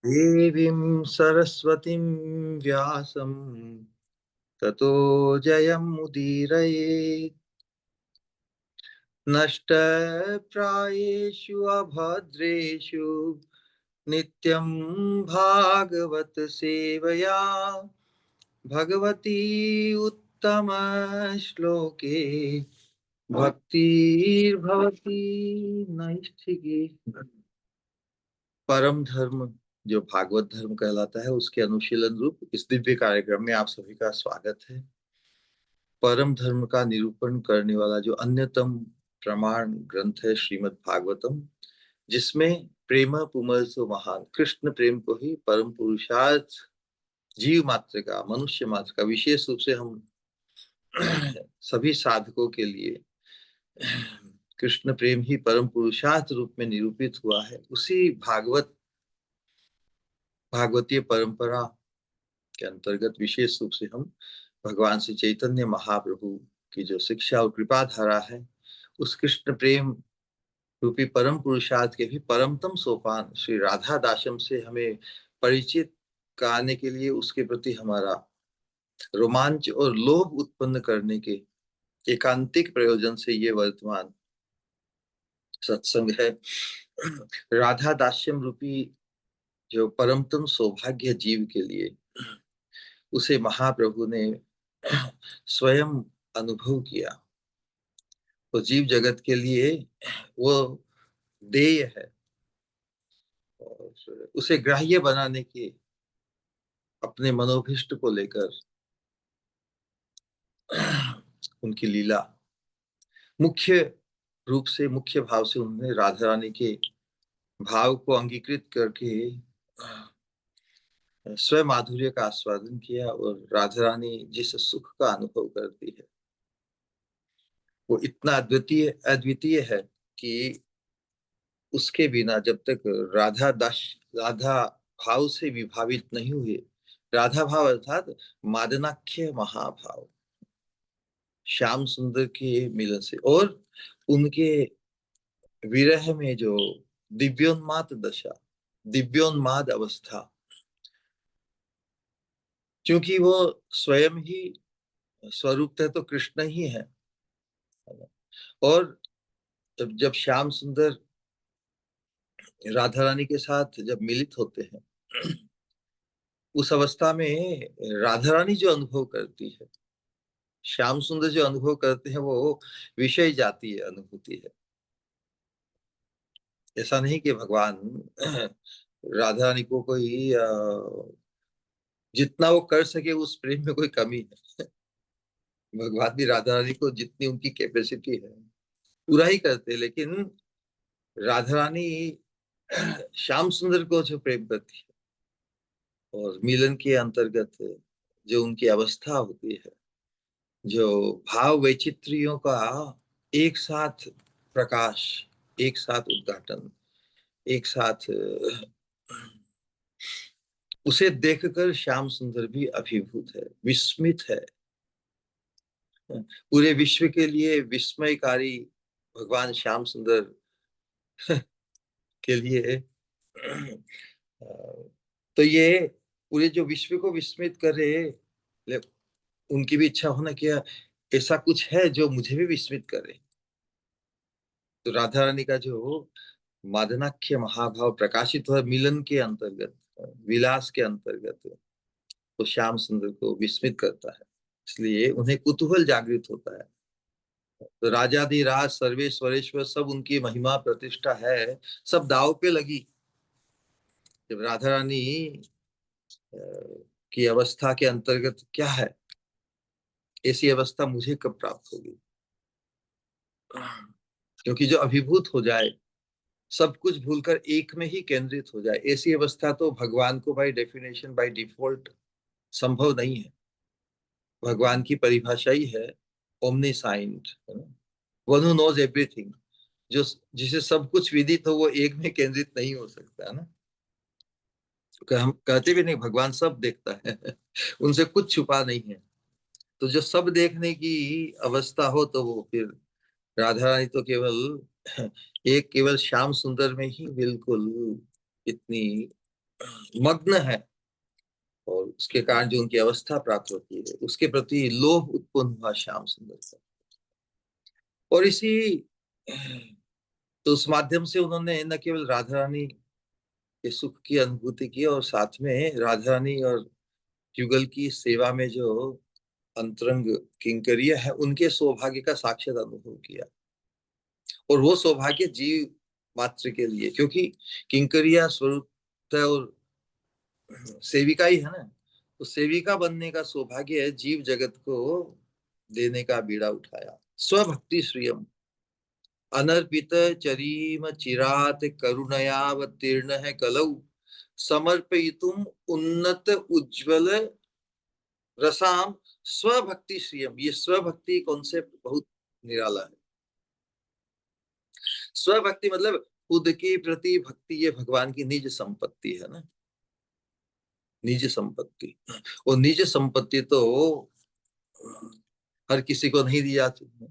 देवीं सरस्वतीं व्यासं ततो जयमुदीरयेत्। नष्टप्रायेषु अभद्रेषु नित्यं भागवत सेवया भगवती उत्तम श्लोके भक्तिर्भवती नैष्ठिकी। परम धर्म जो भागवत धर्म कहलाता है उसके अनुशीलन रूप इस दिव्य कार्यक्रम में आप सभी का स्वागत है। परम धर्म का निरूपण करने वाला जो अन्यतम प्रमाण ग्रंथ है श्रीमद् भागवतम, जिसमें प्रेम पुमर्सो महान कृष्ण प्रेम को ही परम पुरुषार्थ जीव मात्र का, मनुष्य मात्र का, विशेष रूप से हम सभी साधकों के लिए कृष्ण प्रेम ही परम पुरुषार्थ रूप में निरूपित हुआ है। उसी भागवतीय परंपरा के अंतर्गत विशेष रूप से हम भगवान श्री चैतन्य महाप्रभु की जो शिक्षा और कृपा धारा है, उस कृष्ण प्रेम रूपी परम पुरुषार्थ के भी परमतम सोपान श्री राधा दासम से हमें परिचित कराने के लिए उसके प्रति हमारा रोमांच और लोभ उत्पन्न करने के एकांतिक प्रयोजन से ये वर्तमान सत्संग है। राधा दास्यम रूपी जो परमतम सौभाग्य जीव के लिए उसे महाप्रभु ने स्वयं अनुभव किया, तो जीव जगत के लिए वो देय है। और उसे ग्राह्य बनाने के अपने मनोभिष्ट को लेकर उनकी लीला मुख्य रूप से, मुख्य भाव से उन्होंने राधा रानी के भाव को अंगीकृत करके स्वयं माधुर्य का आस्वादन किया। और राधा रानी जिस सुख का अनुभव करती है वो इतना अद्वितीय अद्वितीय है कि उसके बिना जब तक राधा भाव से विभावित नहीं हुए, राधा भाव अर्थात मादनाख्य महाभाव, श्याम सुंदर के मिलन से और उनके विरह में जो दिव्योन्माद दशा, दिव्योन्माद अवस्था, क्योंकि वो स्वयं ही स्वरूपतः तो कृष्ण ही है। और जब श्याम सुंदर राधा रानी के साथ जब मिलित होते हैं, उस अवस्था में राधा रानी जो अनुभव करती है, श्याम सुंदर जो अनुभव करते हैं, वो विषय जातीय अनुभूति है। ऐसा नहीं कि भगवान राधा रानी को कोई जितना वो कर सके उस प्रेम में कोई कमी है। भगवान भी राधा रानी को जितनी उनकी कैपेसिटी है पूरा ही करते, लेकिन राधा रानी श्याम सुंदर को जो प्रेम करती है और मिलन के अंतर्गत जो उनकी अवस्था होती है, जो भाव वैचित्र्यों का एक साथ प्रकाश, एक साथ उद्घाटन, एक साथ उसे देखकर श्याम सुंदर भी अभिभूत है, विस्मित है। पूरे विश्व के लिए विस्मयकारी भगवान श्याम सुंदर के लिए तो ये पूरे जो विश्व को विस्मित करे, उनकी भी इच्छा होना कि ऐसा कुछ है जो मुझे भी विस्मित करे। तो राधा रानी का जो मादनाख्य महाभाव प्रकाशित हुआ मिलन के अंतर्गत, विलास के अंतर्गत, तो श्याम सुंदर को विस्मित करता है, इसलिए उन्हें कुतूहल जागृत होता है। तो राजाधिराज सर्वेश्वरेश्वर सब उनकी महिमा प्रतिष्ठा है, सब दाव पे लगी। जब राधा रानी की अवस्था के अंतर्गत क्या है, ऐसी अवस्था मुझे कब प्राप्त होगी? क्योंकि जो अभिभूत हो जाए, सब कुछ भूलकर एक में ही केंद्रित हो जाए, ऐसी अवस्था तो भगवान को बाय डेफिनेशन, बाय डिफॉल्ट संभव नहीं है। भगवान की परिभाषा ही है omniscient, one who knows everything. जो जिसे सब कुछ विदित हो वो एक में केंद्रित नहीं हो सकता है ना। हम कहते भी नहीं भगवान सब देखता है उनसे कुछ छुपा नहीं है। तो जो सब देखने की अवस्था हो तो वो फिर राधा रानी तो केवल एक केवल श्याम सुंदर में ही बिल्कुल इतनी मग्न है, और उसके कारण जो उनकी अवस्था प्राप्त होती है उसके प्रति लोभ उत्पन्न हुआ श्याम सुंदर का। और इसी तो उस माध्यम से उन्होंने न केवल राधा रानी के सुख की अनुभूति की, और साथ में राधा रानी और युगल की सेवा में जो अंतरंग किंकरिया है उनके सौभाग्य का साक्षात अनुभव किया। और वो सौभाग्य जीव मात्र के लिए, क्योंकि किंकरिया स्वरूप और सेविका ही है ना, तो सेविका बनने का सौभाग्य जीव जगत को देने का बीड़ा उठाया। स्वभक्ति श्रियम अनर्पित चरीम चिरात करुणयावतीर्ण है कलौ समर्पयितुम उन्नत उज्ज्वल रसाम स्वभक्ति श्रियम। ये स्वभक्ति कॉन्सेप्ट बहुत निराला है। स्वभक्ति मतलब खुद के प्रति भक्ति, ये भगवान की निज संपत्ति है ना, निज संपत्ति। और निज संपत्ति तो हर किसी को नहीं दी जाती है।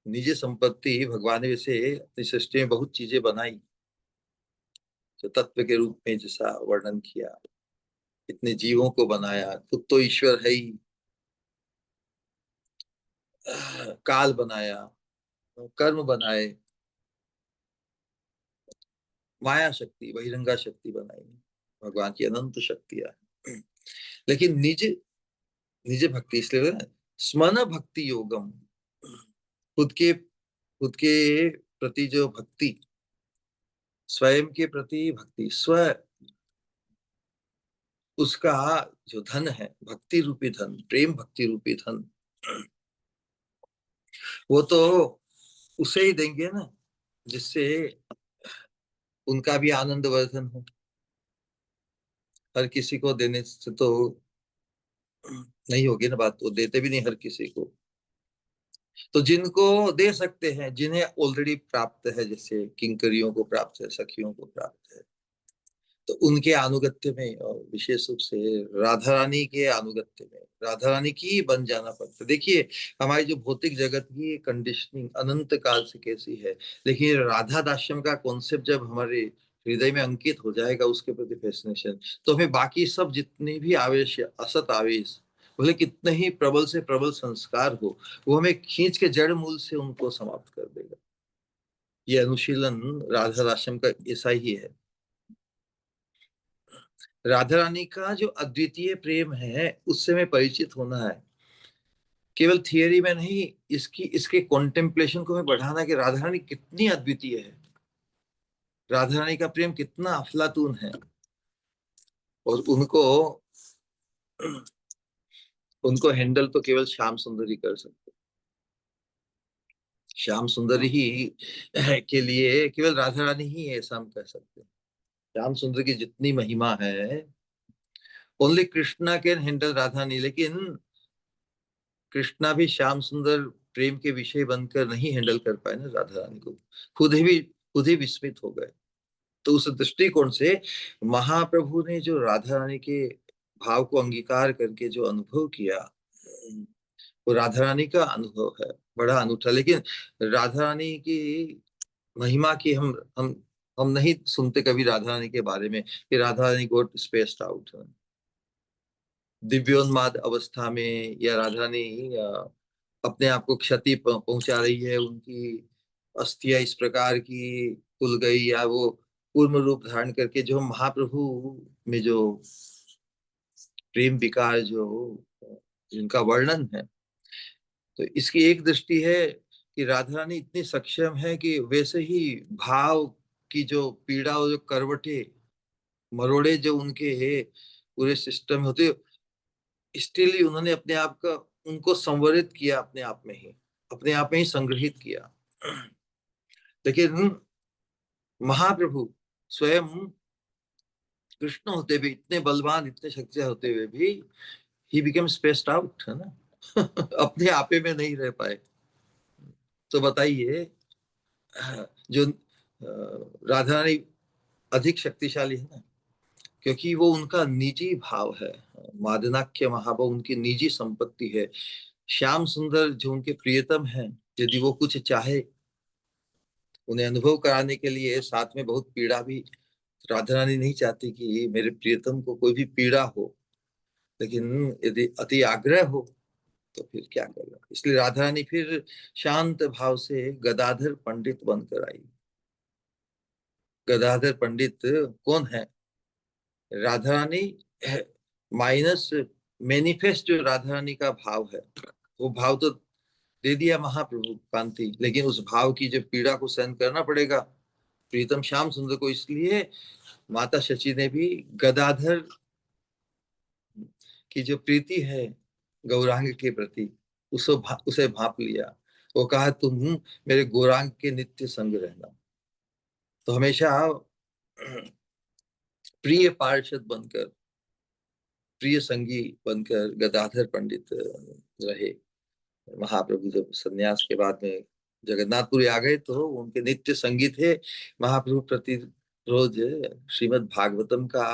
निज संपत्ति भगवान ने वैसे अपनी सृष्टि में बहुत चीजें बनाई, जो तत्व के रूप में जैसा वर्णन किया, इतने जीवों को बनाया, खुद तो ईश्वर है ही, काल बनाया, कर्म बनाए, माया शक्ति बहिरंगा शक्ति बनाई, भगवान की अनंत शक्तियां हैं। लेकिन निज निज भक्ति इसलिए स्मन भक्ति योगम, खुद के प्रति जो भक्ति, स्वयं के प्रति भक्ति, स्व उसका जो धन है, भक्ति रूपी धन, प्रेम भक्ति रूपी धन, वो तो उसे ही देंगे ना जिससे उनका भी आनंद वर्धन हो। हर किसी को देने से तो नहीं होगी ना बात, वो देते भी नहीं हर किसी को। तो जिनको दे सकते हैं, जिन्हें ऑलरेडी प्राप्त है, जैसे किंकरियों को प्राप्त है, सखियों को प्राप्त है, तो उनके अनुगत्य में, और विशेष रूप से राधा रानी के अनुगत्य में राधा रानी की ही बन जाना पड़ता है। देखिए हमारी जो भौतिक जगत की कंडीशनिंग अनंत काल से कैसी है, लेकिन राधा दास्यम का कॉन्सेप्ट जब हमारे हृदय में अंकित हो जाएगा, उसके प्रति फैसिनेशन, तो हमें बाकी सब जितने भी आवेश, असत आवेश, भले कितने ही प्रबल से प्रबल संस्कार हो, वो हमें खींच के जड़ मूल से उनको समाप्त कर देगा। ये अनुशीलन राधा दास्यम का ऐसा ही है। राधा रानी का जो अद्वितीय प्रेम है उससे हमें परिचित होना है, केवल थियरी में नहीं, इसके कॉन्टेम्पलेशन को हमें बढ़ाना है कि राधा रानी कितनी अद्वितीय है, राधा रानी का प्रेम कितना अफलातून है। और उनको उनको हैंडल तो केवल श्याम सुंदर ही कर सकते। श्याम सुंदर ही के लिए केवल राधा रानी ही ऐसा हम कह सकते हैं। श्याम सुंदर की जितनी महिमा है, only Krishna can handle Radha Rani, लेकिन कृष्णा भी श्याम सुंदर प्रेम के विषय बनकर नहीं हैंडल कर पाए ना राधा रानी को, खुद ही विस्मित हो गए। तो उस दृष्टिकोण से महाप्रभु ने जो राधा रानी के भाव को अंगीकार करके जो अनुभव किया, वो राधा रानी का अनुभव है, बड़ा अनूठा। लेकिन राधा रानी की महिमा की हम नहीं सुनते कभी राधा रानी के बारे में कि राधा रानी गोट स्पेस्ड आउट, दिव्योन्माद अवस्था में, या राधा रानी अपने आप को क्षति पहुंचा रही है, उनकी अस्थियां इस प्रकार की खुल गई, या वो पूर्ण रूप धारण करके जो महाप्रभु में जो प्रेम विकार जो जिनका वर्णन है। तो इसकी एक दृष्टि है कि राधा रानी इतनी सक्षम है कि वैसे ही भाव की जो पीड़ा और जो करवटे मरोड़े जो उनके है पूरे सिस्टम में होते, स्टिल ही उन्होंने अपने आप का उनको संवरित किया, अपने आप में ही संग्रहित किया। लेकिन महाप्रभु स्वयं कृष्ण होते हुए, इतने बलवान, इतने शक्तिशाली होते हुए भी ही बिकेम स्पेस्ड आउट, है ना। अपने आपे में नहीं रह पाए। तो बताइए, जो राधा रानी अधिक शक्तिशाली है ना, क्योंकि वो उनका निजी भाव है। मादनाक्य महाभाव उनकी निजी संपत्ति है। श्याम सुंदर जो उनके प्रियतम हैं, यदि वो कुछ चाहे उन्हें अनुभव कराने के लिए साथ में बहुत पीड़ा भी। राधा रानी नहीं चाहती कि मेरे प्रियतम को कोई भी पीड़ा हो, लेकिन यदि अति आग्रह हो तो फिर क्या करना। इसलिए राधा रानी फिर शांत भाव से गदाधर पंडित बनकर आई। गदाधर पंडित कौन है? राधा रानी माइनस मैनिफेस्ट जो राधा रानी का भाव है, वो भाव तो दे दिया महाप्रभु कांति, लेकिन उस भाव की जो पीड़ा को सहन करना पड़ेगा प्रीतम श्याम सुंदर को। इसलिए माता शची ने भी गदाधर की जो प्रीति है गौरांग के प्रति, उसे भाप लिया। वो कहा तुम मेरे गौरांग के नित्य संग रहना। तो हमेशा प्रिय पार्षद बनकर, प्रिय संगी बनकर गदाधर पंडित रहे। महाप्रभु जब सन्यास के बाद में जगन्नाथपुरी आ गए तो उनके नित्य संगी थे। महाप्रभु प्रति रोज श्रीमद् भागवतम का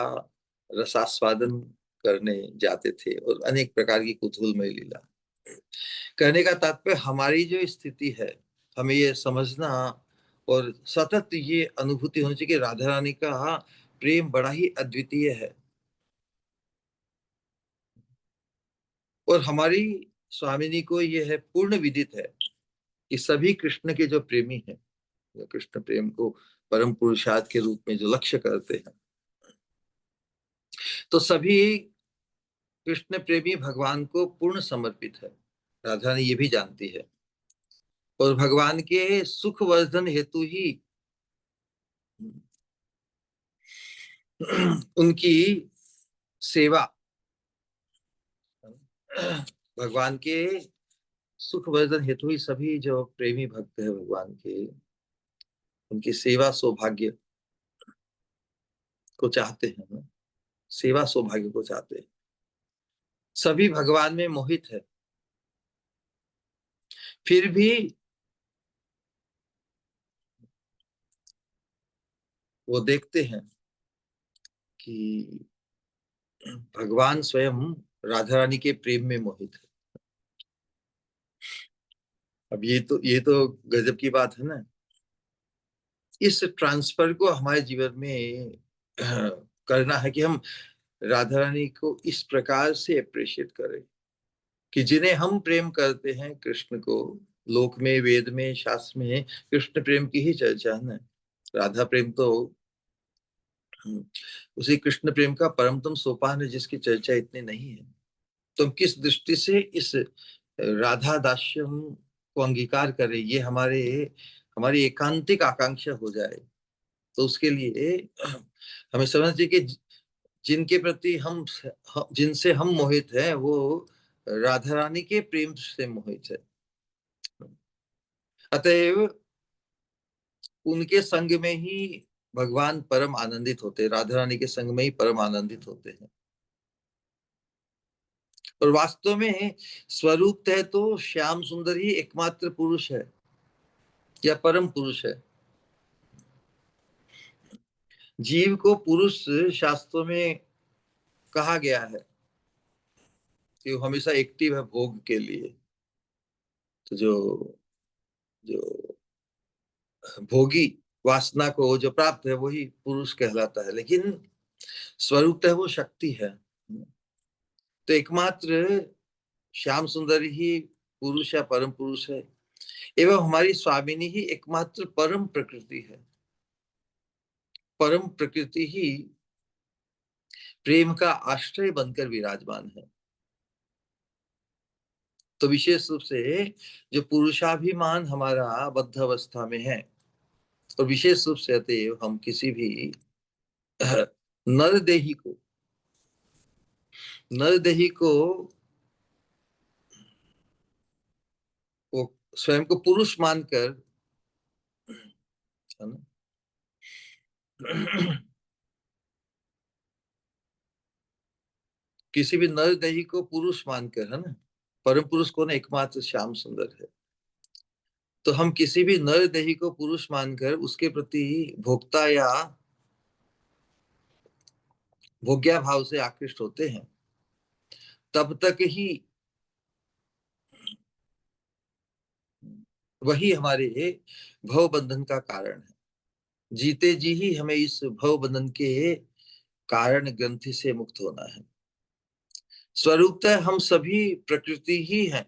रसास्वादन करने जाते थे और अनेक प्रकार की कुतूहलमय लीला। कहने का तात्पर्य हमारी जो स्थिति है, हमें ये समझना और सतत ये अनुभूति होनी चाहिए कि राधा रानी का प्रेम बड़ा ही अद्वितीय है। और हमारी स्वामिनी को ये है पूर्ण विदित है कि सभी कृष्ण के जो प्रेमी हैं, जो कृष्ण प्रेम को परम पुरुषार्थ के रूप में जो लक्ष्य करते हैं, तो सभी कृष्ण प्रेमी भगवान को पूर्ण समर्पित है। राधा ने ये भी जानती है और भगवान के सुख वर्धन हेतु ही उनकी सेवा, भगवान के सुख वर्धन हेतु ही सभी जो प्रेमी भक्त है भगवान के, उनकी सेवा सौभाग्य को चाहते हैं। सेवा सौभाग्य को चाहते हैं। सभी भगवान में मोहित है, फिर भी वो देखते हैं कि भगवान स्वयं राधा रानी के प्रेम में मोहित है। अब ये तो गजब की बात है ना। इस ट्रांसफर को हमारे जीवन में करना है कि हम राधा रानी को इस प्रकार से अप्रिशिएट करें कि जिन्हें हम प्रेम करते हैं कृष्ण को, लोक में वेद में शास्त्र में कृष्ण प्रेम की ही चर्चा है ना। राधा प्रेम तो उसी कृष्ण प्रेम का परमतम सोपान है जिसकी चर्चा इतनी नहीं है। तो हम किस दृष्टि से इस राधा दास्यम को अंगीकार करें, ये हमारी एकांतिक आकांक्षा हो जाए। तो उसके लिए हमें समझना चाहिए कि जिनके प्रति जिनसे हम मोहित हैं वो राधा रानी के प्रेम से मोहित है। अतएव उनके संग में ही भगवान परम आनंदित होते हैं, राधा रानी के संग में ही परम आनंदित होते हैं। और वास्तव में स्वरूप है तो श्याम सुंदर ही एकमात्र पुरुष है या परम पुरुष है। जीव को पुरुष शास्त्रों में कहा गया है कि वो हमेशा एक्टिव है भोग के लिए। तो जो जो भोगी वासना को जो प्राप्त है वही पुरुष कहलाता है, लेकिन स्वरूप है वो शक्ति है। तो एकमात्र श्याम सुंदर ही पुरुष या परम पुरुष है, एवं हमारी स्वामिनी ही एकमात्र परम प्रकृति है। परम प्रकृति ही प्रेम का आश्रय बनकर विराजमान है। तो विशेष रूप से जो पुरुषाभिमान हमारा बद्ध अवस्था में है, और विशेष रूप से अतएव हम किसी भी नरदेही को नरदेही को वो स्वयं को पुरुष मानकर, है ना, किसी भी नरदेही को पुरुष मानकर, है ना, परम पुरुष कौन है? एकमात्र श्याम सुंदर है। तो हम किसी भी नरदेही को पुरुष मानकर उसके प्रति भोक्ता या भोग्या भाव से आकृष्ट होते हैं, तब तक ही वही हमारे भव बंधन का कारण है। जीते जी ही हमें इस भव बंधन के कारण ग्रंथि से मुक्त होना है। स्वरूपतः हम सभी प्रकृति ही हैं,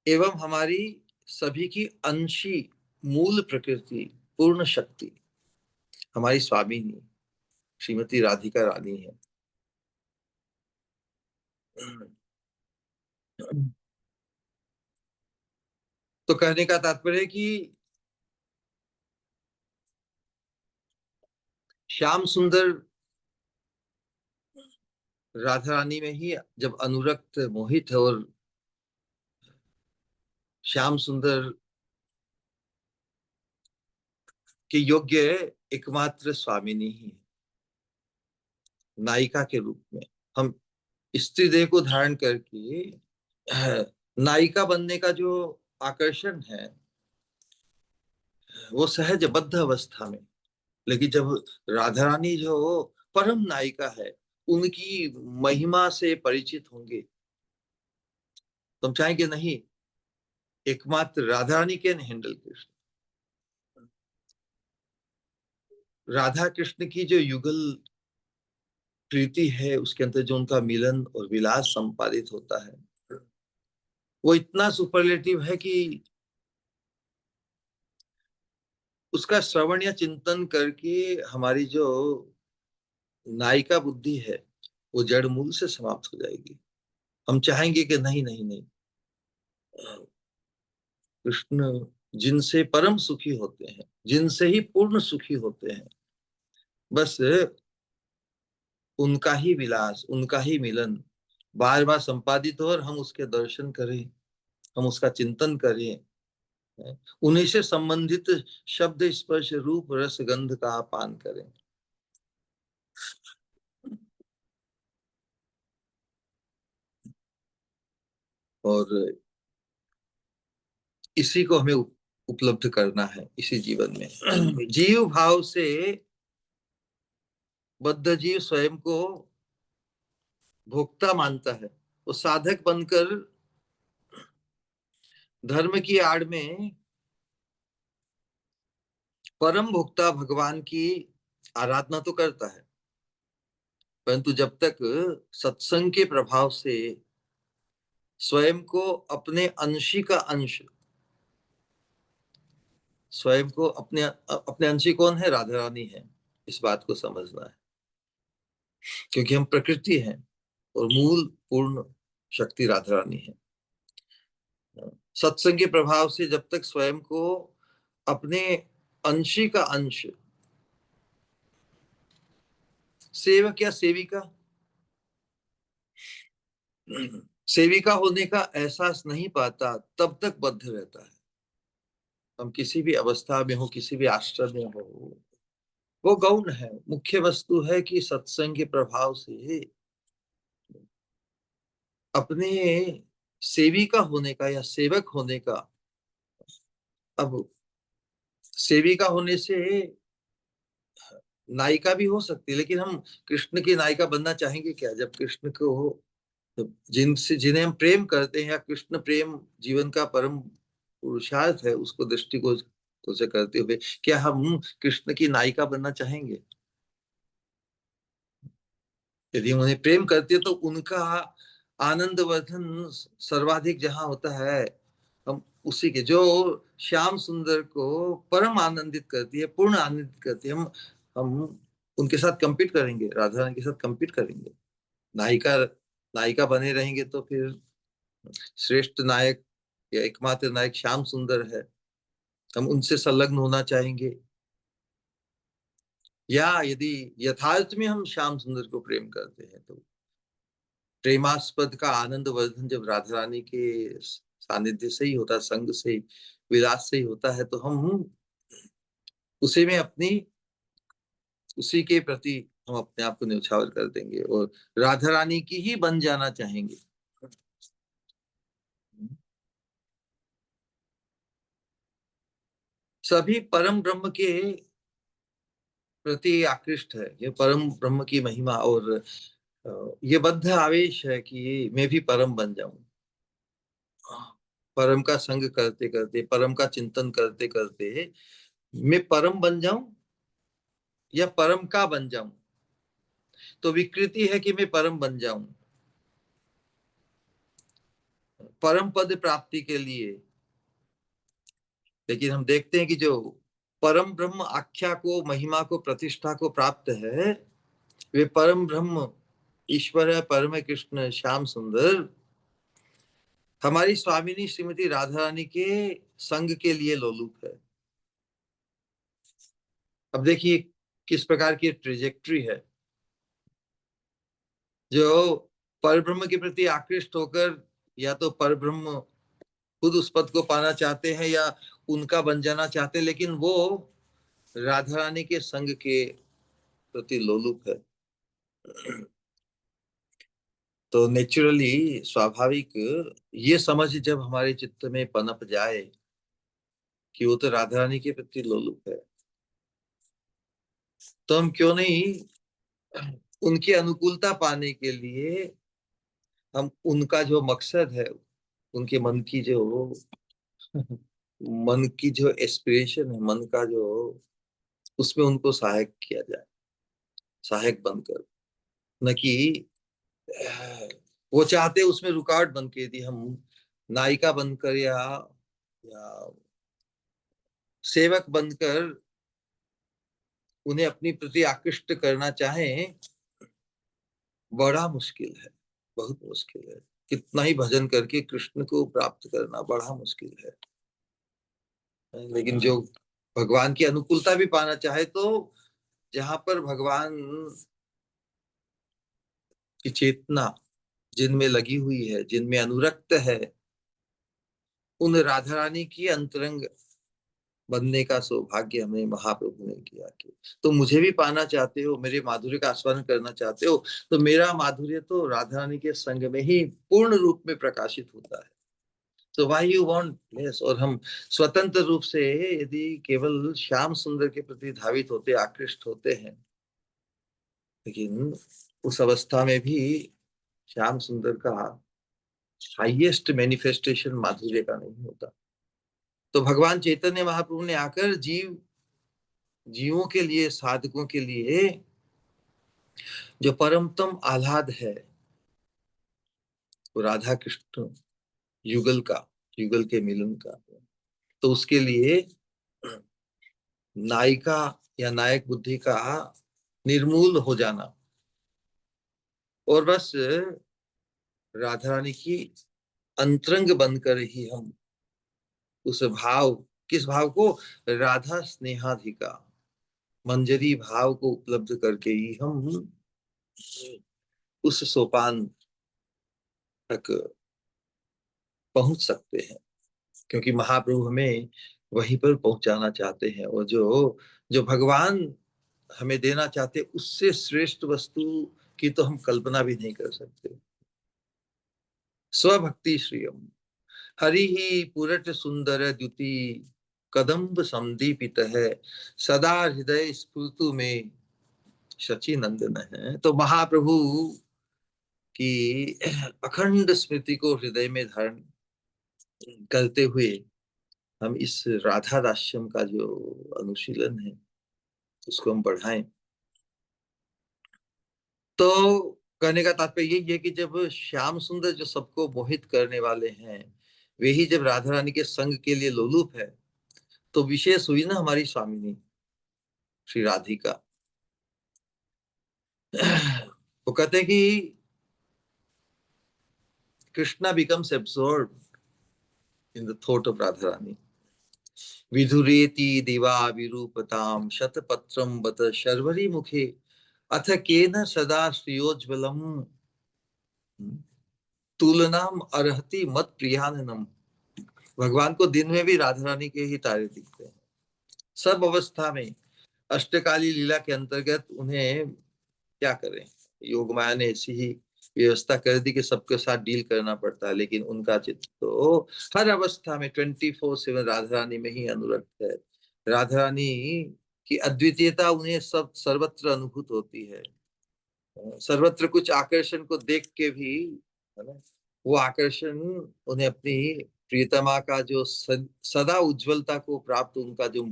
एवं हमारी सभी की अंशी मूल प्रकृति पूर्ण शक्ति हमारी स्वामिनी श्रीमती राधिका रानी है। तो कहने का तात्पर्य है कि श्याम सुंदर राधा रानी में ही जब अनुरक्त मोहित है, और श्याम सुंदर के योग्य एकमात्र स्वामिनी ही है, नायिका के रूप में। हम स्त्री देह को धारण करके नायिका बनने का जो आकर्षण है वो सहज बद्ध अवस्था में, लेकिन जब राधा रानी जो परम नायिका है उनकी महिमा से परिचित होंगे तो हम चाहेंगे नहीं, एकमात्र राधा रानी कैन हैंडल कृष्ण। राधा कृष्ण की जो युगल प्रीति है उसके अंदर जो उनका मिलन और विलास संपादित होता है वो इतना सुपरलेटिव है कि उसका श्रवण या चिंतन करके हमारी जो नायिका बुद्धि है वो जड़ मूल से समाप्त हो जाएगी। हम चाहेंगे कि नहीं नहीं नहीं, कृष्ण जिनसे परम सुखी होते हैं, जिनसे ही पूर्ण सुखी होते हैं, बस उनका ही विलास, उनका ही मिलन बार बार संपादित हो और हम उसके दर्शन करें, हम उसका चिंतन करें, उन्हीं से संबंधित शब्द स्पर्श रूप रस गंध का पान करें। और इसी को हमें उपलब्ध करना है इसी जीवन में। जीव भाव से बद्ध जीव स्वयं को भोक्ता मानता है, वो साधक बनकर धर्म की आड़ में परम भोक्ता भगवान की आराधना तो करता है, परंतु जब तक सत्संग के प्रभाव से स्वयं को अपने अंशी का अंश, स्वयं को अपने अपने अंशी कौन है, राधा रानी है, इस बात को समझना है। क्योंकि हम प्रकृति हैं और मूल पूर्ण शक्ति राधा रानी है। सत्संग के प्रभाव से जब तक स्वयं को अपने अंशी का अंश, सेवक या सेविका, सेविका होने का एहसास नहीं पाता तब तक बद्ध रहता है। हम किसी भी अवस्था में हो, किसी भी आश्रम में हो, वो गौण है। मुख्य वस्तु है कि सत्संग के प्रभाव से अपने सेविका होने का या सेवक होने का, अब सेविका होने से नायिका भी हो सकती है, लेकिन हम कृष्ण की नायिका बनना चाहेंगे क्या? जब कृष्ण को, जिनसे जिन्हें हम प्रेम करते हैं, या कृष्ण प्रेम जीवन का परम पुरुषार्थ है, उसको दृष्टिकोण से करते हुए क्या हम कृष्ण की नायिका बनना चाहेंगे? यदि हम उन्हें प्रेम करते हैं तो उनका आनंद वर्धन सर्वाधिक जहां होता है, हम उसी के, जो श्याम सुंदर को परम आनंदित करती है, पूर्ण आनंदित करती है, हम उनके साथ compete करेंगे, राधा रानी के साथ compete करेंगे। नायिका नायिका बने रहेंगे तो फिर श्रेष्ठ नायक या एकमात्र नायक श्याम सुंदर है, हम उनसे संलग्न होना चाहेंगे। या यदि यथार्थ में हम श्याम सुंदर को प्रेम करते हैं तो प्रेमास्पद का आनंद वर्धन जब राधा रानी के सानिध्य से ही होता है, संग से, विलास से ही होता है, तो हम उसी में अपनी, उसी के प्रति हम अपने आप को न्यौछावर कर देंगे और राधा रानी की ही बन जाना चाहेंगे। सभी परम ब्रह्म के प्रति आकृष्ट है, ये परम ब्रह्म की महिमा, और ये बद्ध आवेश है कि मैं भी परम बन जाऊं। परम का संग करते करते, परम का चिंतन करते करते मैं परम बन जाऊं या परम का बन जाऊं। तो विकृति है कि मैं परम बन जाऊं परम पद प्राप्ति के लिए। लेकिन हम देखते हैं कि जो परम ब्रह्म आख्या को, महिमा को, प्रतिष्ठा को प्राप्त है, वे परम ब्रह्म ईश्वर है, परम कृष्ण श्याम सुंदर हमारी स्वामिनी श्रीमती राधा रानी के संग के लिए लोलुप है। अब देखिए किस प्रकार की ट्रेजेक्ट्री है। जो परब्रह्म के प्रति आकृष्ट होकर या तो परब्रह्म खुद उस पद को पाना चाहते हैं या उनका बन जाना चाहते हैं, लेकिन वो राधा रानी के संग के प्रति लोलुप है। तो नेचुरली स्वाभाविक ये समझ जब हमारे चित्त में पनप जाए कि वो तो राधा रानी के प्रति लोलुप है, तो हम क्यों नहीं उनकी अनुकूलता पाने के लिए हम उनका जो मकसद है, उनके मन की जो एस्पिरेशन है, मन का जो, उसमें उनको सहायक किया जाए, सहायक बनकर, न कि वो चाहते उसमें रुकावट बन के यदि हम नायिका बनकर या सेवक बनकर उन्हें अपनी प्रति आकृष्ट करना चाहें, बड़ा मुश्किल है, बहुत मुश्किल है। कितना ही भजन करके कृष्ण को प्राप्त करना बड़ा मुश्किल है। लेकिन जो भगवान की अनुकूलता भी पाना चाहे, तो जहां पर भगवान की चेतना जिनमें लगी हुई है, जिनमें अनुरक्त है, उन राधा रानी की अंतरंग बनने का सौभाग्य हमें महाप्रभु ने किया कि तो मुझे भी पाना चाहते हो, मेरे माधुर्य का आस्वादन करना चाहते हो, तो मेरा माधुर्य तो राधा रानी के संग में ही पूर्ण रूप में प्रकाशित होता है। तो वाई यू वांट लेस। और हम स्वतंत्र रूप से यदि केवल श्याम सुंदर के प्रति धावित होते, आकृष्ट होते हैं, लेकिन उस अवस्था में भी श्याम सुंदर का हाईएस्ट मैनिफेस्टेशन माधुर्य का नहीं होता। तो भगवान चैतन्य महाप्रभु ने आकर जीवों के लिए, साधकों के लिए जो परमतम आह्लाद है, वो राधा कृष्ण युगल का, युगल के मिलन का, तो उसके लिए नायिका या नायक बुद्धि का निर्मूल हो जाना और बस राधा रानी की अंतरंग बनकर ही हम उस भाव, किस भाव को, राधा स्नेहाधिका मंजरी भाव को उपलब्ध करके ही हम उस सोपान तक पहुंच सकते हैं। क्योंकि महाप्रभु हमें वहीं पर पहुंचाना चाहते हैं, और जो जो भगवान हमें देना चाहते, उससे श्रेष्ठ वस्तु की तो हम कल्पना भी नहीं कर सकते। स्वभक्ति श्रियम हरि ही पुरट सुंदर द्युति कदम्ब संदीपित है सदा हृदय स्फूर्तु में शची नंदन है। तो महाप्रभु की अखंड स्मृति को हृदय में धारण करते हुए हम इस राधा दास्यम का जो अनुशीलन है, उसको हम बढ़ाएं। तो कहने का तात्पर्य यही है कि जब श्याम सुंदर जो सबको मोहित करने वाले हैं, वे ही जब राधा रानी के संग के लिए लोलुप है, तो विशेष हुई ना हमारी स्वामिनी श्री राधिका। वो कहते हैं कि Krishna becomes absorb in the thought of Radha Rani. विधुरेति दिवा विरूपताम शतपत्रम बत शर्वरी मुखे अथ केन सदा श्रियोज्वलम तुलनाम अर्हति मत प्रियाननम। भगवान को दिन में भी राधा रानी के ही तारे दिखते हैं, सब अवस्था में। अष्टकाली लीला के अंतर्गत उन्हें क्या करें, योग माया ने ऐसी ही व्यवस्था कर दी कि सबके साथ डील करना पड़ता है, लेकिन उनका चित्त तो हर अवस्था में 24/7 राधा रानी में ही अनुरक्त है। राधा रानी की अद्वितीयता उन्हें सब सर्वत्र अनुभूत होती है। सर्वत्र कुछ आकर्षण को देख के भी, है ना, वो आकर्षण उन्हें अपनी प्रियतमा का जो सदा उज्जवलता को प्राप्त उनका जो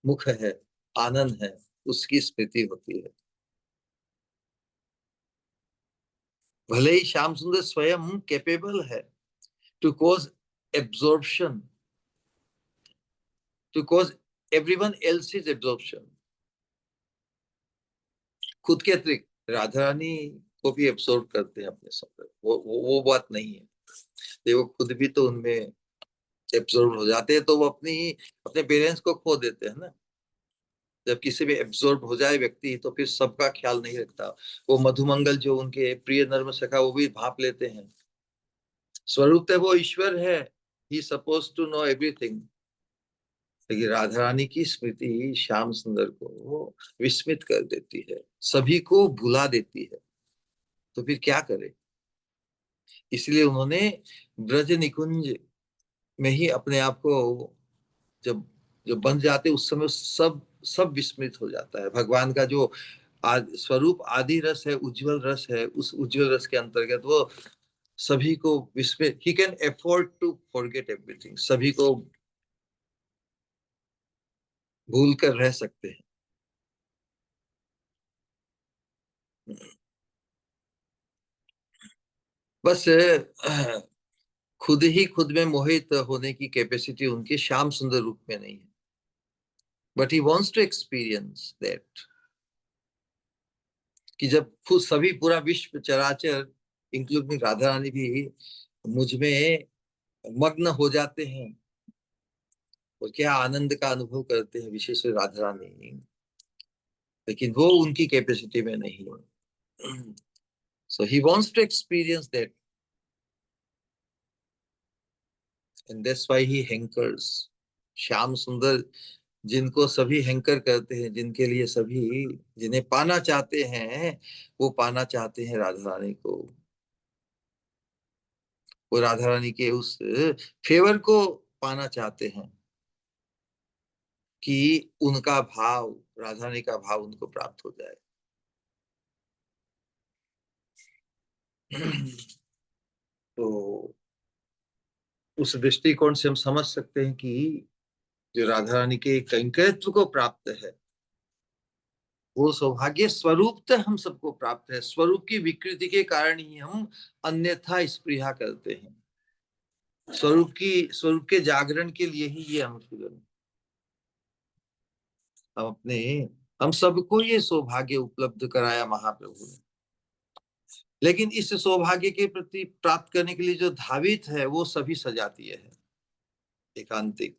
मुख है, आनंद है, उसकी स्मृति होती है। भले ही श्याम सुंदर स्वयं कैपेबल है to cause absorption, to cause everyone else is absorption, खुद के अतिरिक्त राधा रानी को भी एब्जॉर्ब करते हैं अपने साथ, वो बात नहीं है। देखो खुद भी तो उनमें एब्जॉर्ब हो जाते हैं, तो वो अपने पेरेंट्स को खो देते हैं ना। जब किसी में एब्जॉर्ब हो जाए व्यक्ति तो फिर सबका ख्याल नहीं रखता। वो मधुमंगल जो उनके प्रिय नर्म सखा, वो भी भाप लेते हैं। स्वरूप तो वो ईश्वर है, ही सपोज टू नो एवरीथिंग, लेकिन राधा रानी की स्मृति श्याम सुंदर को विस्मित कर देती है, सभी को भुला देती है। तो फिर क्या करे? इसलिए उन्होंने ब्रज निकुंज में ही अपने आप को, जब जब बन जाते उस समय सब सब विस्मित हो जाता है। भगवान का जो स्वरूप आदि रस है, उज्जवल रस है, उस उज्जवल रस के अंतर्गत वो सभी को विस्मित, he can afford to forget everything, सभी को भूल कर रह सकते हैं। बस खुद ही खुद में मोहित होने की कैपेसिटी उनके श्याम सुंदर रूप में नहीं है, but he wants to experience that, कि जब खुद सभी पूरा विश्व चराचर इंक्लूडिंग राधा रानी भी मुझ में मग्न हो जाते हैं, और क्या आनंद का अनुभव करते हैं विशेष राधा रानी, लेकिन वो उनकी कैपेसिटी में नहीं है। So he wants to experience that, and that's why he hankers. Shyam Sundar जिनको सभी हैंकर करते हैं, जिनके लिए सभी, जिन्हें पाना चाहते हैं, वो पाना चाहते हैं राधा रानी को। वो राधा रानी के उस फेवर को पाना चाहते हैं कि उनका भाव, राधा रानी का भाव उनको प्राप्त हो जाए। तो उस दृष्टिकोण से हम समझ सकते हैं कि जो राधा रानी के कैंकर्यत्व को प्राप्त है, वो सौभाग्य स्वरूपतः हम सबको प्राप्त है। स्वरूप की विकृति के कारण ही हम अन्यथा स्पृहा करते हैं। स्वरूप के जागरण के लिए ही ये अनुशीलन, हम अपने, हम सबको ये सौभाग्य उपलब्ध कराया महाप्रभु ने। लेकिन इस सौभाग्य के प्रति प्राप्त करने के लिए जो धावित है, वो सभी सजातीय है, एकांतिक।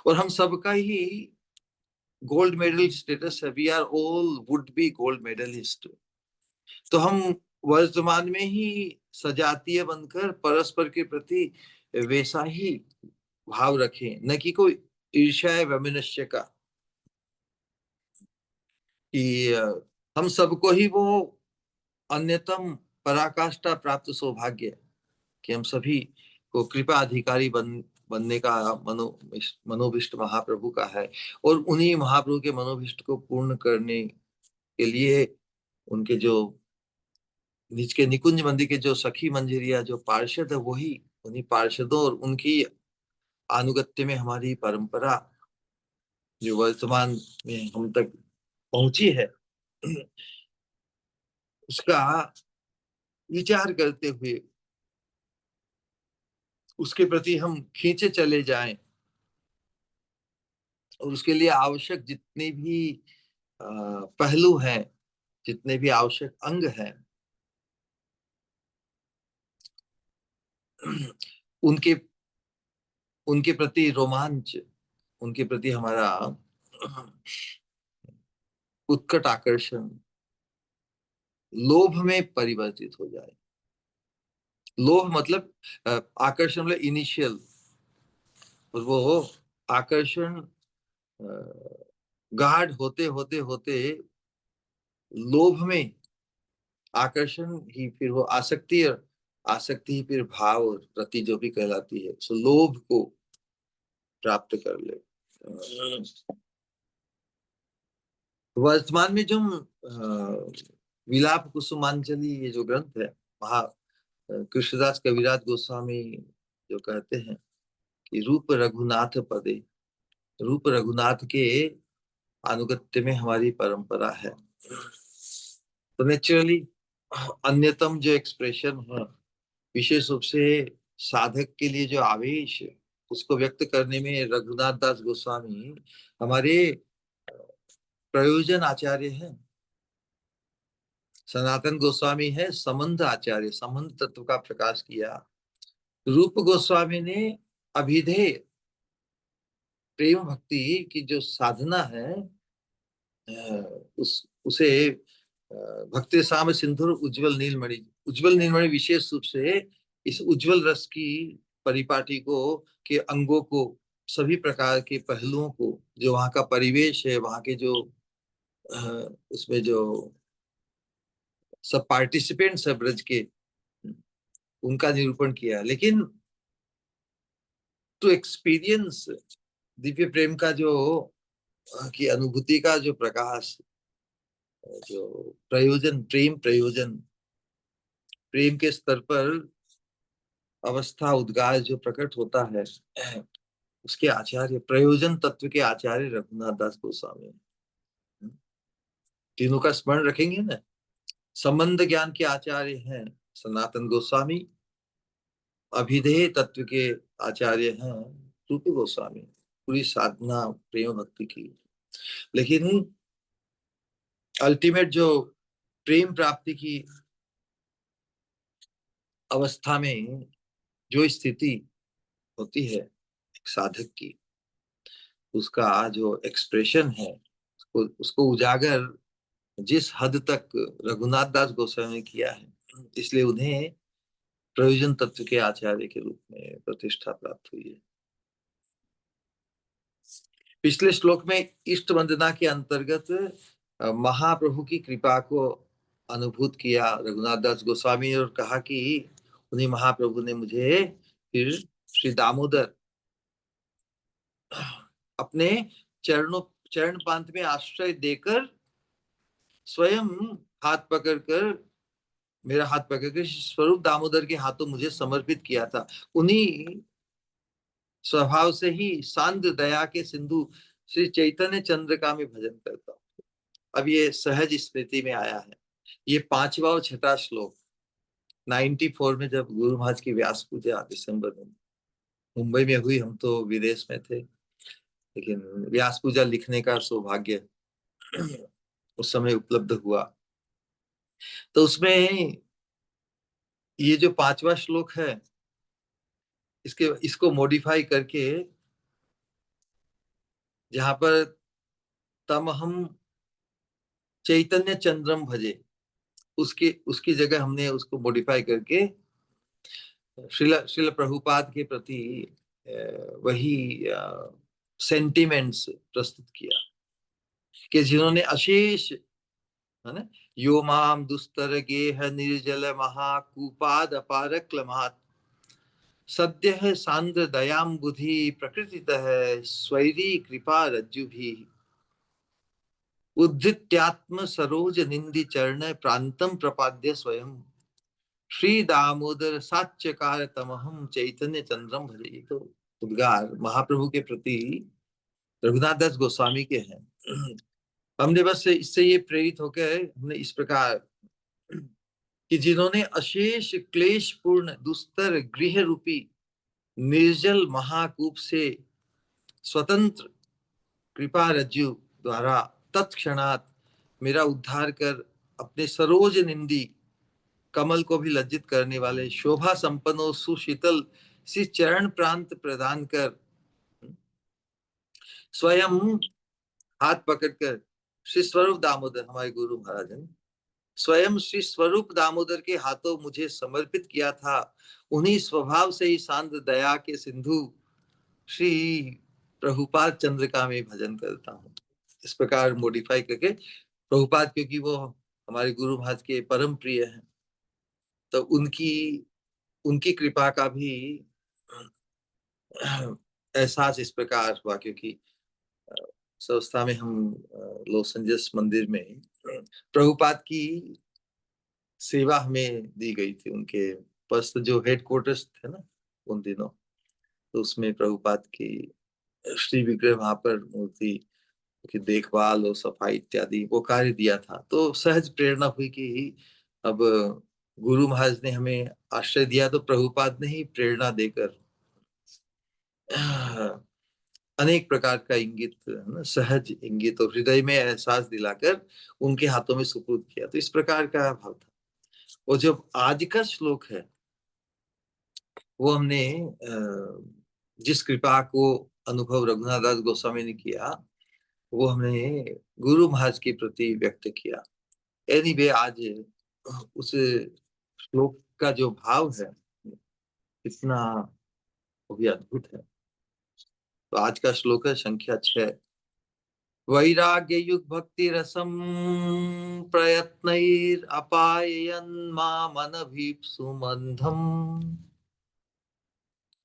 और हम सबका ही गोल्ड मेडल स्टेटस है, we are all would be gold medalist. तो हम वर्तमान में ही सजातीय बनकर परस्पर के प्रति वैसा ही भाव रखें, न कि कोई ईर्ष्या या वैमनस्य का, कि हम सबको ही वो अन्यतम पराकाष्ठा प्राप्त सौभाग्य, कि हम सभी को कृपा अधिकारी बनने का मनोभिष्ट महाप्रभु का है। और उन्हीं महाप्रभु के मनोभिष्ट को पूर्ण करने के लिए उनके जो निज के निकुंज मंदिर के जो सखी मंजरिया जो पार्षद है, वही उन्हीं पार्षदों और उनकी आनुगत्य में हमारी परंपरा जो वर्तमान में हम तक पहुंची है, उसका विचार करते हुए उसके प्रति हम खींचे चले जाएं, और उसके लिए आवश्यक जितने भी पहलू हैं, जितने भी आवश्यक अंग हैं, उनके उनके प्रति रोमांच, उनके प्रति हमारा उत्कट आकर्षण लोभ में परिवर्तित हो जाए। लोभ मतलब आकर्षण मतलब इनिशियल, और वो आकर्षण गाढ़ होते होते होते लोभ में, आकर्षण ही फिर वो आसक्ति, और आसक्ति ही फिर भाव और रति जो भी कहलाती है, सो लोभ को प्राप्त कर ले। वर्तमान में जो विलाप कुसुमांजलि ये जो ग्रंथ है, महा कृष्णदास कविराज गोस्वामी जो कहते हैं कि रूप रघुनाथ पदे, रूप रघुनाथ के अनुगत्य में हमारी परंपरा है। तो नेचुरली अन्यतम जो एक्सप्रेशन है, विशेष रूप से साधक के लिए जो आवेश है, उसको व्यक्त करने में रघुनाथ दास गोस्वामी हमारे प्रयोजन आचार्य हैं। सनातन गोस्वामी है संबंध आचार्य, संबंध तत्व का प्रकाश किया। रूप गोस्वामी ने अभिधेय प्रेम भक्ति की जो साधना है, उसे भक्ति साम सिंधुर उज्जवल नीलमणि, उज्जवल नीलमणि विशेष रूप से इस उज्जवल रस की परिपाटी को, के अंगों को, सभी प्रकार के पहलुओं को, जो वहाँ का परिवेश है, वहाँ के जो उसमें जो सब पार्टिसिपेंट्स है ब्रज के, उनका निरूपण किया। लेकिन टू एक्सपीरियंस दिव्य प्रेम का जो की अनुभूति का जो प्रकाश, जो प्रयोजन, प्रेम प्रयोजन, प्रेम के स्तर पर अवस्था उद्गार जो प्रकट होता है, उसके आचार्य, प्रयोजन तत्व के आचार्य रघुनाथ दास गोस्वामी। तीनों का स्मरण रखेंगे ना। संबंध ज्ञान के आचार्य हैं सनातन गोस्वामी, अभिधेय तत्व के आचार्य हैं रूप गोस्वामी, पूरी साधना प्रेम भक्ति की। लेकिन अल्टीमेट जो प्रेम प्राप्ति की अवस्था में जो स्थिति होती है एक साधक की, उसका जो एक्सप्रेशन है, उसको उजागर जिस हद तक रघुनाथ दास गोस्वामी ने किया है, इसलिए उन्हें प्रयोजन तत्व के आचार्य के रूप में प्रतिष्ठा प्राप्त हुई है। पिछले श्लोक में इष्ट वंदना के अंतर्गत महाप्रभु की कृपा को अनुभूत किया रघुनाथ दास गोस्वामी, और कहा कि उन्हीं महाप्रभु ने मुझे फिर श्री दामोदर अपने चरण पांत में आश्रय देकर स्वयं हाथ पकड़कर, मेरा हाथ पकड़कर स्वरूप दामोदर के हाथों मुझे समर्पित किया था। उन्हीं स्वभाव से ही सांद्र दया के सिंधु श्री चैतन्य चंद्र का मैं भजन करता हूँ। अब ये सहज स्मृति में आया है। ये 5वां और 6वां श्लोक 94 में जब गुरु महाराज की व्यास पूजा दिसंबर में मुंबई में हुई, हम तो विदेश में थे, लेकिन व्यास पूजा लिखने का सौभाग्य उस समय उपलब्ध हुआ। तो उसमें ये जो 5वां श्लोक है, इसको मॉडिफाई करके, जहां पर तम हम चैतन्य चंद्रम भजे, उसकी जगह हमने उसको मॉडिफाई करके श्रील श्रील प्रभुपाद के प्रति वही सेंटिमेंट्स प्रस्तुत किया कि जिन्होंने अशेष, है ना, यो माम दुस्तर गेह निर्जल महाकूपाद अपार क्लमात सद्य सांद्र दयाम बुधि प्रकृतित स्वैरी कृपा रज्जु भी उद्धृत्यात्म सरोज निंदी चरण प्रांतम प्रपाद्य स्वयं श्री दामोदर साच्यकार तमहम चैतन्य चंद्रम भजे। तो उद्गार महाप्रभु के प्रति रघुनाथ दास गोस्वामी के हैं। हमने बस इससे ये प्रेरित होकर हमने इस प्रकार कि जिन्होंने अशेष क्लेश पूर्ण दुस्तर गृह रूपी निर्जल महाकूप से स्वतंत्र कृपा रज्जु द्वारा तत्क्षणात मेरा उद्धार कर अपने सरोज निंदी कमल को भी लज्जित करने वाले शोभा संपन्नो सुशीतल श्री चरण प्रांत प्रदान कर स्वयं हाथ पकड़कर श्री स्वरूप दामोदर, हमारे गुरु महाराज ने स्वयं श्री स्वरूप दामोदर के हाथों मुझे समर्पित किया था। उन्हीं स्वभाव से ही शांत दया के सिंधु श्री प्रभुपाद चंद्र का मैं भजन करता हूँ। इस प्रकार मॉडिफाई करके प्रभुपाद, क्योंकि वो हमारे गुरु महाराज के परम प्रिय हैं, तो उनकी उनकी कृपा का भी एहसास इस प्रकार हुआ, क्योंकि संस्था में हम लॉस एंजल्स मंदिर में प्रभुपाद की सेवा हमें दी गई थी। उनके पास जो हेडक्वार्टर्स थे ना उन दिनों, तो उसमें प्रभुपाद की श्री विग्रह वहां पर मूर्ति की देखभाल और सफाई इत्यादि वो कार्य दिया था। तो सहज प्रेरणा हुई कि अब गुरु महाराज ने हमें आश्रय दिया, तो प्रभुपाद ने ही प्रेरणा देकर अनेक प्रकार का इंगित, है ना, सहज इंगित और हृदय में एहसास दिलाकर उनके हाथों में सुपुर्द किया। तो इस प्रकार का भाव था। और जो आज का श्लोक है वो हमने जिस कृपा को अनुभव रघुनाथ दास गोस्वामी ने किया वो हमने गुरु महाराज के प्रति व्यक्त किया। एनीवे आज उस श्लोक का जो भाव है इतना वो भी अद्भुत है। तो आज का श्लोक है संख्या 6। वैराग्य युग भक्ति रसम प्रयत्नैर अपाययन् मामनभीप्सु मंधम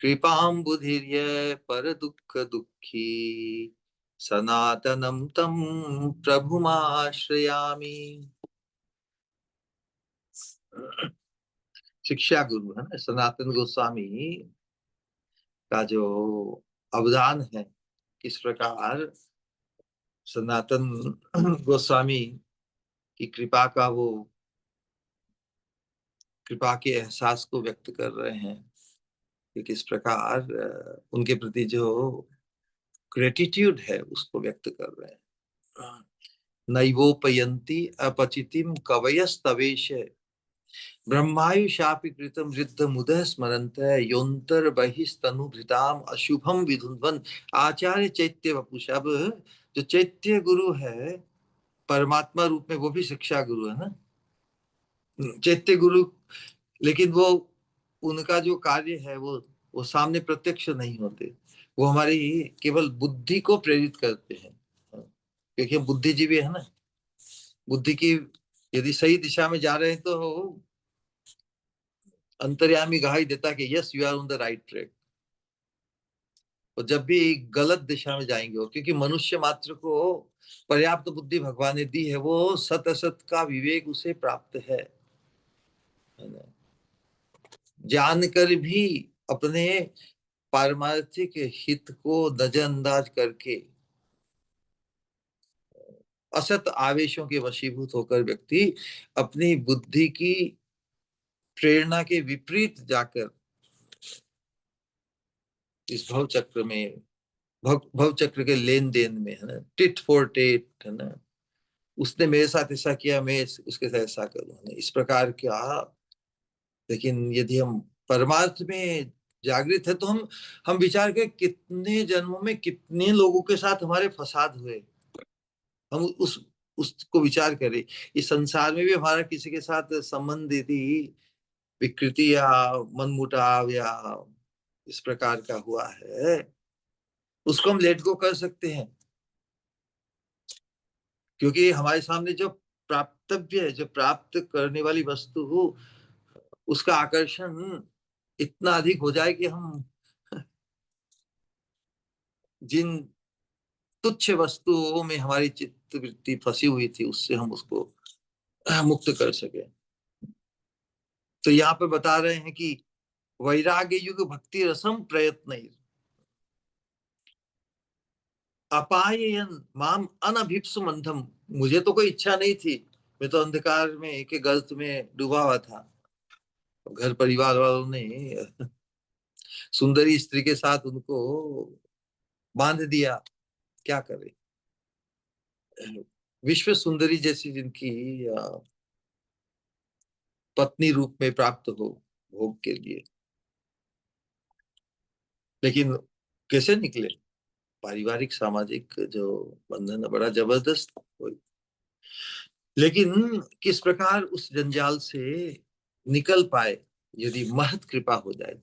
कृपां बुधिर्य पर दुख दुखी सनातनम तम प्रभुमाश्रयामि। शिक्षा गुरु है ना सनातन गोस्वामी का जो अवदान है, किस प्रकार सनातन गोस्वामी की कृपा का वो कृपा के एहसास को व्यक्त कर रहे हैं कि किस प्रकार उनके प्रति जो ग्रेटिट्यूड है उसको व्यक्त कर रहे हैं। नैवोपयन्ति अपचितिम कवयस्तवेश ब्रह्मायुषापि कृतं वृद्ध मुदः स्मरन्त योन्तर बहिस्तनुभृताम अशुभम विधुन्वन आचार्य चैत्य वपुषा। अब जो चैत्य गुरु है परमात्मा रूप में वो भी शिक्षा गुरु है ना, चैत्य गुरु। लेकिन वो उनका जो कार्य है वो सामने प्रत्यक्ष नहीं होते, वो हमारी केवल बुद्धि को प्रेरित करते हैं, क्योंकि हम बुद्धिजीवी है ना। बुद्धि की यदि सही दिशा में जा रहे हैं तो अंतर्यामी गवाही देता कि yes you are on the right track. और जब भी गलत दिशा में जाएंगे वो, क्योंकि मनुष्य मात्र को पर्याप्त बुद्धि भगवान ने दी है, वो सत असत का विवेक उसे प्राप्त है ना? जानकर भी अपने पारमार्थिक हित को नजरअंदाज करके असत आवेशों के वशीभूत होकर व्यक्ति अपनी बुद्धि की प्रेरणा के विपरीत जाकर इस भव चक्र में भव चक्र के लेन देन में, है ना, टिट फॉर टेट, है ना, उसने मेरे साथ ऐसा किया मैं उसके साथ ऐसा करूं, है ना, इस प्रकार का। लेकिन यदि हम परमार्थ में जागृत है तो हम विचार करें कितने जन्मों में कितने लोगों के साथ हमारे फसाद हुए। हम उसको विचार करें, इस संसार में भी हमारा किसी के साथ संबंध यदि विकृति या मनमुटाव या इस प्रकार का हुआ है, उसको हम लेट गो कर सकते हैं, क्योंकि हमारे सामने जो प्राप्तव्य है, जो प्राप्त करने वाली वस्तु हो, उसका आकर्षण इतना अधिक हो जाए कि हम जिन तुच्छ वस्तुओं में हमारी चित्त वृत्ति फंसी हुई थी उससे हम उसको मुक्त कर सके। तो यहाँ पे बता रहे हैं कि वैराग्य युग भक्ति रसम प्रयत्न अपायन माम अनभिप्सु मंथम। मुझे तो कोई इच्छा नहीं थी, मैं तो अंधकार में एक गर्त में डूबा हुआ था। घर परिवार वालों ने सुंदरी स्त्री के साथ उनको बांध दिया, क्या करे। विश्व सुंदरी जैसी जिनकी पत्नी रूप में प्राप्त हो भोग के लिए, लेकिन कैसे निकले। पारिवारिक सामाजिक जो बंधन है बड़ा जबरदस्त। लेकिन किस प्रकार उस जंजाल से निकल पाए, यदि महत कृपा हो जाए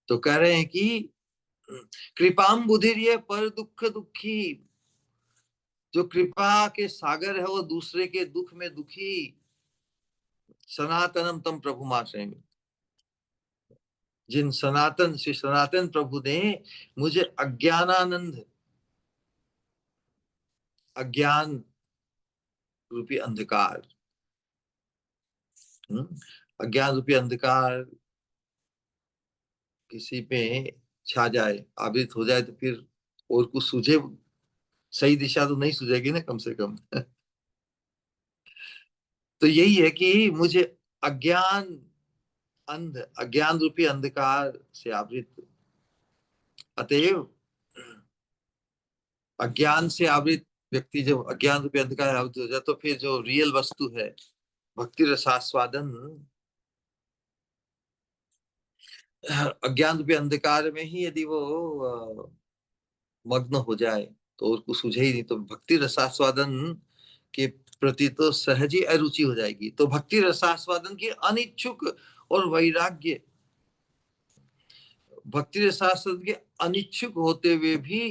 तो कह रहे हैं कि कृपाम बुधिर्य पर दुख दुखी। जो कृपा के सागर है वो दूसरे के दुख में दुखी सनातनम तम प्रभु माश्रय में। जिन सनातन श्री सनातन प्रभु ने मुझे अज्ञानानंद, अज्ञान रूपी अंधकार, अज्ञान रूपी अंधकार किसी में छा जाए, आवृत हो जाए, तो फिर और कुछ सूझे, सही दिशा तो नहीं सूझेगी ना, कम से कम। तो यही है कि मुझे अज्ञान अज्ञान रूपी अंधकार से आवृत, अतएव अज्ञान से आवृत व्यक्ति जब अज्ञान रूपी अंधकार आवृत हो जाए, तो फिर जो रियल वस्तु है भक्ति रसास्वादन, अज्ञान रूपी अंधकार में ही यदि वो मग्न हो जाए, तो उसको सूझे ही नहीं, तो भक्ति रसास्वादन के प्रति तो सहज ही अरुचि हो जाएगी। तो भक्ति रसास्वादन की अनिच्छुक और वैराग्य, भक्ति रसास्वादन के अनिच्छुक होते हुए भी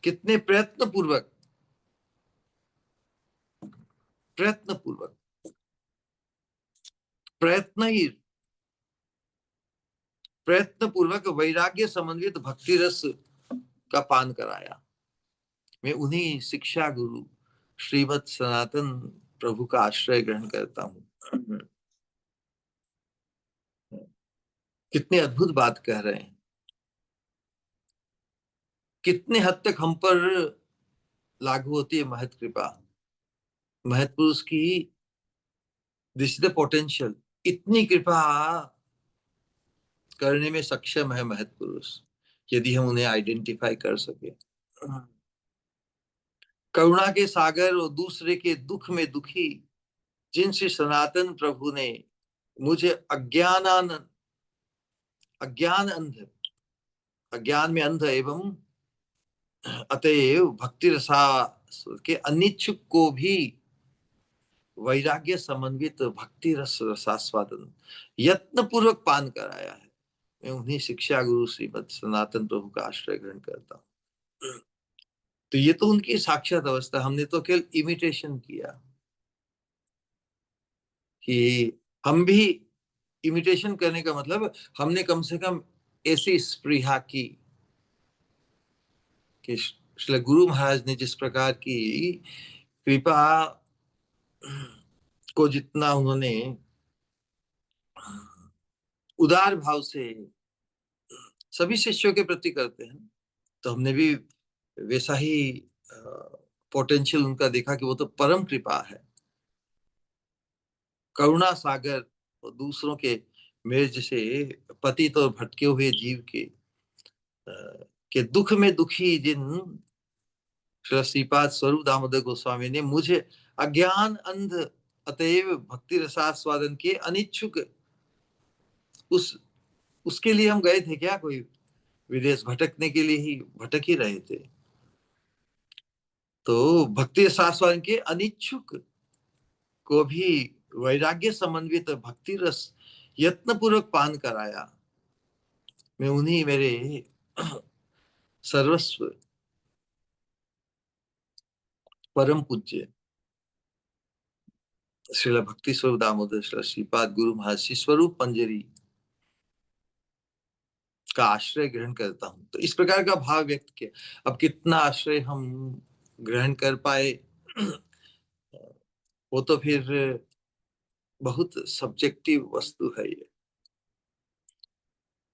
कितने प्रयत्न पूर्वक प्रयत्न ही प्रयत्न पूर्वक वैराग्य समन्वित भक्ति रस का पान कराया। मैं उन्हीं शिक्षा गुरु श्रीमद सनातन प्रभु का आश्रय ग्रहण करता हूँ। कितने अद्भुत बात कह रहे हैं, कितने हद तक हम पर लागू होती है महत कृपा, महत पुरुष की। दिस इज द पोटेंशियल, इतनी कृपा करने में सक्षम है महत पुरुष, यदि हम उन्हें आइडेंटिफाई कर सके। करुणा के सागर और दूसरे के दुख में दुखी जिन श्री सनातन प्रभु ने मुझे अज्ञान अंध, अज्ञान में अंध एवं अतएव भक्ति रसा के अनिच्छुक को भी वैराग्य समन्वित भक्ति रस रसास्वादन यत्न पूर्वक पान कराया है, मैं उन्हीं शिक्षा गुरु श्रीमद सनातन प्रभु का आश्रय ग्रहण करता हूँ। तो ये तो उनकी साक्षात अवस्था, हमने तो केवल इमिटेशन किया, कि हम भी इमिटेशन करने का मतलब हमने कम से कम ऐसी स्पृहा की कि श्री गुरु महाराज ने जिस प्रकार की कृपा को जितना उन्होंने उदार भाव से सभी शिष्यों के प्रति करते हैं, तो हमने भी वैसा ही पोटेंशियल उनका देखा कि वो तो परम कृपा है, करुणा सागर। और दूसरों के, मेरे जैसे पतित और भटके हुए जीव के दुख में दुखी जिन श्री श्रीपाद स्वरूप दामोदर गोस्वामी ने मुझे अज्ञान अंध अतएव भक्ति रसास्वादन के अनिच्छुक, उस उसके लिए हम गए थे क्या कोई विदेश, भटकने के लिए ही भटक ही रहे थे। तो भक्ति रसास्वादन के अनिच्छुक को भी वैराग्य समन्वित भक्ति रस यत्न पूर्वक पान कराया, मैं उन्हीं मेरे सर्वस्व परम पूज्य श्रील भक्ति स्वरूप दामोदर श्री श्रीपाद गुरु महाराज स्वरूप पंजरी का आश्रय ग्रहण करता हूं। तो इस प्रकार का भाव व्यक्त किया। अब कितना आश्रय हम ग्रहण कर पाए वो तो फिर बहुत सब्जेक्टिव वस्तु है, ये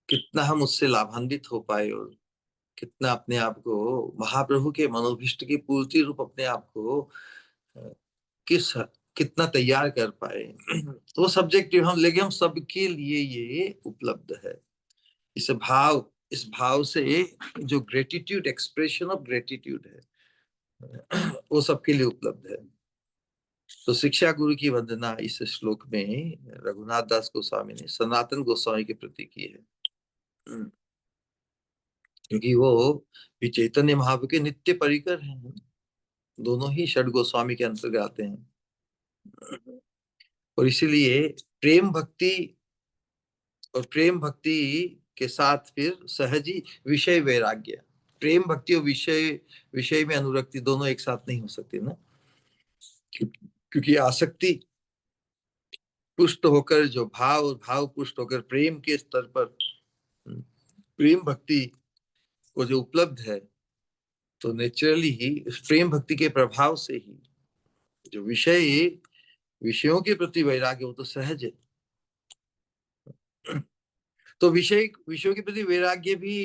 कितना हम उससे लाभान्वित हो पाए और कितना अपने आप को महाप्रभु के मनोभिष्ट की पूर्ति रूप अपने आप को किस कितना तैयार कर पाए, तो वो सब्जेक्टिव हम, लेकिन हम सबके लिए ये उपलब्ध है। इस भाव से जो ग्रेटिट्यूड, एक्सप्रेशन ऑफ ग्रेटिट्यूड है वो सबके लिए उपलब्ध है। तो शिक्षा गुरु की वंदना इस श्लोक में रघुनाथ दास गोस्वामी ने सनातन गोस्वामी के प्रति की है, क्योंकि वो भी चैतन्य महाप्रभु के नित्य परिकर हैं, दोनों ही षड गोस्वामी के अंतर्गत आते हैं। और इसीलिए प्रेम भक्ति और प्रेम भक्ति के साथ फिर सहजी विषय वैराग्य, प्रेम भक्ति और विषय विषय में अनुरक्ति दोनों एक साथ नहीं हो सकती ना, क्योंकि आसक्ति पुष्ट होकर जो भाव और भाव पुष्ट होकर प्रेम के स्तर पर प्रेम भक्ति को जो उपलब्ध है, तो नेचुरली ही इस प्रेम भक्ति के प्रभाव से ही जो विषयों के प्रति वैराग्य वो तो सहज है। तो विषयों के प्रति वैराग्य भी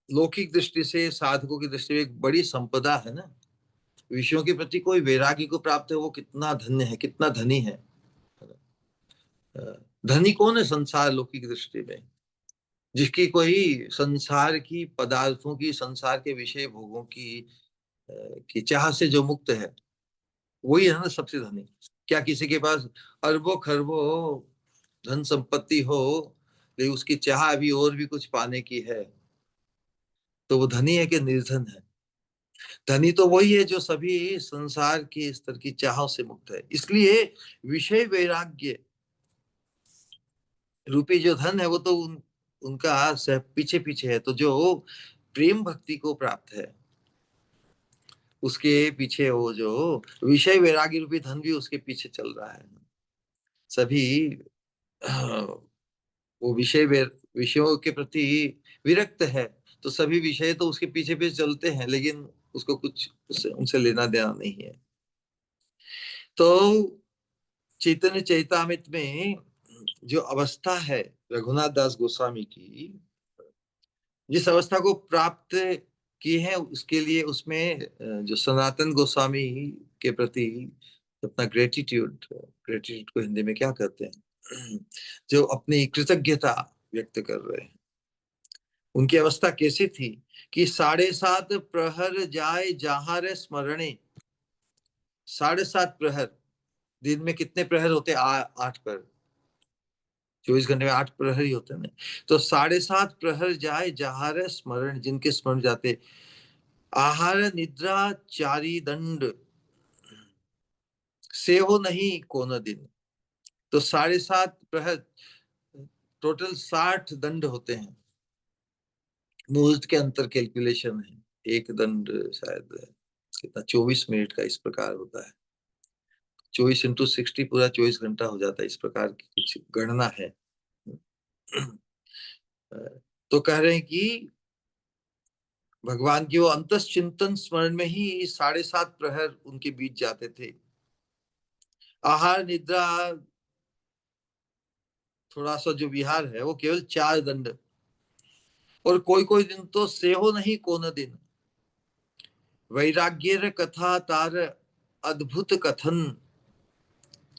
लौकिक दृष्टि से, साधकों की दृष्टि में एक बड़ी संपदा है ना। विषयों के प्रति कोई वैराग्य को प्राप्त है, वो कितना धन्य है, कितना धनी है। धनी कौन है संसार लौकिक दृष्टि में? जिसकी कोई संसार की पदार्थों की, संसार के विषय भोगों की चाह से जो मुक्त है, वही है ना सबसे धनी। क्या किसी के पास अरबों खरबों धन संपत्ति हो, लेकिन उसकी चाह अभी और भी कुछ पाने की है, तो वो धनी है कि निर्धन है? धनी तो वही है जो सभी संसार के स्तर की चाहों से मुक्त है। इसलिए विषय वैराग्य रूपी जो धन है वो तो उनका पीछे पीछे है। तो जो प्रेम भक्ति को प्राप्त है, उसके पीछे वो जो विषय वैराग्य रूपी धन भी उसके पीछे चल रहा है। सभी वो विषयों के प्रति विरक्त है, तो सभी विषय तो उसके पीछे पीछे चलते हैं, लेकिन उसको कुछ उनसे लेना देना नहीं है। तो चैतन्य चैतामृत में जो अवस्था है रघुनाथ दास गोस्वामी की, जिस अवस्था को प्राप्त किए हैं, उसके लिए उसमें जो सनातन गोस्वामी के प्रति अपना ग्रेटिट्यूड, ग्रेटिट्यूड को हिंदी में क्या कहते हैं, जो अपनी कृतज्ञता व्यक्त कर रहे हैं। उनकी अवस्था कैसी थी कि 7:30 प्रहर जाए जहां रे स्मरणे। 7:30 प्रहर, दिन में कितने प्रहर होते? 8 प्रहर। 24 घंटे में 8 प्रहर ही होते हैं ना। तो 7:30 प्रहर जाए जहां रे स्मरण, जिनके स्मरण जाते, आहार निद्रा चारी दंड से हो नहीं कोन दिन। तो 7:30 प्रहर, टोटल 60 दंड होते हैं। मुहूर्त के अंतर कैलकुलेशन है। एक दंड शायद कितना 24 मिनट का इस प्रकार होता है। 24 × 60 पूरा 24 घंटा हो जाता है, इस प्रकार की कुछ गणना है। तो कह रहे हैं कि भगवान की वो अंतस चिंतन स्मरण में ही 7:30 प्रहर उनके बीच जाते थे। आहार निद्रा थोड़ा सा जो विहार है वो केवल 4 दंड। और कोई कोई दिन तो सेहो नहीं कोन दिन, वैराग्य कथा तार अद्भुत कथन।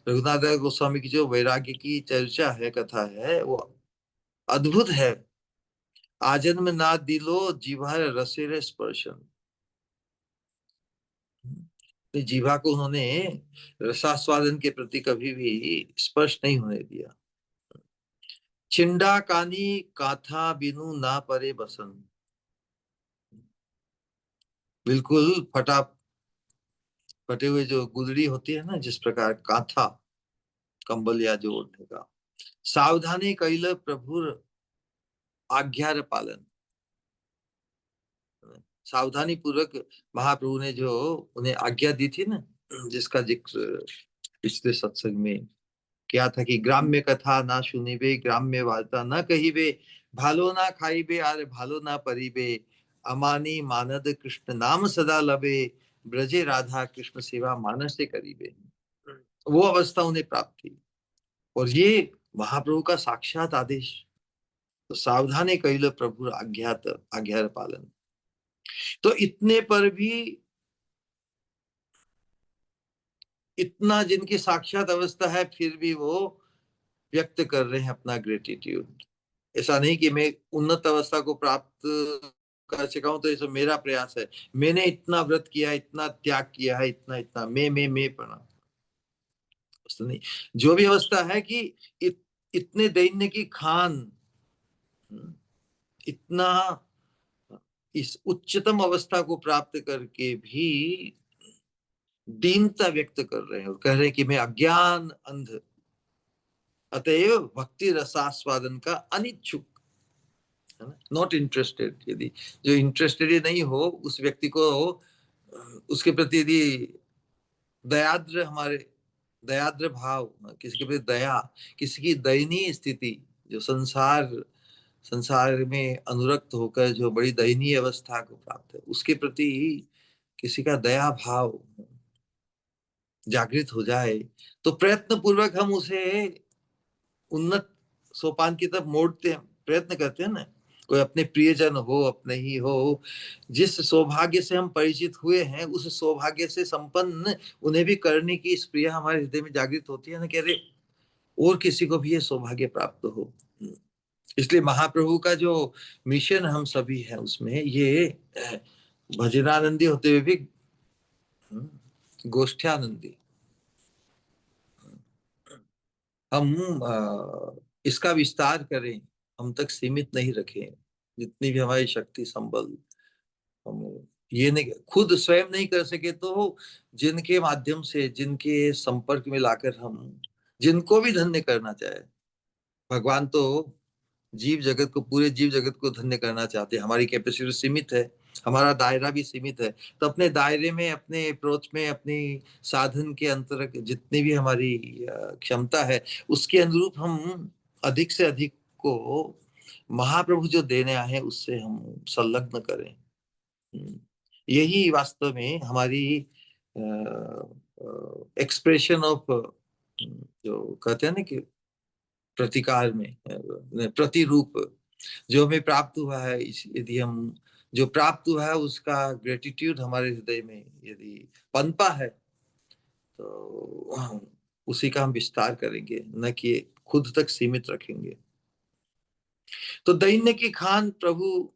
रघुनाथ गोस्वामी की जो वैराग्य की चर्चा है, कथा है, वो अद्भुत है। आजन्म ना दिलो जीवार रसेर स्पर्शन। जीवा को उन्होंने रसास्वादन के प्रति कभी भी स्पर्श नहीं होने दिया। चिंडा कानी काथा बिनु ना परे बसन। बिल्कुल फटे हुए जो गुदड़ी होती है ना, जिस प्रकार काथा, कंबल या जो ओढ़ने का, सावधानी कैल प्रभुर आज्ञार पालन। सावधानी पूर्वक महाप्रभु ने जो उन्हें आज्ञा दी थी ना, जिसका जिक्र पिछले सत्संग में क्या था कि ग्राम्य कथा ना सुनिबे, ग्राम्य वार्ता न कहिबे, भालो ना खाइबे आर भालो ना परिबे, अमानी मानद कृष्ण नाम सदा लबे, ब्रजे राधा कृष्ण सेवा मानस से करीबे। वो अवस्था उन्हें प्राप्त थी, और ये महाप्रभु का साक्षात आदेश। तो सावधानी कैल प्रभु आज्ञा पालन। तो इतने पर भी, इतना जिनकी साक्षात अवस्था है, फिर भी वो व्यक्त कर रहे हैं अपना ग्रेटिट्यूड। ऐसा नहीं कि मैं उन्नत अवस्था को प्राप्त कर चुका हूं तो ये सब मेरा प्रयास है, मैंने इतना व्रत किया, इतना त्याग किया है, इतना इतना मैं पढ़ा, नहीं। जो भी अवस्था है कि इतने दैन्य की खान, इतना इस उच्चतम अवस्था को प्राप्त करके भी दीनता व्यक्त कर रहे हैं, और कह रहे हैं कि मैं अज्ञान अंध, अतएव भक्ति रसास्वादन का अनिच्छुक, है ना, नॉट इंटरेस्टेड। यदि जो इंटरेस्टेड ही नहीं हो, उस व्यक्ति को उसके प्रति यदि दयाद्र, हमारे दयाद्र भाव, किसी के प्रति दया, किसी की दयनीय स्थिति, जो संसार में अनुरक्त होकर जो बड़ी दयनीय अवस्था को प्राप्त है, उसके प्रति किसी का दया भाव जागृत हो जाए, तो प्रयत्न पूर्वक हम उसे उन्नत सोपान की तरफ मोड़ते हैं, प्रयत्न करते हैं ना। कोई अपने प्रियजन हो, अपने ही हो, जिस सौभाग्य से हम परिचित हुए हैं, उस सौभाग्य से संपन्न उन्हें भी करने की इस प्रिया हमारे हृदय में जागृत होती है ना, कह रहे और किसी को भी ये सौभाग्य प्राप्त हो। इसलिए महाप्रभु का जो मिशन हम सभी है उसमें ये भजनानंदी होते हुए भी गोष्ठ्यानंदी, हम इसका विस्तार करें, हम तक सीमित नहीं रखें। जितनी भी हमारी शक्ति संबल, हम ये नहीं, खुद स्वयं नहीं कर सके तो जिनके माध्यम से, जिनके संपर्क में लाकर हम जिनको भी धन्य करना चाहे। भगवान तो जीव जगत को, पूरे जीव जगत को धन्य करना चाहते हैं। हमारी कैपेसिटी सीमित है, हमारा दायरा भी सीमित है, तो अपने दायरे में, अपने अप्रोच में, अपनी साधन के अंतर्गत जितनी भी हमारी क्षमता है, उसके अनुरूप हम अधिक से अधिक को महाप्रभु जो देने आए हैं उससे हम संलग्न करें। यही वास्तव में हमारी एक्सप्रेशन ऑफ, जो कहते हैं ना कि प्रतिकार में, प्रतिरूप जो हमें प्राप्त हुआ है, यदि हम जो प्राप्त हुआ है उसका ग्रेटिट्यूड हमारे हृदय में यदि पनपा है, तो उसी का हम विस्तार करेंगे, न कि खुद तक सीमित रखेंगे। तो दैन्य की खान प्रभु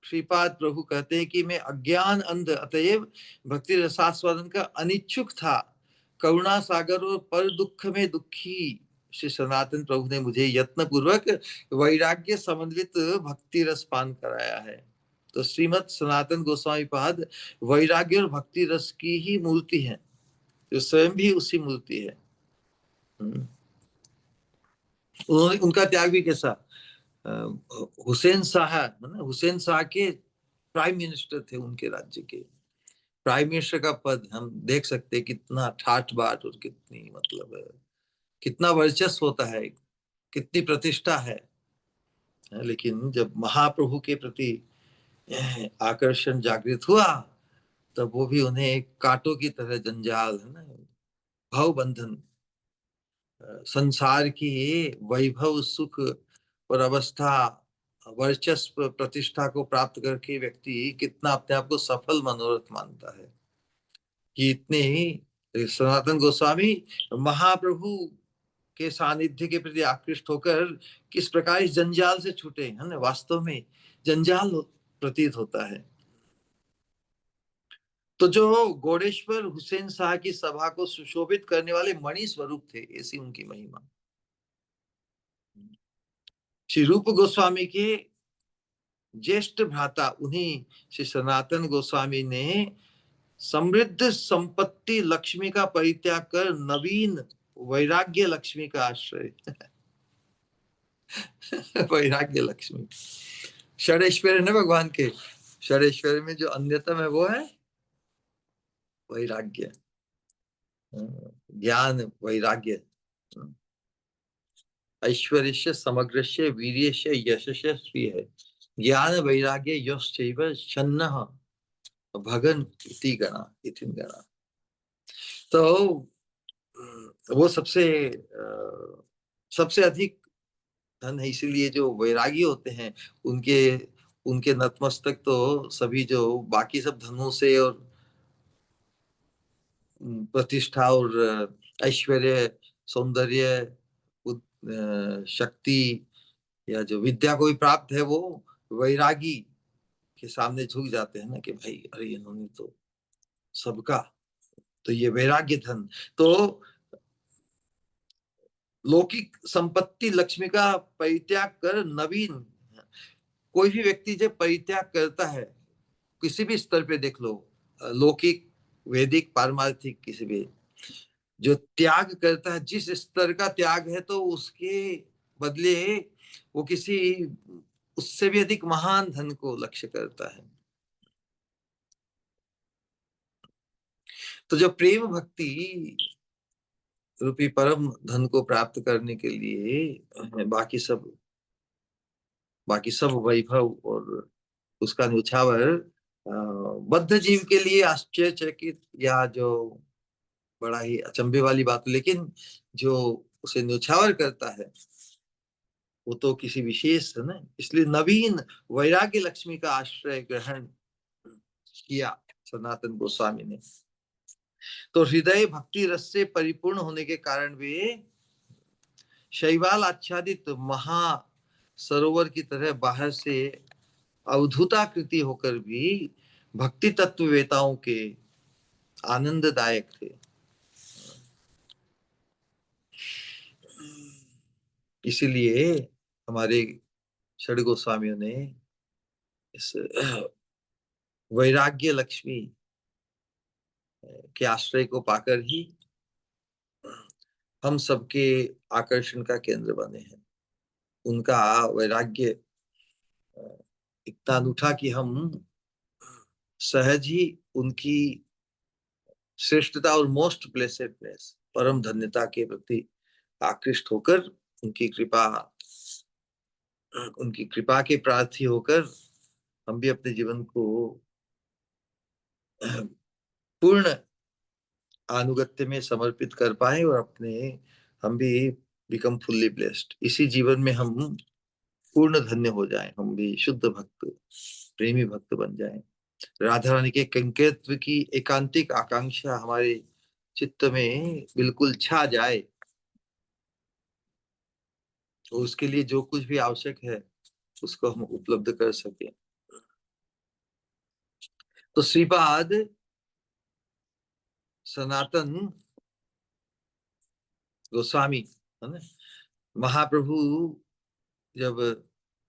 श्रीपाद प्रभु कहते हैं कि मैं अज्ञान अंध, अतएव भक्ति रसास्वादन का अनिच्छुक था। करुणा सागर और पर दुख में दुखी श्री सनातन प्रभु ने मुझे यत्न पूर्वक वैराग्य समन्वित भक्ति रस पान कराया है। तो श्रीमद सनातन गोस्वामी पाद वैराग्य और भक्ति रस की ही मूर्ति है, जो स्वयं भी उसी मूर्ति है। उन्होंने, उनका त्याग भी कैसा, हुसैन शाह, हुसैन शाह के प्राइम मिनिस्टर थे, उनके राज्य के प्राइम मिनिस्टर का पद हम देख सकते हैं, कितना ठाठ बाट और कितनी मतलब कितना वर्चस्व होता है, कितनी प्रतिष्ठा है। लेकिन जब महाप्रभु के प्रति आकर्षण जागृत हुआ, तब वो भी उन्हें एक कांटों की तरह जंजाल, है ना, भाव बंधन, संसार की वैभव सुख और अवस्था, वर्चस्व प्रतिष्ठा को प्राप्त करके व्यक्ति कितना अपने आप को सफल मनोरथ मानता है, कि इतने ही सनातन गोस्वामी महाप्रभु के सानिध्य के प्रति आकृष्ट होकर किस प्रकार इस जंजाल से छूटे, है ना। वास्तव में जंजाल प्रतीत होता है। तो जो गौड़ेश्वर हुसैन शाह की सभा को सुशोभित करने वाले मणि स्वरूप थे, ऐसी उनकी महिमा। श्री रूप गोस्वामी के ज्येष्ठ भ्राता उन्हीं श्री सनातन गोस्वामी ने समृद्ध संपत्ति लक्ष्मी का परित्याग कर नवीन वैराग्य लक्ष्मी का आश्रय वैराग्य लक्ष्मी, षडेश्वर है भगवान के, षडेश्वर में जो अन्यतम है वो है वैराग्य, ज्ञान वैराग्य। ऐश्वर्य समग्रस्य वीर्यस्य यशस्य श्री है, ज्ञान वैराग्य यश्चैव छन्नः भगन इति गणा, इति गणा। तो वो सबसे अधिक धन है। इसीलिए जो वैरागी होते हैं उनके उनके नतमस्तक तो सभी जो बाकी सब धनों से और प्रतिष्ठा और ऐश्वर्य, सौंदर्य, शक्ति या जो विद्या को भी प्राप्त है, वो वैरागी के सामने झुक जाते हैं ना, कि भाई अरे इन्होंने तो सबका, तो ये वैराग्य धन। तो लौकिक संपत्ति लक्ष्मी का परित्याग कर नवीन, कोई भी व्यक्ति जब परित्याग करता है, किसी भी स्तर पे देख लो, लौकिक, वैदिक, पारमार्थिक, किसी भी, जो त्याग करता है, जिस स्तर का त्याग है, तो उसके बदले वो किसी उससे भी अधिक महान धन को लक्ष्य करता है। तो जब प्रेम भक्ति रूपी परम धन को प्राप्त करने के लिए बाकी सब वैभव और उसका न्यौछावर बद्ध जीव के लिए आश्चर्यचकित या जो बड़ा ही अचंभे वाली बात, लेकिन जो उसे न्यौछावर करता है, वो तो किसी विशेष है ना, इसलिए नवीन वैराग्य लक्ष्मी का आश्रय ग्रहण किया सनातन गोस्वामी ने। तो हृदय भक्ति रस से परिपूर्ण होने के कारण वे शैवाल आच्छादित महा सरोवर की तरह बाहर से अवधूताकृति होकर भी भक्ति तत्ववेताओं के आनंददायक थे। इसीलिए हमारे षड गोस्वामियों ने इस वैराग्य लक्ष्मी के आश्रय को पाकर ही हम सबके आकर्षण का केंद्र बने हैं। उनका वैराग्य इतना अनूठा कि हम सहज ही उनकी श्रेष्ठता और मोस्ट ब्लेसेडनेस, परम धन्यता के प्रति आकृष्ट होकर उनकी कृपा के प्रार्थी होकर हम भी अपने जीवन को पूर्ण अनुगत्य में समर्पित कर पाए और हम भी बिकम फुल्ली ब्लेस्ड। इसी जीवन में हम पूर्ण धन्य हो जाएं, हम भी शुद्ध भक्त प्रेमी भक्त बन जाएं। राधा रानी के कंकेत्व की एकांतिक आकांक्षा हमारे चित्त में बिल्कुल छा जाए, तो उसके लिए जो कुछ भी आवश्यक है उसको हम उपलब्ध कर सकें। तो श्रीपाद सनातन गोस्वामी है ना, महाप्रभु जब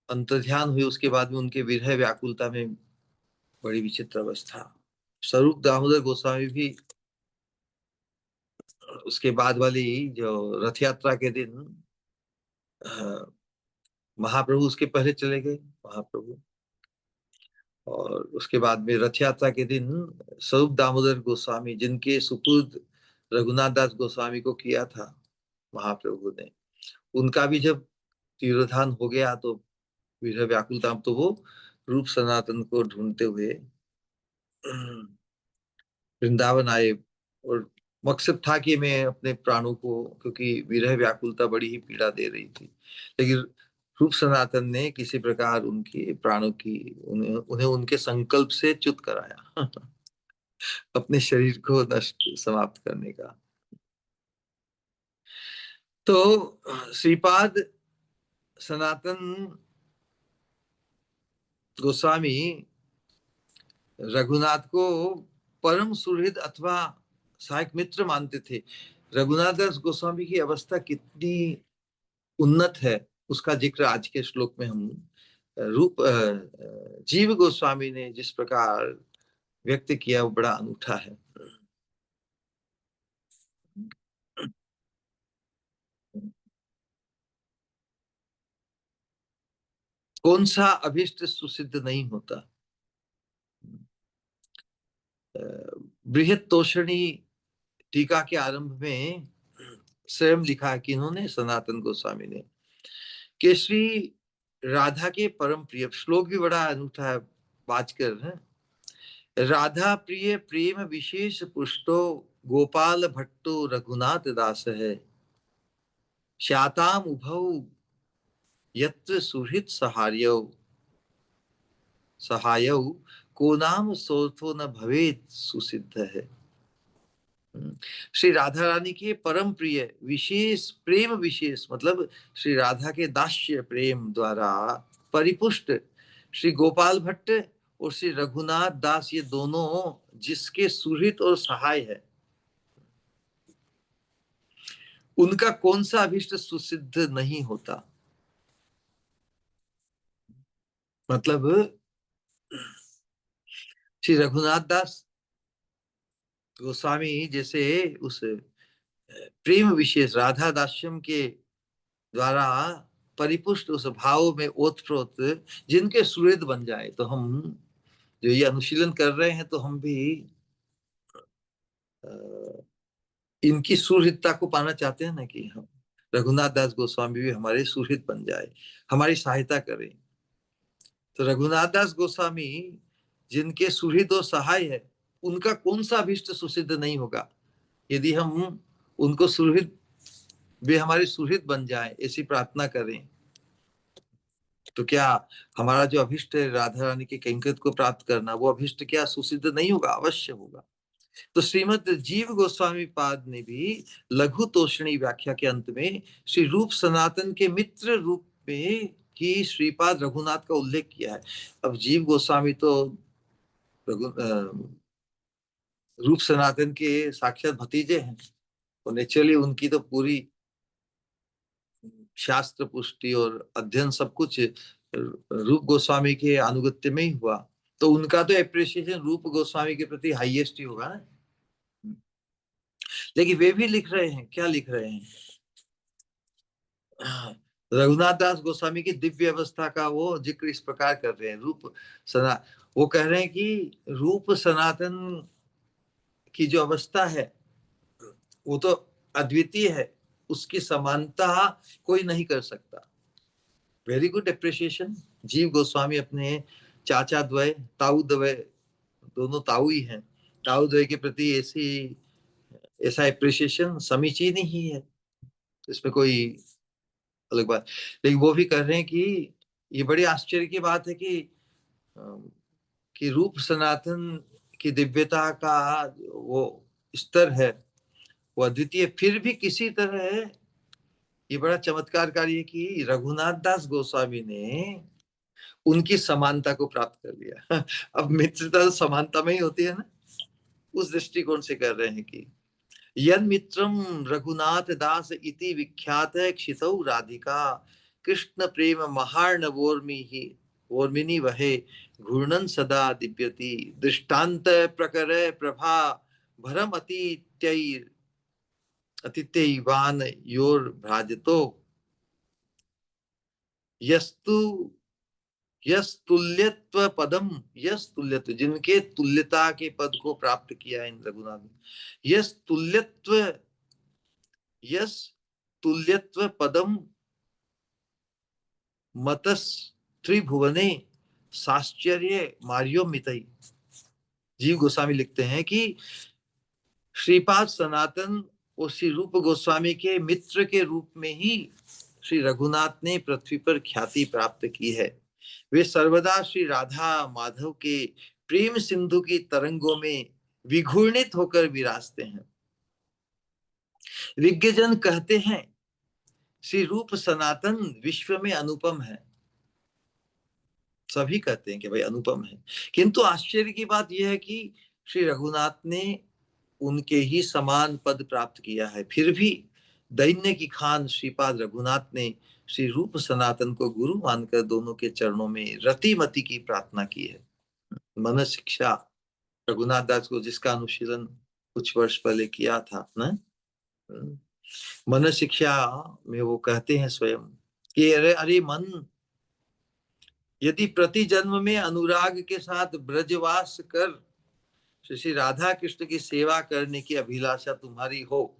अंतर्ध्यान हुए उसके बाद में उनके विरह व्याकुलता में बड़ी विचित्र अवस्था। स्वरूप दामोदर गोस्वामी भी उसके बाद वाली जो रथ यात्रा के दिन महाप्रभु उसके पहले चले गए महाप्रभु, और उसके बाद में रथ यात्रा के दिन स्वरूप दामोदर गोस्वामी जिनके सुपुर्द रघुनाथ दास गोस्वामी को किया था महाप्रभु ने, उनका भी जब तिरोधान हो गया तो विरह व्याकुलता, तो वो रूप सनातन को ढूंढते हुए वृंदावन आए। और मकसद था कि मैं अपने प्राणों को, क्योंकि विरह व्याकुलता बड़ी ही पीड़ा दे रही थी, लेकिन रूप सनातन ने किसी प्रकार उनके प्राणों की उन्हें उनके संकल्प से च्युत कराया अपने शरीर को नष्ट समाप्त करने का। तो श्रीपाद सनातन गोस्वामी रघुनाथ को परम सुहृद अथवा सहायक मित्र मानते थे। रघुनाथ दास गोस्वामी की अवस्था कितनी उन्नत है उसका जिक्र आज के श्लोक में हम जीव गोस्वामी ने जिस प्रकार व्यक्त किया वो बड़ा अनूठा है। कौन सा अभिष्ट सुसिद्ध नहीं होता। बृहत तोषणी टीका के आरंभ में स्वयं लिखा कि इन्होंने सनातन गोस्वामी ने कि श्री राधा के परम प्रिय, श्लोक भी बड़ा अनूठा है वाचकर है। राधा प्रिय प्रेम विशेष पुष्टो गोपाल भट्टो रघुनाथ दास है, श्याताम उभौ यत्र सुहृत सहायौ को नाम सोर्थो न भवेत सुसिद्ध है। श्री राधा रानी के परम प्रिय विशेष प्रेम विशेष मतलब श्री राधा के दास्य प्रेम द्वारा परिपुष्ट श्री गोपाल भट्ट और श्री रघुनाथ दास, ये दोनों जिसके सुहृद और सहाय है, उनका कौन सा अभिष्ट सुसिद्ध नहीं होता। मतलब श्री रघुनाथ दास गोस्वामी जैसे उस प्रेम विशेष राधा दास्यम के द्वारा परिपुष्ट उस भाव में ओतप्रोत जिनके सुहृद बन जाए, तो हम जो ये अनुशीलन कर रहे हैं तो हम भी इनकी सुहृदता को पाना चाहते हैं ना, कि हम रघुनाथ दास गोस्वामी भी हमारे सुहृद बन जाए, हमारी सहायता करें। तो रघुनाथ दास गोस्वामी जिनके सुहृद और सहाय है, उनका कौन सा अभिष्ट सुसिद्ध नहीं होगा। यदि हम उनको सुहृद, वे हमारे सुहृद बन जाए ऐसी प्रार्थना करें, तो क्या हमारा जो अभिष्ट है राधा रानी के कैंकत को प्राप्त करना, वो अभिष्ट क्या सुसिद्ध नहीं होगा? अवश्य होगा। तो श्रीमद जीव गोस्वामी पाद ने भी लघु तोषणी व्याख्या के अंत में श्री रूप सनातन के मित्र रूप में ही श्रीपाद रघुनाथ का उल्लेख किया है। अब जीव गोस्वामी तो रूप सनातन के साक्षात भतीजे हैं, तो नेचुरली उनकी तो पूरी शास्त्र पुष्टि और अध्ययन सब कुछ रूप गोस्वामी के अनुगत्य में ही हुआ। तो उनका तो एप्रिसिएशन रूप गोस्वामी के प्रति हाईएस्ट ही होगा ना। लेकिन वे भी लिख रहे हैं, क्या लिख रहे हैं? रघुनाथ दास गोस्वामी की दिव्य अवस्था का वो जिक्र इस प्रकार कर रहे हैं। रूप सना वो कह रहे हैं कि रूप सनातन की जो अवस्था है वो तो अद्वितीय है, उसकी समानता कोई नहीं कर सकता। Very good appreciation. जीव गोस्वामी अपने चाचा द्वय ताऊ द्वय, दोनों ताऊ ही हैं, ताऊ द्वय के प्रति ऐसी ऐसा एप्रिसिएशन समीचीन ही है, इसमें कोई अलग बात। लेकिन वो भी कह रहे हैं कि ये बड़ी आश्चर्य की बात है कि रूप सनातन की दिव्यता का वो स्तर है, वो अद्वितीय, फिर भी किसी तरह ये बड़ा चमत्कारकारी है कि रघुनाथ दास गोस्वामी ने उनकी समानता को प्राप्त कर लिया। अब मित्रता तो समानता में ही होती है ना, उस दृष्टिकोण से कर रहे हैं कि यन मित्रम रघुनाथ दास इति विख्यात है क्षितौ राधिका कृष्ण प्रेम महार्णवोर्मि ही वोर्मिनी वहे घूर्णन सदा दिव्यति दृष्टांत प्रकर प्रभा भरम अतिथ्यवान योर भ्राजतो यस्तु यस तुल्यत्व पदम, यस तुल्यत्व जिनके तुल्यता के पद को प्राप्त किया है इन रघुनाथ ने, यस तुल्यत्व पदम मतस त्रिभुवने साश्चर्य मार्यो मितई। जीव गोस्वामी लिखते हैं कि श्रीपाद सनातन और श्री रूप गोस्वामी के मित्र के रूप में ही श्री रघुनाथ ने पृथ्वी पर ख्याति प्राप्त की है। वे सर्वदा श्री राधा माधव के प्रेम सिंधु की तरंगों में विघूर्णित होकर विराजते हैं। विज्ञजन कहते हैं श्री रूप सनातन विश्व में अनुपम है, सभी कहते हैं कि भाई अनुपम है, किंतु आश्चर्य की बात यह है कि श्री रघुनाथ ने उनके ही समान पद प्राप्त किया है। फिर भी दैन्य की खान श्रीपाद रघुनाथ ने श्री रूप सनातन को गुरु मानकर दोनों के चरणों में रतिमति की प्रार्थना की है। मन शिक्षा रघुनाथ दास को जिसका अनुशीलन कुछ वर्ष पहले किया था ना, मन शिक्षा में वो कहते हैं स्वयं कि अरे अरे मन, यदि प्रति जन्म में अनुराग के साथ ब्रजवास कर श्री राधा कृष्ण की सेवा करने की अभिलाषा तुम्हारी हो,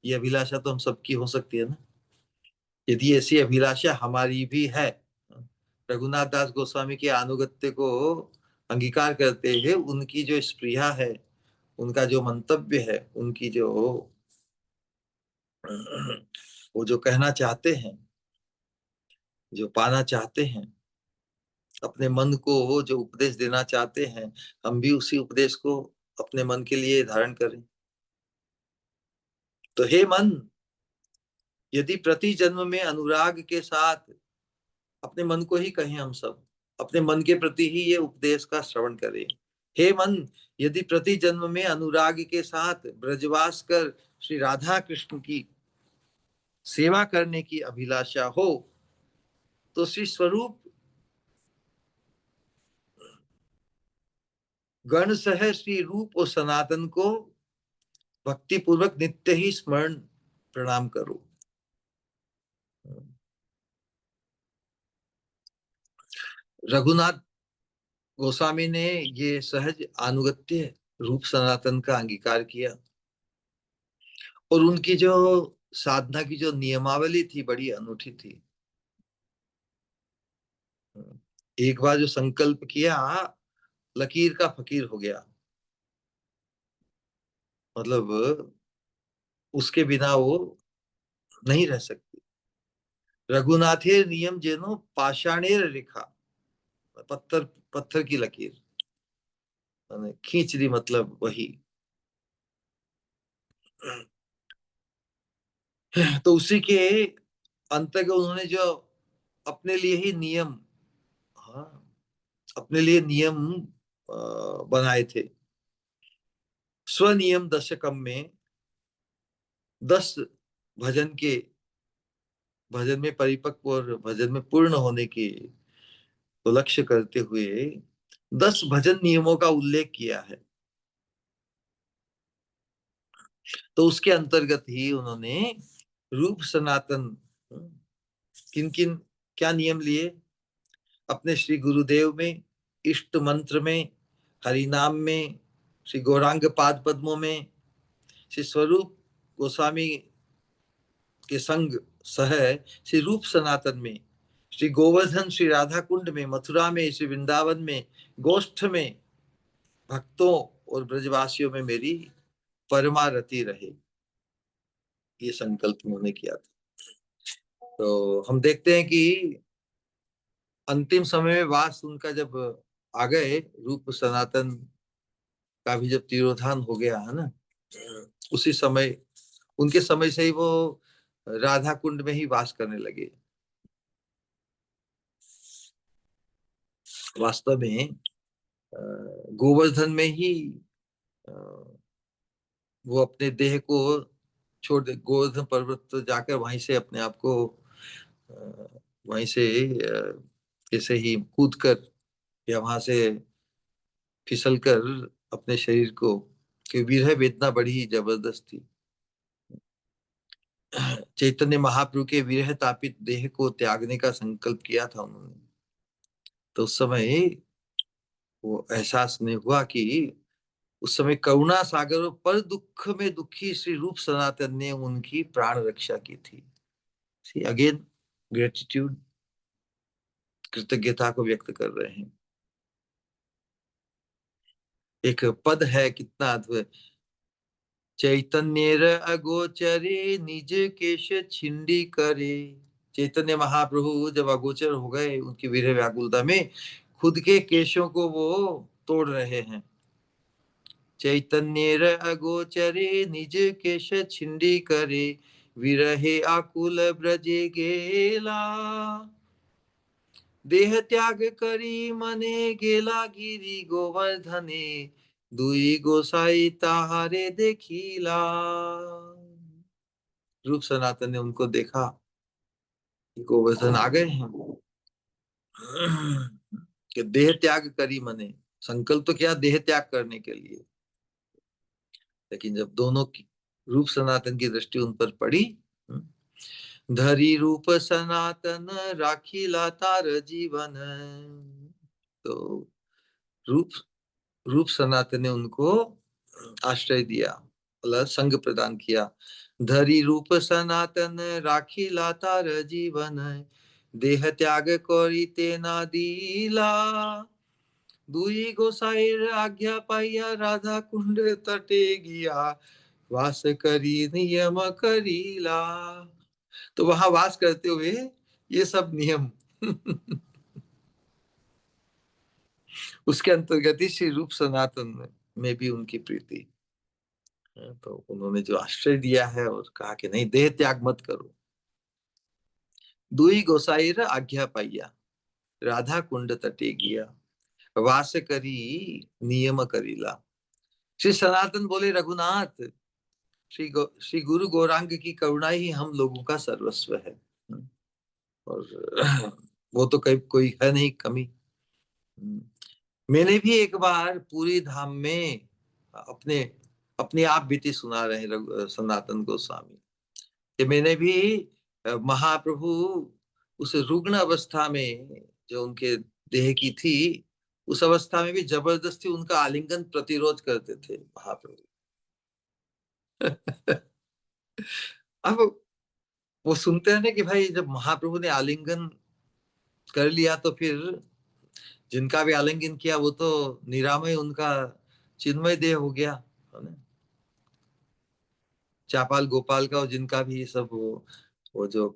ये अभिलाषा तो हम सबकी हो सकती है ना, यदि ऐसी अभिलाषा हमारी भी है, रघुनाथ दास गोस्वामी के अनुगत्य को अंगीकार करते हुए उनकी जो स्पृहा है, उनका जो मंतव्य है, उनकी जो वो जो कहना चाहते हैं, जो पाना चाहते हैं, अपने मन को जो उपदेश देना चाहते हैं, हम भी उसी उपदेश को अपने मन के लिए धारण करें। तो हे मन, यदि प्रति जन्म में अनुराग के साथ, अपने मन को ही कहें हम सब, अपने मन के प्रति ही ये उपदेश का श्रवण करें। हे मन, यदि प्रति जन्म में अनुराग के साथ ब्रजवास कर श्री राधा कृष्ण की सेवा करने की अभिलाषा हो, तो श्री स्वरूप गण सह श्री रूप और सनातन को भक्ति पूर्वक नित्य ही स्मरण प्रणाम करो। रघुनाथ गोस्वामी ने ये सहज अनुगत्य रूप सनातन का अंगीकार किया, और उनकी जो साधना की जो नियमावली थी बड़ी अनूठी थी। एक बार जो संकल्प किया, लकीर का फकीर हो गया, मतलब उसके बिना वो नहीं रह सकती। रघुनाथेर नियम जेनो पाषाणेर रेखा, पत्थर पत्थर की लकीर, मैंने खींच ली, मतलब वही। तो उसी के अंतर्गत उन्होंने जो अपने लिए ही नियम, हाँ, अपने लिए नियम बनाए थे। स्वनियम दशकम में 10 भजन के, भजन में परिपक्व और भजन में पूर्ण होने की तो लक्ष्य करते हुए 10 भजन नियमों का उल्लेख किया है। तो उसके अंतर्गत ही उन्होंने रूप सनातन, किन किन क्या नियम लिए? अपने श्री गुरुदेव में, इष्ट मंत्र में, हरिनाम में, श्री गौरांग पाद पद्मों में, श्री स्वरूप गोस्वामी के संग सह श्री रूप सनातन में, श्री गोवर्धन श्री राधा कुंड में, मथुरा में, श्री वृंदावन में, गोष्ठ में, भक्तों और ब्रजवासियों में मेरी परमारति रहे, ये संकल्प उन्होंने किया था। तो हम देखते हैं कि अंतिम समय में वास उनका जब आ गए, रूप सनातन का भी जब तिरोधान हो गया है ना, उसी समय, उनके समय से ही वो राधा कुंड में ही वास करने लगे। वास्तव में गोवर्धन में ही अ, वो अपने देह को छोड़ दे, गोवर्धन पर्वत तो जाकर वहीं से अपने आप को वहीं से ऐसे ही कूद कर या वहां से फिसल कर अपने शरीर को, कि विरह वेदना बड़ी ही जबरदस्त थी। चैतन्य महाप्रभु के विरह तापित देह को त्यागने का संकल्प किया था उन्होंने। तो उस समय वो एहसास नहीं हुआ कि उस समय करुणा सागर पर दुख में दुखी श्री रूप सनातन ने उनकी प्राण रक्षा की थी। सी अगेन, ग्रेटिट्यूड, कृतज्ञता को व्यक्त कर रहे हैं। एक पद है, कितना अद्भुत, चैतन्य अगोचरे निज केश छिंडी करे। चैतन्य महाप्रभु जब अगोचर हो गए उनकी विरह व्याकुलता में, खुद के केशों को वो तोड़ रहे हैं। चैतन्य अगोचरे निज केश छिंडी करे, विरहे आकुल ब्रजे गेला, देह त्याग करी मने गेला गिरी गोवर्धने, दुई गोसाई ताहारे देखिला। रूप सनातन ने उनको देखा कि गोवर्धन आ गए हैं, कि देह त्याग करी मने, संकल्प तो क्या देह त्याग करने के लिए, लेकिन जब दोनों की रूप सनातन की दृष्टि उन पर पड़ी, धरी रूप सनातन राखीला तार जीवन, तो रूप रूप सनातन ने उनको आश्रय दिया, मतलब संग प्रदान किया। धरी रूप सनातन राखी लातार जीवन, देह त्याग करी तेना दीला, दुई गोसाईर आज्ञा पाइया राधा कुंड तटे गिया, वास करी नियम करीला। तो वहां वास करते हुए ये सब नियम उसके अंतर्गत ही श्री रूप सनातन में भी उनकी प्रीति। तो उन्होंने जो आश्रय दिया है और कहा कि नहीं, देह त्याग मत करो, दुई गोसाई आज्ञा पाइया राधा कुंड तटे गिया, वास करी नियम करीला। श्री सनातन बोले, रघुनाथ, श्री गुरु गौरांग की करुणा ही हम लोगों का सर्वस्व है, और वो तो कहीं कोई है नहीं कमी। मैंने भी एक बार पूरी धाम में अपने अपने आप बीती सुना रहे सनातन गोस्वामी, कि मैंने भी महाप्रभु उस रुग्ण अवस्था में जो उनके देह की थी, उस अवस्था में भी जबरदस्ती उनका आलिंगन प्रतिरोध करते थे महाप्रभु। अब वो सुनते हैं ना कि भाई जब महाप्रभु ने आलिंगन कर लिया तो फिर जिनका भी आलिंगन किया वो तो निरामय, उनका चिन्मय देह हो गया, है ना? चापाल गोपाल का और जिनका भी सब वो जो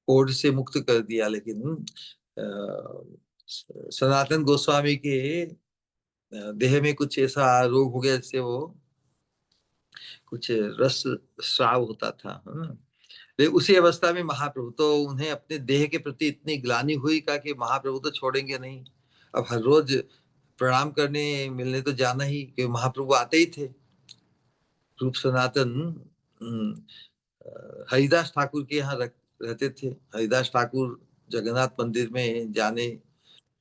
कोढ़ से मुक्त कर दिया, लेकिन सनातन गोस्वामी के देह में कुछ ऐसा रोग हो गया जिससे वो कुछ रस स्राव होता था, है ना। लेकिन उसी अवस्था में महाप्रभु तो, उन्हें अपने देह के प्रति इतनी ग्लानि हुई, कहा कि महाप्रभु तो छोड़ेंगे नहीं, अब हर रोज प्रणाम करने मिलने तो जाना ही, कि महाप्रभु आते ही थे। रूप सनातन हरिदास ठाकुर के यहाँ रहते थे। हरिदास ठाकुर जगन्नाथ मंदिर में जाने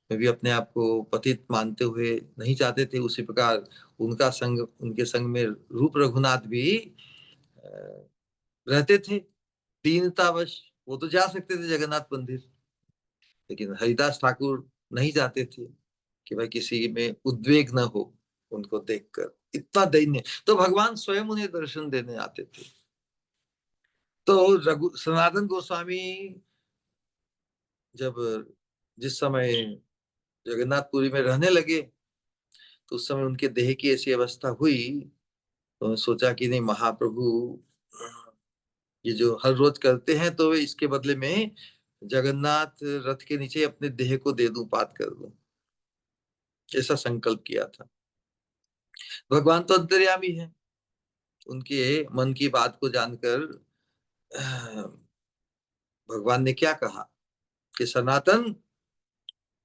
में भी अपने आप को पतित मानते हुए नहीं चाहते थे। उसी प्रकार उनका संग, उनके संग में रूप रघुनाथ भी रहते थे। दीनतावश वो तो जा सकते थे जगन्नाथ मंदिर, लेकिन हरिदास ठाकुर नहीं चाहते थे कि भाई किसी में उद्वेग न हो उनको देखकर, इतना दैन्य। तो भगवान स्वयं उन्हें दर्शन देने आते थे। तो रघु सनातन गोस्वामी जब, जिस समय जगन्नाथपुरी में रहने लगे, तो उस समय उनके देह की ऐसी अवस्था हुई, तो सोचा कि नहीं, महाप्रभु ये जो हर रोज करते हैं, तो इसके बदले में जगन्नाथ रथ के नीचे अपने देह को दे दूं, पात कर दूं, ऐसा संकल्प किया था। भगवान तो अंतर्यामी है, उनके मन की बात को जानकर भगवान ने क्या कहा कि सनातन,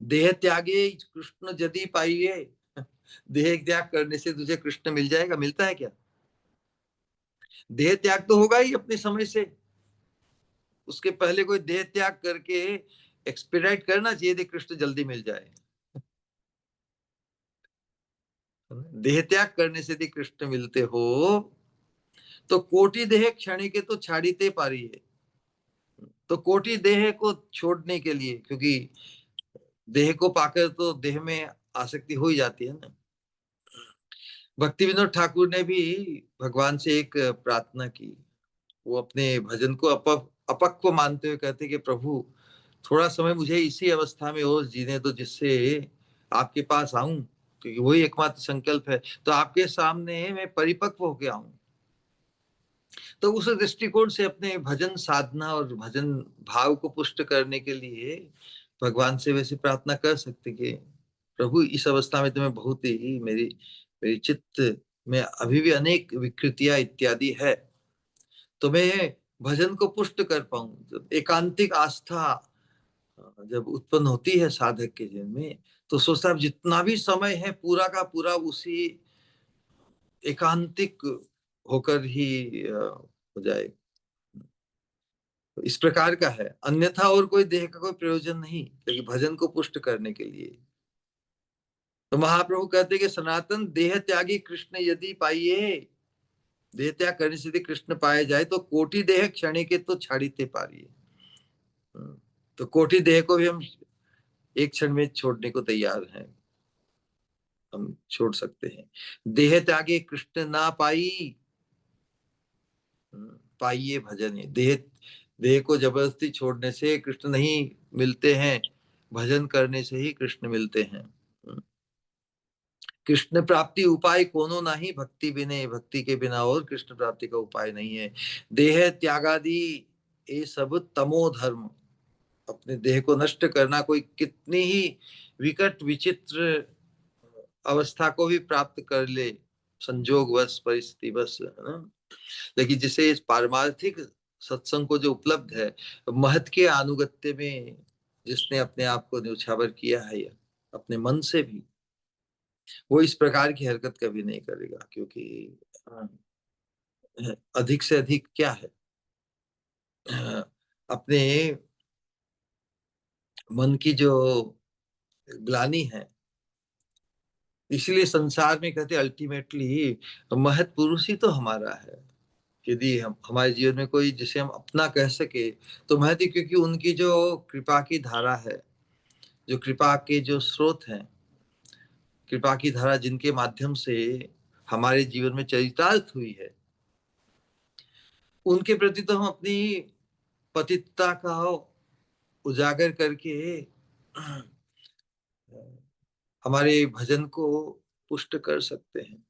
देह त्यागे कृष्ण यदि पाइए। देह त्याग करने से तुझे कृष्ण मिल जाएगा? मिलता है क्या? देह त्याग तो होगा ही अपने समय से, उसके पहले कोई देह त्याग करके एक्सपेडाइट करना चाहिए थे, कृष्ण जल्दी मिल जाए। देह त्याग करने से यदि कृष्ण मिलते हो, तो कोटि देह क्षण के तो छाड़ीते पारी है। तो कोटि देह को छोड़ने के लिए, क्योंकि देह को पाकर तो देह में आसक्ति हो ही जाती है ना। भक्ति विनोद ठाकुर ने भी भगवान से एक प्रार्थना की। वो अपने भजन को अपक्व मानते हुए कहते कि प्रभु, थोड़ा समय मुझे इसी अवस्था में और जीने दो, जिससे आपके पास आऊं, क्योंकि वही एकमात्र संकल्प है। तो आपके सामने मैं परिपक्व होके आऊं। तो उस दृष्टिकोण से अपने भजन साधना और भजन भाव को पुष्ट करने के लिए भगवान से वैसे प्रार्थना कर सकते कि प्रभु, इस अवस्था में तुम्हें बहुत ही मेरी मेरी चित्त में अभी भी अनेक विकृतियां इत्यादि है, तो मैं भजन को पुष्ट कर पाऊं। जब एकांतिक आस्था जब उत्पन्न होती है साधक के जीवन में, तो सोचता है जितना भी समय है पूरा का पूरा उसी एकांतिक होकर ही हो जाए। तो इस प्रकार का है, अन्यथा और कोई देह का कोई प्रयोजन नहीं, लेकिन भजन को पुष्ट करने के लिए। तो महाप्रभु कहते कि सनातन, देह त्यागी कृष्ण यदि पाइए, देह त्याग करने से यदि कृष्ण पाए जाए, तो कोटि देह क्षण के तो छाड़ीते पारिए। तो कोटि देह को भी हम एक क्षण में छोड़ने को तैयार हैं, हम छोड़ सकते हैं। देह त्यागे कृष्ण ना पाई, पाइए भजन है। देह देह को जबरदस्ती छोड़ने से कृष्ण नहीं मिलते हैं, भजन करने से ही कृष्ण मिलते हैं। कृष्ण प्राप्ति उपाय कोनो नहीं, भक्ति बिने, भक्ति के बिना और कृष्ण प्राप्ति का उपाय नहीं है। देह त्यागादि ये सब तमो धर्म, अपने देह को नष्ट करना कोई कितनी ही विकट विचित्र अवस्था को भी प्राप्त कर ले, संजोग वश, परिस्थिति वश, है ना। लेकिन जिसे इस पारमार्थिक सत्संग को जो उपलब्ध है, महत के अनुगत्य में जिसने अपने आप को न्यौछावर किया है, अपने मन से भी, वो इस प्रकार की हरकत कभी नहीं करेगा। क्योंकि अधिक से अधिक क्या है, अपने मन की जो ग्लानि है, इसलिए संसार में कहते अल्टीमेटली महत पुरुष ही तो हमारा है। यदि हम हमारे जीवन में कोई जिसे हम अपना कह सके, तो महत ही, क्योंकि उनकी जो कृपा की धारा है, जो कृपा के जो स्रोत हैं, कृपा की धारा जिनके माध्यम से हमारे जीवन में चरितार्थ हुई है, उनके प्रति तो हम अपनी पतितता का उजागर करके हमारे भजन को पुष्ट कर सकते हैं।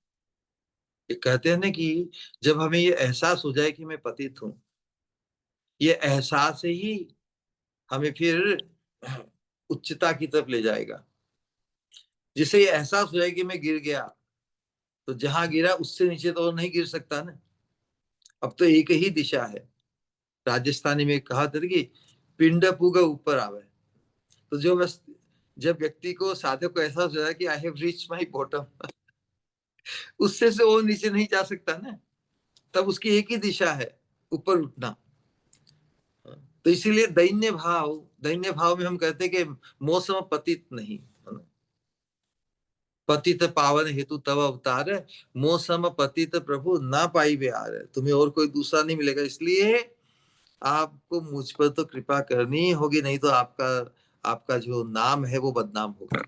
ये कहते हैं ना कि जब हमें ये एहसास हो जाए कि मैं पतित हूं, ये एहसास ही हमें फिर उच्चता की तरफ ले जाएगा, जिससे ये एहसास हो जाए कि मैं गिर गया, तो जहां गिरा उससे नीचे तो और नहीं गिर सकता ना। अब तो एक ही दिशा है। राजस्थानी में कहा था कि पिंड पुग ऊपर आवे। तो जो बस जब व्यक्ति को, साधक को एहसास हो जाए कि I have reach my bottom, उससे से वो नीचे नहीं जा सकता ना, तब उसकी एक ही दिशा है, ऊपर उठना। तो इसीलिए दैन्य भाव में हम कहते हैं कि मौसम पतित नहीं, पतित पावन हेतु तब अवतार, मौसम पतित प्रभु ना पाई बिहार। तुम्हें और कोई दूसरा नहीं मिलेगा, इसलिए आपको मुझ पर तो कृपा करनी ही होगी, नहीं तो आपका आपका जो नाम है वो बदनाम होगा।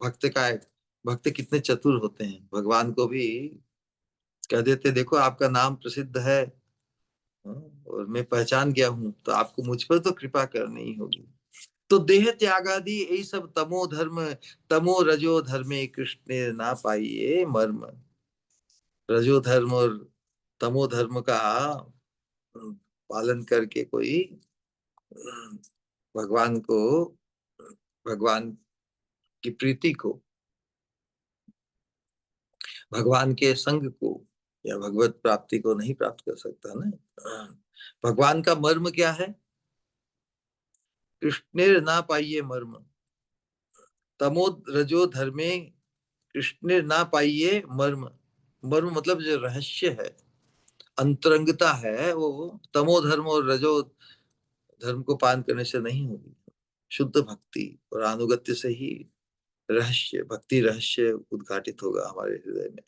भक्त का है, भक्त कितने चतुर होते हैं, भगवान को भी कह देते देखो आपका नाम प्रसिद्ध है, और मैं पहचान गया हूं, तो आपको मुझ पर तो कृपा करनी ही होगी। तो देह त्याग आदि यही सब तमो धर्म, तमो रजो धर्मे कृष्ण ना पाइए मर्म। रजो धर्म और तमो धर्म का पालन करके कोई भगवान को, भगवान की प्रीति को, भगवान के संग को या भगवत प्राप्ति को नहीं प्राप्त कर सकता ना। भगवान का मर्म क्या है? कृष्ण ना पाइए मर्म, तमो रजो धर्मे कृष्ण ना पाइए मर्म। मर्म मतलब जो रहस्य है, अंतरंगता है, वो तमो धर्म और रजो धर्म को पान करने से नहीं होगी। शुद्ध भक्ति और अनुगत्य से ही रहस्य, भक्ति रहस्य उद्घाटित होगा हमारे हृदय में।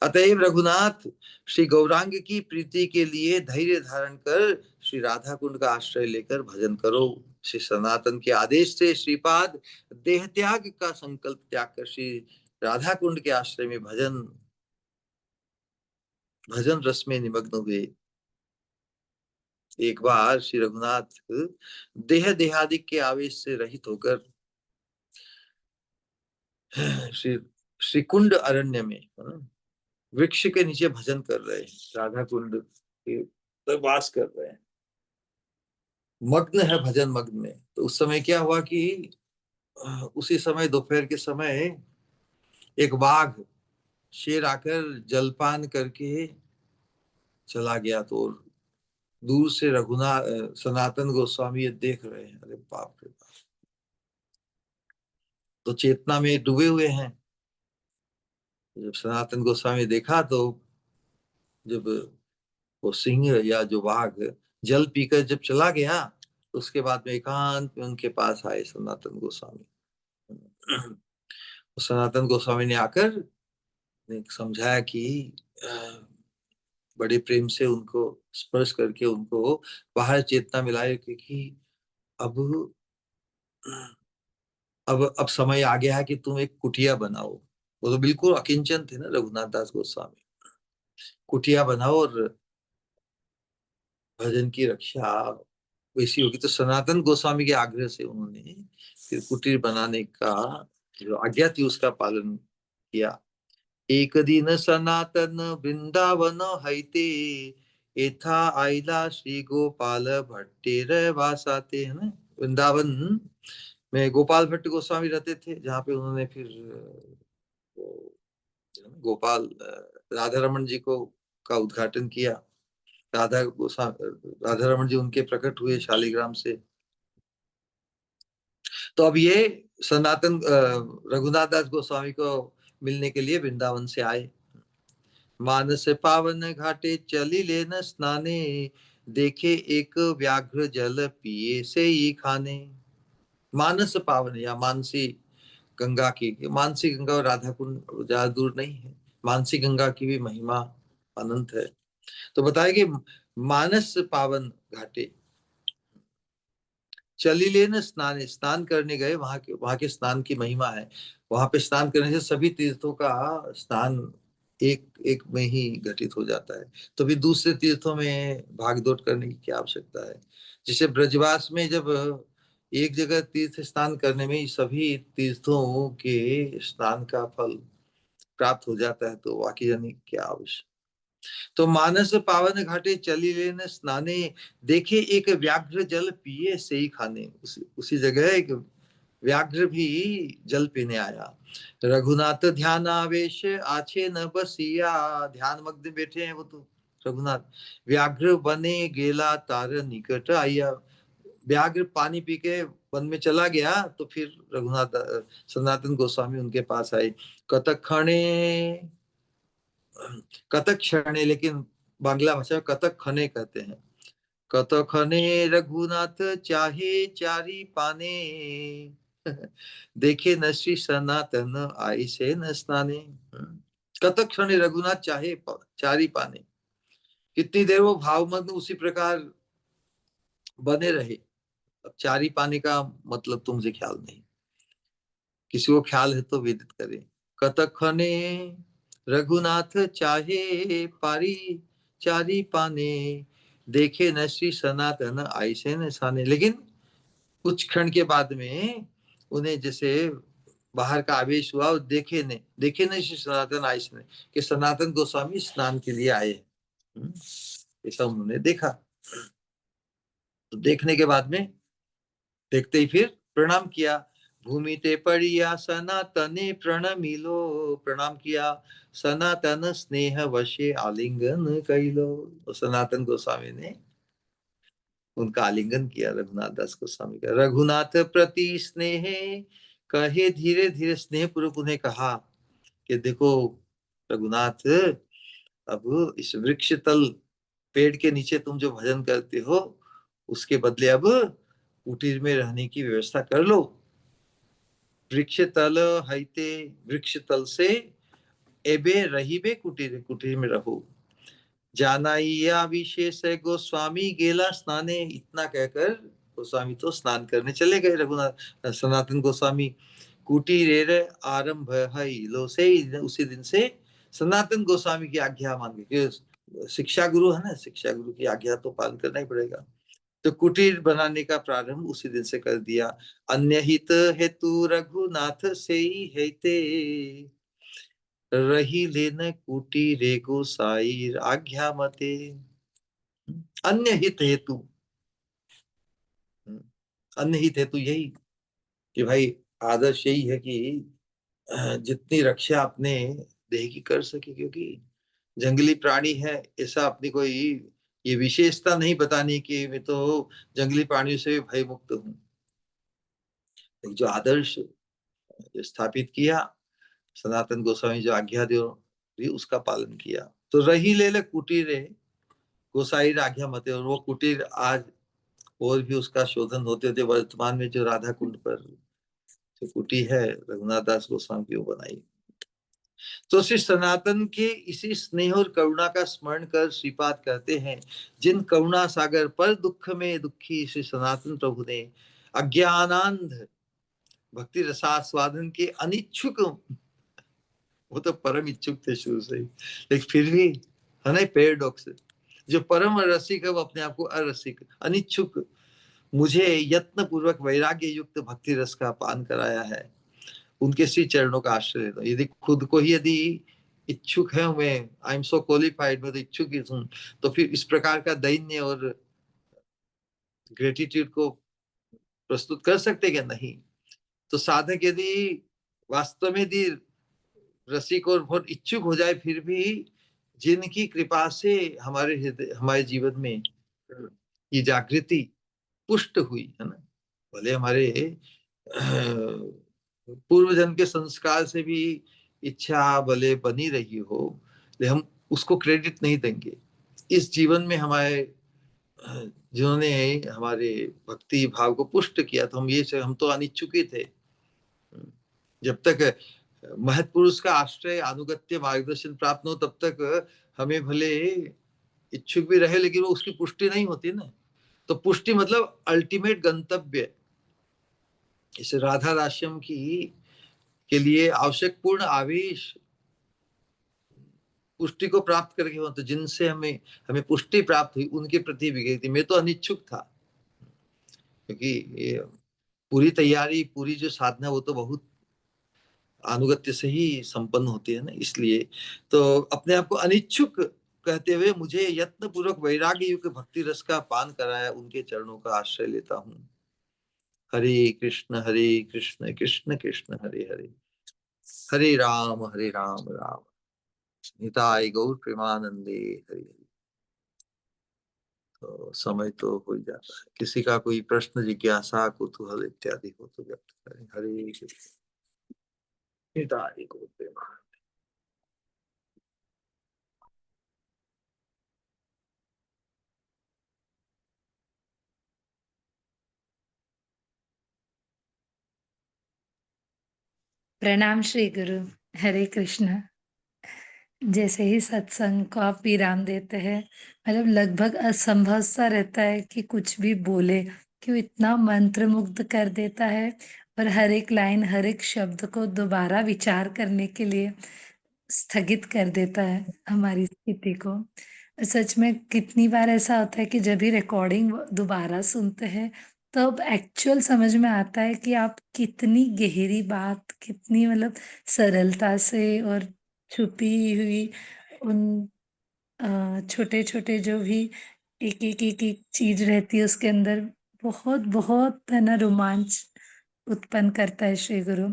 अतएव रघुनाथ, श्री गौरांग की प्रीति के लिए धैर्य धारण कर श्री राधा कुंड का आश्रय लेकर भजन करो। श्री सनातन के आदेश से श्रीपाद देह त्याग का संकल्प त्याग कर श्री राधा कुंड के आश्रय में भजन भजन रस में निमग्न हुए। एक बार श्री रघुनाथ देह देहादिक के आवेश से रहित होकर श्री श्री कुंड अरण्य में वृक्ष के नीचे भजन कर रहे हैं, राधा कुंड के वास कर रहे हैं, मग्न है भजन मग्न में। तो उस समय क्या हुआ कि उसी समय दोपहर के समय एक बाघ, शेर आकर जलपान करके चला गया। तो दूर से रघुनाथ सनातन गोस्वामी ये देख रहे हैं, अरे बाप रे बाप, तो चेतना में डूबे हुए हैं। जब सनातन गोस्वामी देखा, तो जब वो सिंह या जो बाघ जल पीकर जब चला गया, तो उसके बाद में एकांत में उनके पास आए सनातन गोस्वामी। सनातन गोस्वामी ने आकर ने समझाया कि बड़े प्रेम से उनको स्पर्श करके उनको बाहर चेतना मिलाए, क्योंकि अब अब समय आ गया है कि तुम एक कुटिया बनाओ। वो तो बिल्कुल अकिंचन थे ना रघुनाथ दास गोस्वामी। कुटिया बनाओ और भजन की रक्षा वैसी होगी। तो सनातन गोस्वामी के आग्रह से उन्होंने फिर कुटीर बनाने का जो आज्ञा थी उसका पालन किया। एक दिन सनातन वृंदावन हैते, एथा आइला श्री गोपाल भट्टेर वासाते, है ना। वृंदावन में गोपाल भट्ट गोस्वामी रहते थे, जहाँ पे उन्होंने फिर वो गोपाल राधा रमन जी को का उद्घाटन किया। राधा रमन जी उनके प्रकट हुए शालिग्राम से। तो अब ये सनातन रघुनाथ दास गोस्वामी को मिलने के लिए वृंदावन से आए। मानस पावन घाटे चली लेन स्नाने, देखे एक व्याघ्र जल पिए से ही खाने। मानस पावन या मानसी गंगा की, मानसी गंगा और राधा कुंड ज्यादा दूर नहीं है, मानसी गंगा की भी महिमा अनंत है। तो बताया कि मानस पावन घाटे चली लेन स्नान, स्नान करने गए, वहां के स्नान की महिमा है। वहां पे स्नान करने से सभी तीर्थों का स्नान एक एक में ही घटित हो जाता है। तो भी दूसरे तीर्थों में भाग दौड़ करने की क्या आवश्यकता है। जैसे ब्रजवास में जब एक जगह तीर्थ स्नान करने में ही सभी तीर्थों के स्नान का फल प्राप्त हो जाता है, तो वाकई यानी क्या आवश्यक। तो मानस पावन घाटे चली लेन स्नाने, देखे एक व्याघ्र जल पिए से ही खाने। उसी जगह एक व्याघ्र भी जल पीने आया। रघुनाथ ध्यान आवेश आछे न बसिया, ध्यान मग्न बैठे हैं वो तो रघुनाथ। व्याघ्र बने गेला तार निकट आया, व्याघ्र पानी पी के वन में चला गया तो फिर रघुनाथ सनातन गोस्वामी उनके पास आए। कतक खणे, कतक क्षणे, लेकिन बांग्ला भाषा में कतक खने कहते हैं। कतक खने रघुनाथ चाहे चारी पाने, देखे न श्री सनातन आई से न स्नाने। कतक क्षणे रघुनाथ चाहे चारी पाने, कितनी देर वो भावमग्न उसी प्रकार बने रहे। अब चारी पाने का मतलब तो मुझे ख्याल नहीं, किसी को ख्याल है तो वेदित करे। कतक खने रघुनाथ चाहे पारी चारी पाने, देखे न श्री सनातन आई से न साने। लेकिन कुछ क्षण के बाद में उन्हें जैसे बाहर का आवेश हुआ और देखे न श्री सनातन आई से, कि सनातन गोस्वामी स्नान के लिए आए। ऐसा उन्होंने देखा। तो देखने के बाद में देखते ही फिर प्रणाम किया। भूमि ते पड़िया सनातने प्रणमिलो, प्रणाम किया। सनातन स्नेह वशे आलिंगन कैलो, तो सनातन गोस्वामी ने उनका आलिंगन किया, रघुनाथ दास गोस्वामी का। रघुनाथ प्रति स्नेह कहे धीरे धीरे, स्नेह पूर्वक उन्हें कहा कि देखो रघुनाथ, अब इस वृक्ष तल पेड़ के नीचे तुम जो भजन करते हो, उसके बदले अब कुटीर में रहने की व्यवस्था कर लो। वृक्ष तल हईते, वृक्ष तल से एबे रहीबे कुटीर, कुटीर में रहो। जानाइया विशेष गोस्वामी गेला स्नाने, इतना कहकर गोस्वामी तो स्नान करने चले गए। रघुनाथ सनातन गोस्वामी कुटीर आरंभ हई लो से, उसी दिन से सनातन गोस्वामी की आज्ञा मान गए। शिक्षा गुरु है ना, शिक्षा गुरु की आज्ञा तो पालन करना ही पड़ेगा। तो कुटीर बनाने का प्रारंभ उसी दिन से कर दिया। अन्य हित हेतु रघुनाथ से ही हेते, रही लेन कुटीरे गोसाई आज्ञा मते। अन्य हित हेतु, अन्य हित हेतु यही कि भाई आदर्श यही है कि जितनी रक्षा अपने देह की कर सके, क्योंकि जंगली प्राणी है, ऐसा अपनी कोई ये विशेषता नहीं बतानी कि मैं तो जंगली प्राणियों से भय मुक्त हूँ। जो आदर्श जो स्थापित किया सनातन गोस्वामी, जो आज्ञा दो भी उसका पालन किया। तो रही ले कुटीर गोसाई आज्ञा मते, और वो कुटीर आज और भी उसका शोधन होते होते वर्तमान में जो राधा कुंड पर जो कुटी है रघुनाथ दास गोस्वामी की, वो बनाई। तो श्री सनातन के इसी स्नेह और करुणा का स्मरण कर श्रीपाद कहते हैं, जिन करुणा सागर पर दुख में दुखी श्री सनातन प्रभु ने अज्ञानांध भक्ति रसास्वादन के अनिच्छुक, वो तो परम इच्छुक थे शुरू से ही, लेकिन फिर भी है ना पैराडॉक्स, जो परम रसिक है वो अपने आप को अरसिक अनिच्छुक, मुझे यत्न पूर्वक वैराग्य युक्त भक्ति रस का पान कराया है, उनके श्री चरणों का आश्रय लेता हूं। यदि खुद को ही यदि इच्छुक है मैं, आई एम सो क्वालिफाइड, मैं तो इच्छुक ही हूं, तो फिर इस प्रकार का दैन्य और ग्रेटिट्यूड को प्रस्तुत कर सकते क्या? नहीं। तो साधक यदि वास्तव में यदि रसिक और बहुत इच्छुक हो जाए, फिर भी जिनकी कृपा से हमारे हृदय हमारे जीवन में ये जागृति पुष्ट हुई है ना, भले हमारे पूर्व जन्म के संस्कार से भी इच्छा भले बनी रही हो, लेकिन हम उसको क्रेडिट नहीं देंगे। इस जीवन में हमारे जिन्होंने हमारे भक्ति भाव को पुष्ट किया, तो हम तो अनिच्छुक ही थे। जब तक महत्पुरुष का आश्रय अनुगत्य मार्गदर्शन प्राप्त हो, तब तक हमें भले इच्छुक भी रहे, लेकिन वो उसकी पुष्टि नहीं होती ना। तो पुष्टि मतलब अल्टीमेट गंतव्य, इस राधा राश्यम की के लिए आवश्यक पूर्ण आवेश पुष्टि को प्राप्त करके हो, तो जिनसे हमें हमें पुष्टि प्राप्त हुई उनके प्रति भी गई थी। मैं तो अनिच्छुक था, क्योंकि ये पूरी तैयारी पूरी जो साधना वो तो बहुत अनुगत्य से ही संपन्न होती है ना, इसलिए तो अपने आप को अनिच्छुक कहते हुए मुझे यत्न पूर्वक वैराग्य युक्त भक्ति रस का पान कराया, उनके चरणों का आश्रय लेता हूँ। हरे कृष्ण कृष्ण कृष्ण हरे हरे, हरे राम राम निताय गौर प्रेमानंदे हरे हरे। तो समय तो हो ही जाता है, किसी का कोई प्रश्न, जिज्ञासा, कुतूहल इत्यादि हो तो व्यक्त करें। हरे कृष्ण निताय गौर प्रेमानंदे। प्रणाम श्री गुरु। हरे कृष्ण। जैसे ही सत्संग को आप विराम देते हैं, मतलब लगभग असंभव सा रहता है कि कुछ भी बोले, क्यों इतना मंत्र मुग्ध कर देता है और हर एक लाइन, हर एक शब्द को दोबारा विचार करने के लिए स्थगित कर देता है हमारी स्थिति को। और सच में कितनी बार ऐसा होता है कि जब भी रिकॉर्डिंग दोबारा सुनते हैं, तब एक्चुअल समझ में आता है कि आप कितनी गहरी बात, कितनी मतलब सरलता से और छुपी हुई उन छोटे छोटे जो भी एक चीज रहती है उसके अंदर, बहुत बहुत है ना रोमांच उत्पन्न करता है श्री गुरु।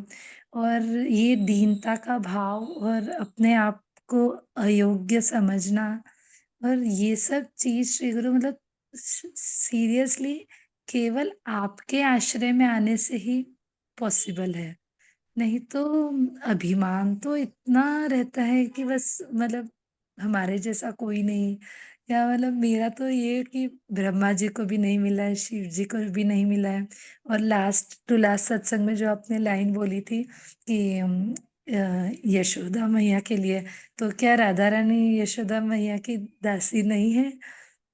और ये दीनता का भाव और अपने आप को अयोग्य समझना, और ये सब चीज श्री गुरु मतलब सीरियसली केवल आपके आश्रय में आने से ही पॉसिबल है। नहीं तो अभिमान तो इतना रहता है कि बस मतलब हमारे जैसा कोई नहीं, या मतलब मेरा तो ये है कि ब्रह्मा जी को भी नहीं मिला है, शिव जी को भी नहीं मिला है। और लास्ट टू लास्ट सत्संग में जो आपने लाइन बोली थी कि यशोदा मैया के लिए, तो क्या राधा रानी यशोदा मैया की दासी नहीं है?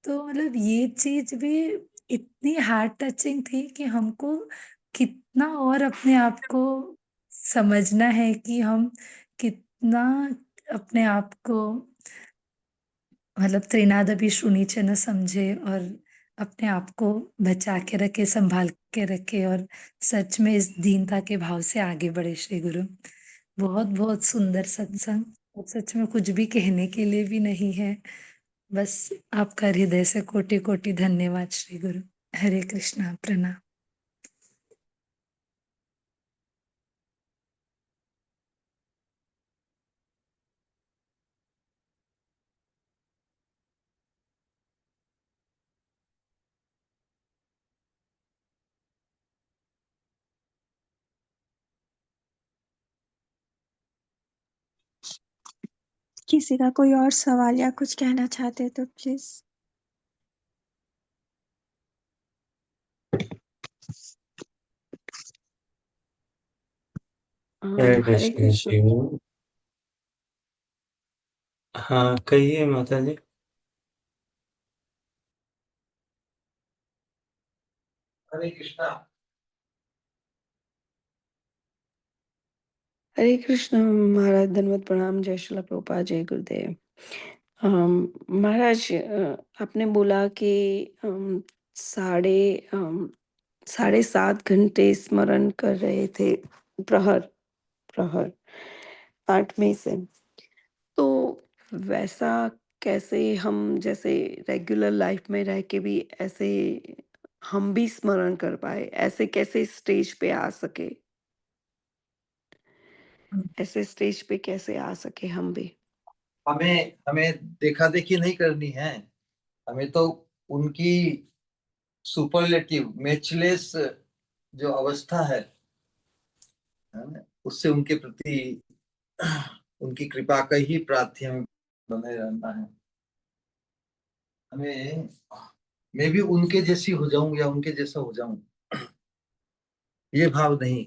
तो मतलब ये चीज भी इतनी हार्ट टचिंग थी कि हमको कितना और अपने आप को समझना है कि हम कितना अपने आप को मतलब त्रिनादपि शूनिच न समझे, और अपने आप को बचा के रखे, संभाल के रखे, और सच में इस दीनता के भाव से आगे बढ़े श्री गुरु। बहुत बहुत सुंदर सत्संग, और सच में कुछ भी कहने के लिए भी नहीं है। बस आपका हृदय से कोटि कोटि धन्यवाद श्री गुरु। हरे कृष्णा, प्रणाम। किसी का कोई और सवाल या कुछ कहना चाहते हैं तो प्लीज। हरे हरे कृष्ण कृष्ण। जी। हाँ, कहिए माता जी। हरे कृष्णा। हरे कृष्ण महाराज, धन्यवाद, प्रणाम, जय श्रील प्रभुपाद, जय गुरुदेव। महाराज, आपने बोला कि साढ़े 7.5 घंटे स्मरण कर रहे थे, प्रहर प्रहर 8 मई से। तो वैसा कैसे हम जैसे रेगुलर लाइफ में रह के भी ऐसे हम भी स्मरण कर पाए, ऐसे कैसे स्टेज पे आ सके, ऐसे स्टेज पे कैसे आ सके हम भी? हमें हमें देखा देखी नहीं करनी है, हमें तो उनकी सुपरलेटिव मैचलेस जो अवस्था है ना, उससे उनके प्रति उनकी कृपा का ही प्रार्थी हमें बने रहना है। हमें मैं भी उनके जैसी हो जाऊं या उनके जैसा हो जाऊं, ये भाव नहीं।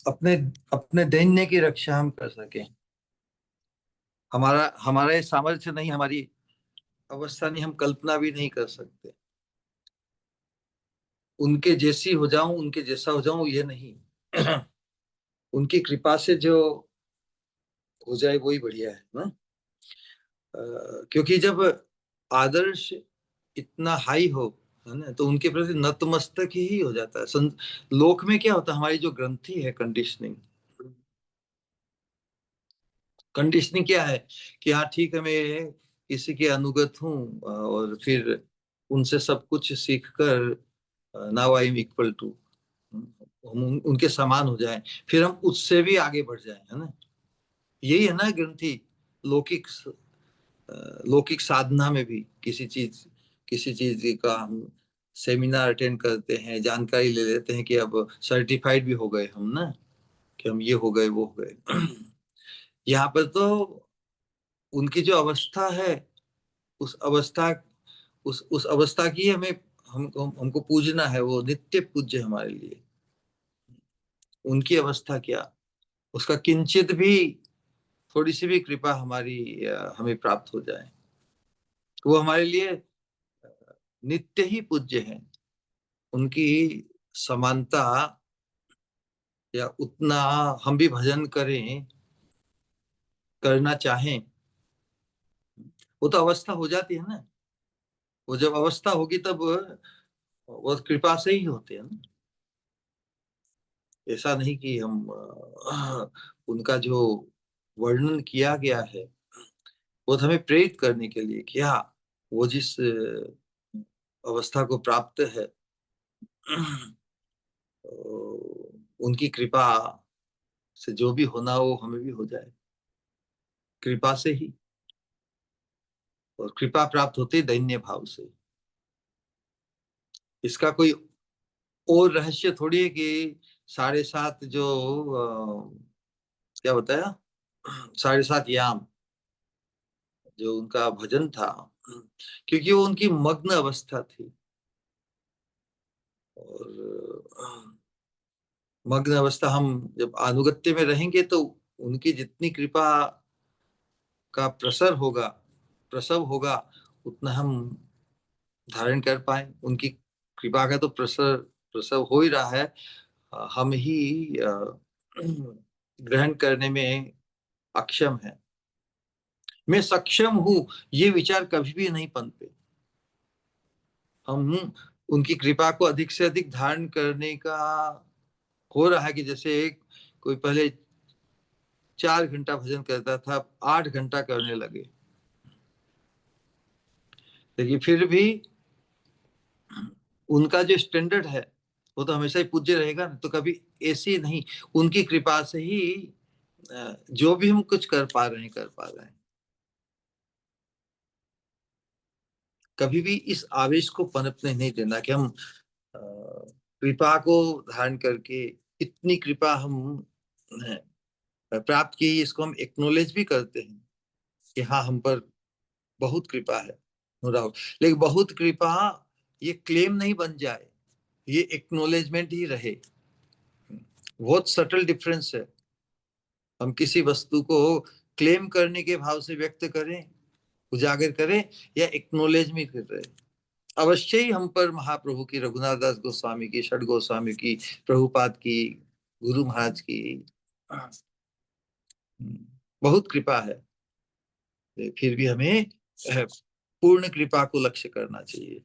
अपने अपने दैन्य की रक्षा हम कर सकें, हमारा हमारा ये सामर्थ्य नहीं, हमारी अवस्था नहीं, हम कल्पना भी नहीं कर सकते। उनके जैसी हो जाऊं, उनके जैसा हो जाऊं, ये नहीं। उनकी कृपा से जो हो जाए वही बढ़िया है ना। क्योंकि जब आदर्श इतना हाई हो, है ना, तो उनके प्रति नतमस्तक ही हो जाता है। लोक में क्या होता है, हमारी जो ग्रंथि है, कंडीशनिंग, कंडीशनिंग क्या है कि हाँ ठीक है, मैं किसी के अनुगत हूँ और फिर उनसे सब कुछ सीखकर now I am equal to, हम उनके समान हो जाएं, फिर हम उससे भी आगे बढ़ जाएं, है ना। यही है ना ग्रंथि, लौकिक लौकिक साधना में भी किसी चीज का हम सेमिनार अटेंड करते हैं, जानकारी ले लेते हैं कि अब सर्टिफाइड भी हो गए हम ना, कि हम ये हो गए वो हो गए। यहाँ पर तो उनकी जो अवस्था है, उस अवस्था उस अवस्था की हमें हमको पूजना है, वो नित्य पूज्य हमारे लिए। उनकी अवस्था क्या, उसका किंचित भी, थोड़ी सी भी कृपा हमारी हमें प्राप्त हो जाए, वो हमारे लिए नित्य ही पूज्य है। उनकी समानता या उतना हम भी भजन करें, करना चाहें, वो तो अवस्था हो जाती है ना। वो जब अवस्था होगी तब वो कृपा से ही होते हैं ना। ऐसा नहीं कि हम उनका जो वर्णन किया गया है वो तो हमें प्रेरित करने के लिए कि हाँ, वो जिस अवस्था को प्राप्त है, उनकी कृपा से जो भी होना हो हमें भी हो जाए, कृपा से ही। और कृपा प्राप्त होती है दैन्य भाव से। इसका कोई और रहस्य थोड़ी है कि 7.5 जो क्या बताया, 7.5 याम जो उनका भजन था, क्योंकि वो उनकी मग्न अवस्था थी। और मग्न अवस्था, हम जब अनुगत्य में रहेंगे तो उनकी जितनी कृपा का प्रसव होगा उतना हम धारण कर पाए। उनकी कृपा का तो प्रसव हो ही रहा है, हम ही ग्रहण करने में अक्षम है। मैं सक्षम हूं, ये विचार कभी भी नहीं पनपे। हम उनकी कृपा को अधिक से अधिक धारण करने का हो रहा है कि जैसे कोई पहले 4 घंटा भजन करता था, 8 घंटा करने लगे, लेकिन फिर भी उनका जो स्टैंडर्ड है वो तो हमेशा ही पूज्य रहेगा ना। तो कभी ऐसी नहीं, उनकी कृपा से ही जो भी हम कुछ कर पा रहे हैं। कभी भी इस आवेश को पनपने नहीं देना कि हम कृपा को धारण करके, इतनी कृपा हम प्राप्त की, इसको हम एक्नोलेज भी करते हैं कि हाँ, हम पर बहुत कृपा है, नो डाउट। लेकिन बहुत कृपा ये क्लेम नहीं बन जाए, ये एक्नोलेजमेंट ही रहे। बहुत सटल डिफरेंस है। हम किसी वस्तु को क्लेम करने के भाव से व्यक्त करें, उजागर करें, या एक्नोलेज में कर रहे। अवश्य ही हम पर महाप्रभु की, रघुनाथ दास गोस्वामी की, षड गोस्वामी की, प्रभुपाद की, गुरु महाराज की बहुत कृपा है। फिर भी हमें पूर्ण कृपा को लक्ष्य करना चाहिए।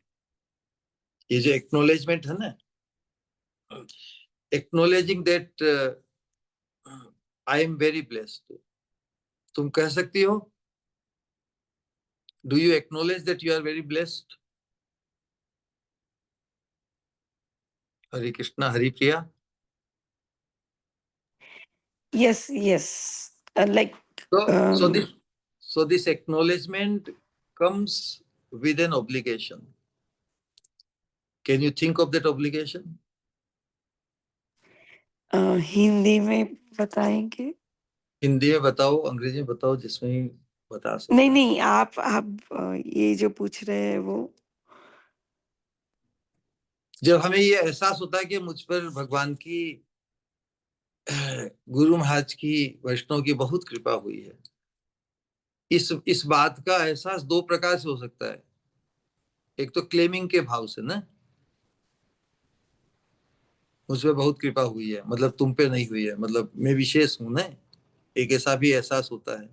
ये जो एक्नोलेजमेंट है ना, acknowledging that I am very blessed, तुम कह सकती हो, do you acknowledge that you are very blessed? Hare Krishna, Hari Priya. Yes. Like, So this acknowledgement comes with an obligation. Can you think of that obligation? Hindi में बताएंगे? हिंदी में बताओ, अंग्रेजी में बताओ, जिसमें ही बता सको। नहीं, आप ये जो पूछ रहे हैं वो। जब हमें ये एहसास होता है कि मुझ पर भगवान की, गुरु महाराज की, वैष्णव की बहुत कृपा हुई है, इस बात का एहसास 2 प्रकार से हो सकता है। एक तो क्लेमिंग के भाव से ना, मुझ पर बहुत कृपा हुई है, मतलब तुम पे नहीं हुई है, मतलब मैं विशेष हूं ना, एक ऐसा भी एहसास होता है।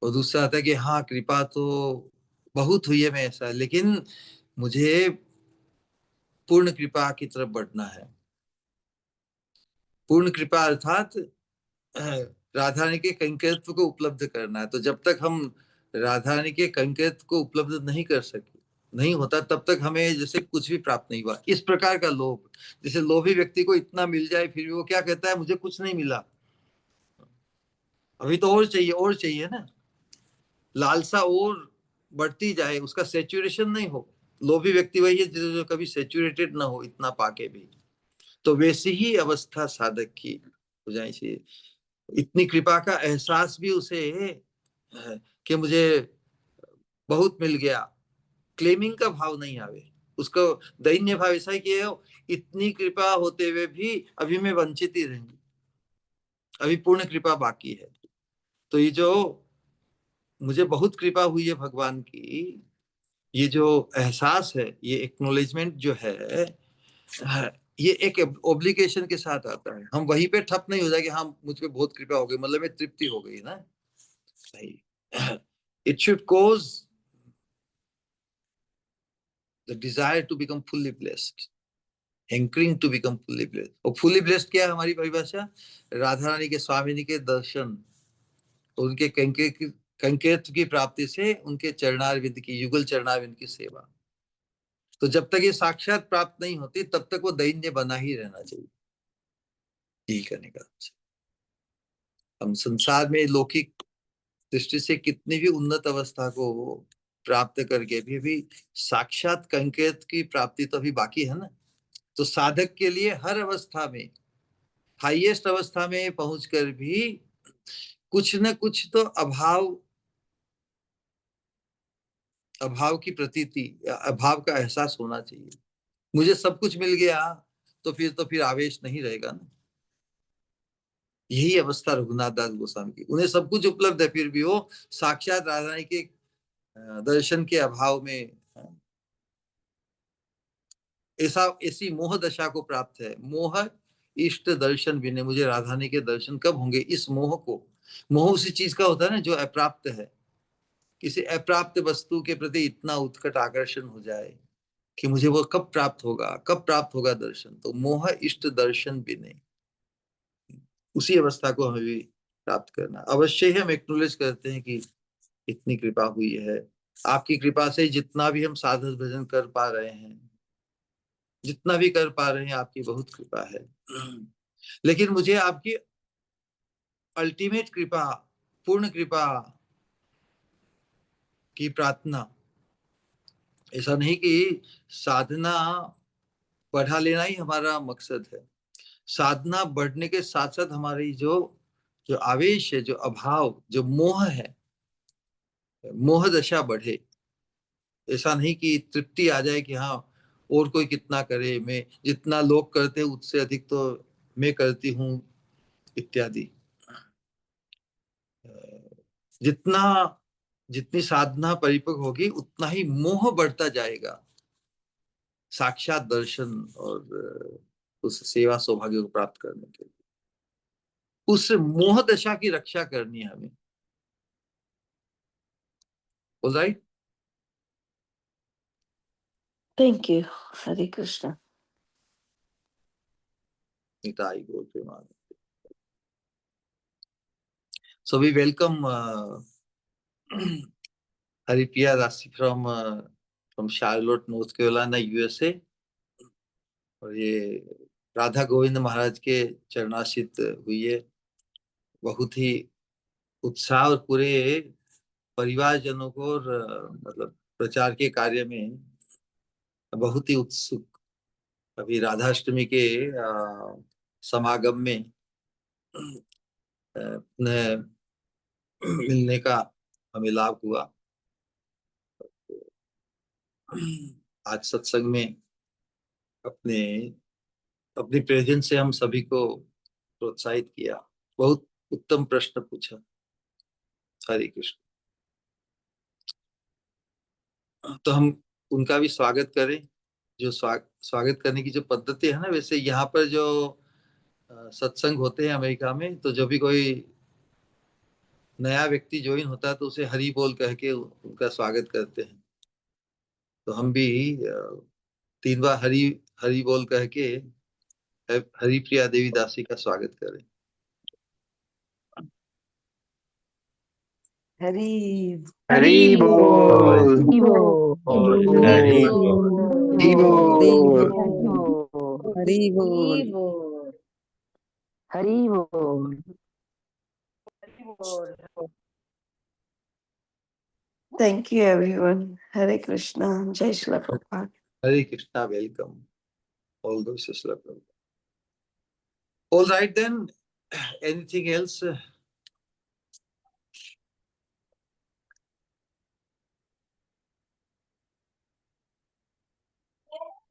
और दूसरा आता है कि हाँ, कृपा तो बहुत हुई है, मैं ऐसा, लेकिन मुझे पूर्ण कृपा की तरफ बढ़ना है। पूर्ण कृपा अर्थात राधा रानी के कैंकर्यत्व को उपलब्ध करना है। तो जब तक हम राधा रानी के कंकेत को उपलब्ध नहीं कर सके, नहीं होता, तब तक हमें जैसे कुछ भी प्राप्त नहीं हुआ। इस प्रकार का लोभ, जैसे लोभी व्यक्ति को इतना मिल जाए फिर भी वो क्या कहता है, मुझे कुछ नहीं मिला, अभी तो और चाहिए ना, लालसा और बढ़ती जाए, उसका सेचुरेशन नहीं हो। लोभी व्यक्ति वही है जो कभी सेचुरेटेड ना हो इतना पाके भी। तो वैसी ही अवस्था साधक की हो जाए चाहिए। इतनी कृपा का एहसास भी उसे कि मुझे बहुत मिल गया, क्लेमिंग का भाव नहीं आवे, उसको दैन्य भाव ऐसा ही कि इतनी कृपा होते हुए भी अभी मैं वंचित ही रहूंगी, अभी पूर्ण कृपा बाकी है। तो ये जो मुझे बहुत कृपा हुई है भगवान की, ये जो एहसास है, ये एक्नॉलेजमेंट जो है, ये एक ओब्लिगेशन के साथ आता है। हम वहीं पे ठप नहीं हो जाए कि हाँ मुझ पे बहुत कृपा हो गई, मतलब मैं तृप्ति हो गई ना, नहीं। It should cause the desire to become fully blessed, hankering to become fully blessed. और फुल्ली ब्लेस्ड क्या है हमारी परिभाषा? राधा रानी के स्वामिनी के दर्शन, उनके कंकेत की प्राप्ति से उनके चरणारविंद की, युगल चरणारविंद की सेवा। तो जब तक ये साक्षात प्राप्त नहीं होती तब तक वो दैन्य बना ही रहना चाहिए, यही करने का। हम संसार में लौकिक दृष्टि से कितनी भी उन्नत अवस्था को प्राप्त करके भी साक्षात कंकेत की प्राप्ति तो अभी बाकी है ना। तो साधक के लिए हर अवस्था में, हाईएस्ट अवस्था में पहुंचकर भी कुछ न कुछ तो अभाव की प्रतीति, अभाव का एहसास होना चाहिए। मुझे सब कुछ मिल गया तो फिर आवेश नहीं रहेगा ना। यही अवस्था रघुनाथ दास गोस्वामी की, उन्हें सब कुछ उपलब्ध है फिर भी वो साक्षात राधा रानी के दर्शन के अभाव में ऐसी मोह दशा को प्राप्त है। मोह इष्ट दर्शन बिने, मुझे राधा रानी के दर्शन कब होंगे, इस मोह को, मोह उसी चीज का होता है ना जो अप्राप्त है। किसी अप्राप्त वस्तु के प्रति इतना उत्कट आकर्षण हो जाए कि मुझे वो कब प्राप्त होगा, कब प्राप्त होगा दर्शन, तो मोह इष्ट दर्शन बिने, उसी अवस्था को हमें भी प्राप्त करना अवश्य ही। हम एक्नॉलेज करते हैं कि इतनी कृपा हुई है, आपकी कृपा से जितना भी हम साधन भजन कर पा रहे हैं, जितना भी कर पा रहे हैं, आपकी बहुत कृपा है। लेकिन मुझे आपकी अल्टीमेट कृपा, पूर्ण कृपा की प्रार्थना, ऐसा नहीं कि साधना बढ़ा लेना ही हमारा मकसद है। साधना बढ़ने के साथ साथ हमारी जो जो आवेश है, जो अभाव, जो मोह है, मोह दशा बढ़े। ऐसा नहीं कि तृप्ति आ जाए कि हाँ और कोई कितना करे, मैं जितना लोग करते हैं उससे अधिक तो मैं करती हूँ इत्यादि। जितना जितनी साधना परिपक्व होगी उतना ही मोह बढ़ता जाएगा साक्षात दर्शन और उस सेवा सौभाग्य को प्राप्त करने के लिए। उस मोह दशा की रक्षा करनी है हमें। Alright, thank you. Hare Krishna. Nitai Gaur Premanand. So we welcome Haripriya Dasi from Charlotte, North Carolina, USA। और ये राधा गोविंद महाराज के चरणाश्रित हुई है, बहुत ही उत्साह और पूरे परिवारजनों को, और मतलब प्रचार के कार्य में बहुत ही उत्सुक। अभी राधाष्टमी के समागम में उन्हें मिलने का हमें लाभ हुआ। आज सत्संग में अपने अपनी प्रेजेंस से हम सभी को प्रोत्साहित किया, बहुत उत्तम प्रश्न पूछा। हरे कृष्ण। तो हम उनका भी स्वागत करें। जो स्वागत करने की जो पद्धति है ना, वैसे यहाँ पर जो सत्संग होते हैं अमेरिका में, तो जो भी कोई नया व्यक्ति ज्वाइन होता है तो उसे हरि बोल कह के उनका स्वागत करते हैं। तो हम भी 3 बार हरि हरि बोल कह के हरिप्रिया देवी दासी का स्वागत करें। हरी हरी बोल हरी बोल हरि हरी बोल। बोल हरी बोल हरी बोल हरी बोल Thank you, everyone. Hare Krishna. Jai Shri Prabhupada. Hare Krishna, welcome. All those is welcome. All right then, anything else?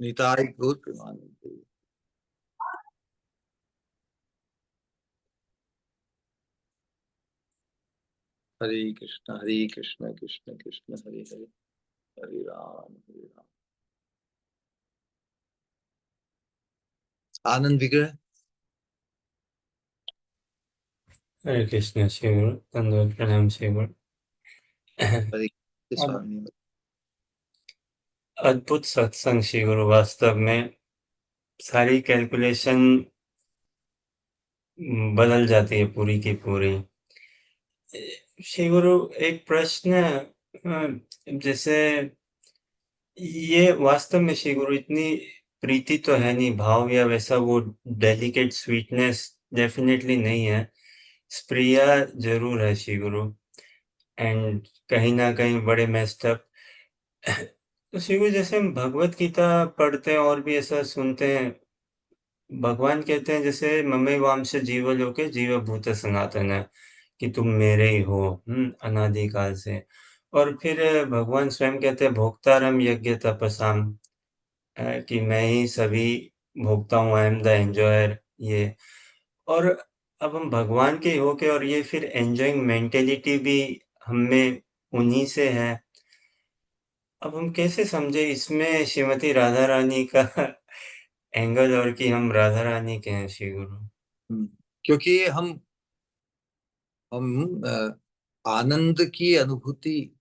Nitai Gaur Premanande. Hare Krishna, Krishna Krishna, Hare Hare, Hare Ram, Hare Ram. Anand Vigrah. हरे कृष्ण श्री गुरु दंडवत प्रणाम श्री गुरु। Hare Krishna, Swami. अद्भुत सत्संग श्री गुरु। वास्तव में सारी calculation बदल जाती है पूरी की पूरी। श्री गुरु एक प्रश्न, जैसे ये वास्तव में श्री गुरु इतनी प्रीति तो है नहीं, भाव या वैसा वो डेलिकेट स्वीटनेस डेफिनेटली नहीं है, स्प्रिया जरूर है श्री गुरु, एंड कहीं ना कहीं बड़े मेस्ड अप। तो श्री गुरु जैसे हम भगवत गीता पढ़ते हैं और भी ऐसा सुनते हैं, भगवान कहते हैं जैसे ममे वांश जीव लोके जीव भूत सनातन है, कि तुम मेरे ही हो अनादिकाल से। और फिर भगवान स्वयं कहते हैं भोक्तारम यज्ञ तपसाम, कि मैं ही सभी भोगता हूँ, आई एम द एंजॉयर। ये और अब हम भगवान के होके और ये फिर एंजॉइंग मेंटेलिटी भी हम में उन्हीं से है। अब हम कैसे समझे इसमें श्रीमती राधा रानी का एंगल, और कि हम राधा रानी के हैं श्री गुरु। क्योंकि हम आनंद की अनुभूति,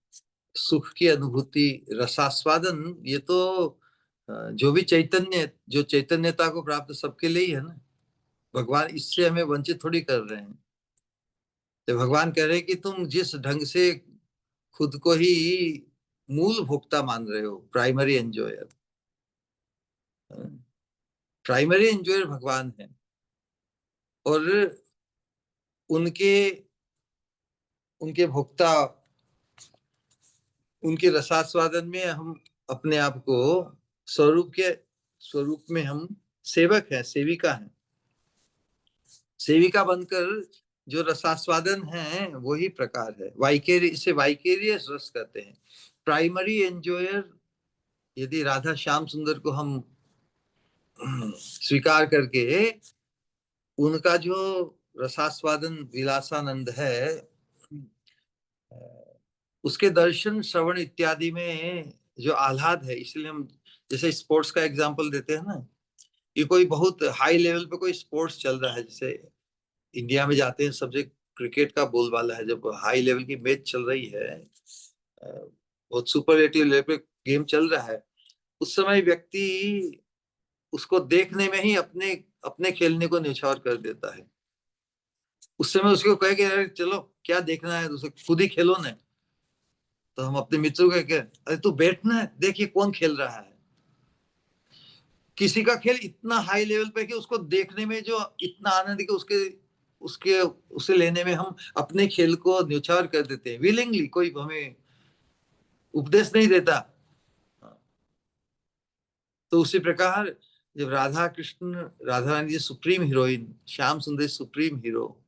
सुख की अनुभूति, रसास्वादन, ये तो जो भी चैतन्य, जो चैतन्यता को प्राप्त सबके लिए ही है ना। भगवान इससे हमें वंचित थोड़ी कर रहे हैं। तो भगवान कह रहे हैं कि तुम जिस ढंग से खुद को ही मूल भोक्ता मान रहे हो, प्राइमरी एंजॉयर, प्राइमरी एंजॉयर भगवान है, और उनके उनके भोक्ता, उनके रसास्वादन में हम अपने आप को स्वरूप में हम सेवक हैं, सेविका हैं। सेविका बनकर जो रसास्वादन है वही प्रकार है। इसे वाइकेरियस रस कहते हैं। प्राइमरी एंजॉयर यदि राधा श्याम सुंदर को हम स्वीकार करके उनका जो रसास्वादन विलासानंद है, उसके दर्शन श्रवण इत्यादि में जो आह्लाद है, इसलिए हम जैसे स्पोर्ट्स का एग्जांपल देते हैं ना, ये कोई बहुत हाई लेवल पे कोई स्पोर्ट्स चल रहा है, जैसे इंडिया में जाते हैं सबसे क्रिकेट का बोलबाला है, जब हाई लेवल की मैच चल रही है, बहुत सुपरलेटिव लेवल पे गेम चल रहा है, उस समय व्यक्ति उसको देखने में ही अपने अपने खेलने को न्यौछावर कर देता है। उस समय उसको कहे कि अरे चलो क्या देखना है, तो खुद ही खेलो ना। तो हम अपने मित्रों को कहे अरे तू बैठना है, देखिए कौन खेल रहा है। किसी का खेल इतना हाई लेवल पे कि उसको देखने में जो इतना आनंद कि उसके उसके उसे लेने में हम अपने खेल को न्यौछावर कर देते हैं विलिंगली, कोई हमें उपदेश नहीं देता। तो उसी प्रकार जब राधा कृष्ण, राधा रानी जी सुप्रीम हीरोइन, श्याम सुंदर सुप्रीम हीरो,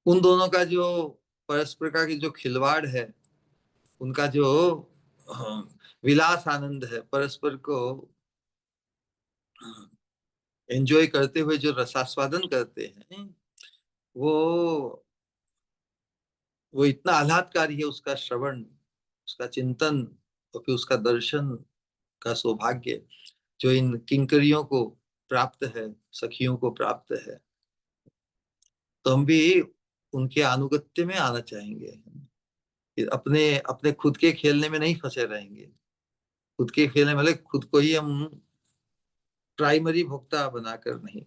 उन दोनों का जो परस्पर का जो खिलवाड़ है, उनका जो विलास आनंद है, परस्पर को एंजॉय करते हुए जो रसास्वादन करते हैं, वो इतना आह्लादकारी है। उसका श्रवण, उसका चिंतन और फिर उसका दर्शन का सौभाग्य जो इन किंकरियों को प्राप्त है, सखियों को प्राप्त है। तो हम भी उनके आनुगत्य में आना चाहेंगे, अपने अपने खुद के खेलने में नहीं फंसे रहेंगे। खुद के खेलने मतलब खुद को ही हम प्राइमरी भोक्ता बनाकर नहीं।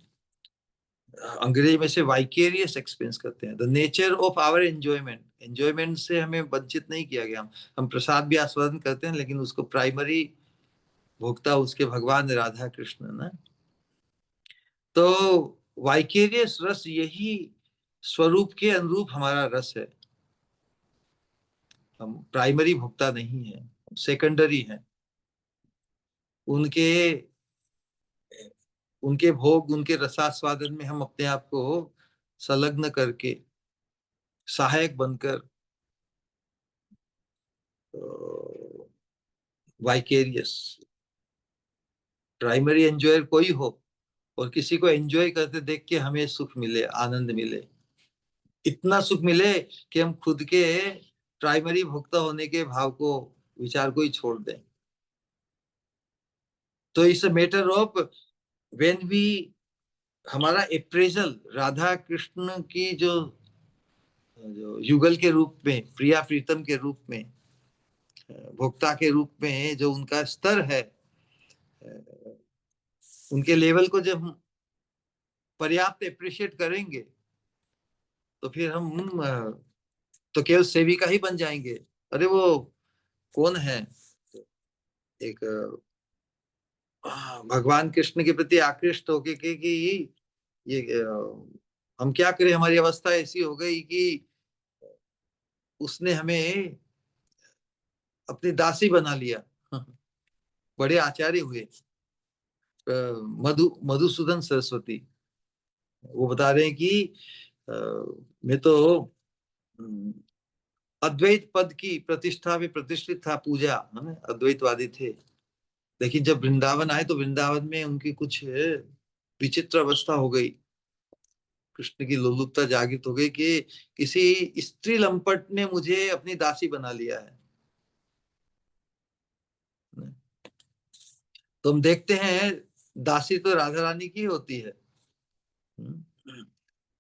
अंग्रेजी में से वाइकेरियस एक्सपीरियंस करते हैं। The nature of our enjoyment, enjoyment से हमें वंचित नहीं किया गया। हम प्रसाद भी आस्वादन करते हैं, लेकिन उसको प्राइमरी भोक्ता उसके भगवान राधा कृष्ण ना। तो वाइकेरियस रस यही स्वरूप के अनुरूप हमारा रस है। हम प्राइमरी भोक्ता नहीं है, सेकेंडरी है। उनके उनके भोग, उनके रसास्वादन में हम अपने आप को संलग्न करके सहायक बनकर वाइकेरियस। प्राइमरी एंजॉयर कोई हो और किसी को एंजॉय करते देख के हमें सुख मिले, आनंद मिले, इतना सुख मिले कि हम खुद के प्राइमरी भोक्ता होने के भाव को, विचार को ही छोड़ दें। तो इस मैटर ऑफ व्हेन वी, हमारा अप्रेजल राधा कृष्ण की जो जो युगल के रूप में, प्रिया प्रीतम के रूप में, भोक्ता के रूप में जो उनका स्तर है, उनके लेवल को जब हम पर्याप्त अप्रिशिएट करेंगे तो फिर हम तो केवल सेविका ही बन जाएंगे। अरे वो कौन है, एक भगवान कृष्ण के प्रति आकृष्ट होके कि ये हम क्या करें, हमारी अवस्था ऐसी हो गई कि उसने हमें अपनी दासी बना लिया। बड़े आचार्य हुए मधुसूदन सरस्वती, वो बता रहे हैं कि मैं तो अद्वैत पद की प्रतिष्ठा में प्रतिष्ठित था, पूजा, है ना, अद्वैतवादी थे। लेकिन जब वृंदावन आए तो वृंदावन में उनकी कुछ विचित्र अवस्था हो गई, कृष्ण की लोलुपता जागृत हो गई कि किसी स्त्री लंपट ने मुझे अपनी दासी बना लिया है। तो हम देखते हैं दासी तो राधा रानी की होती है,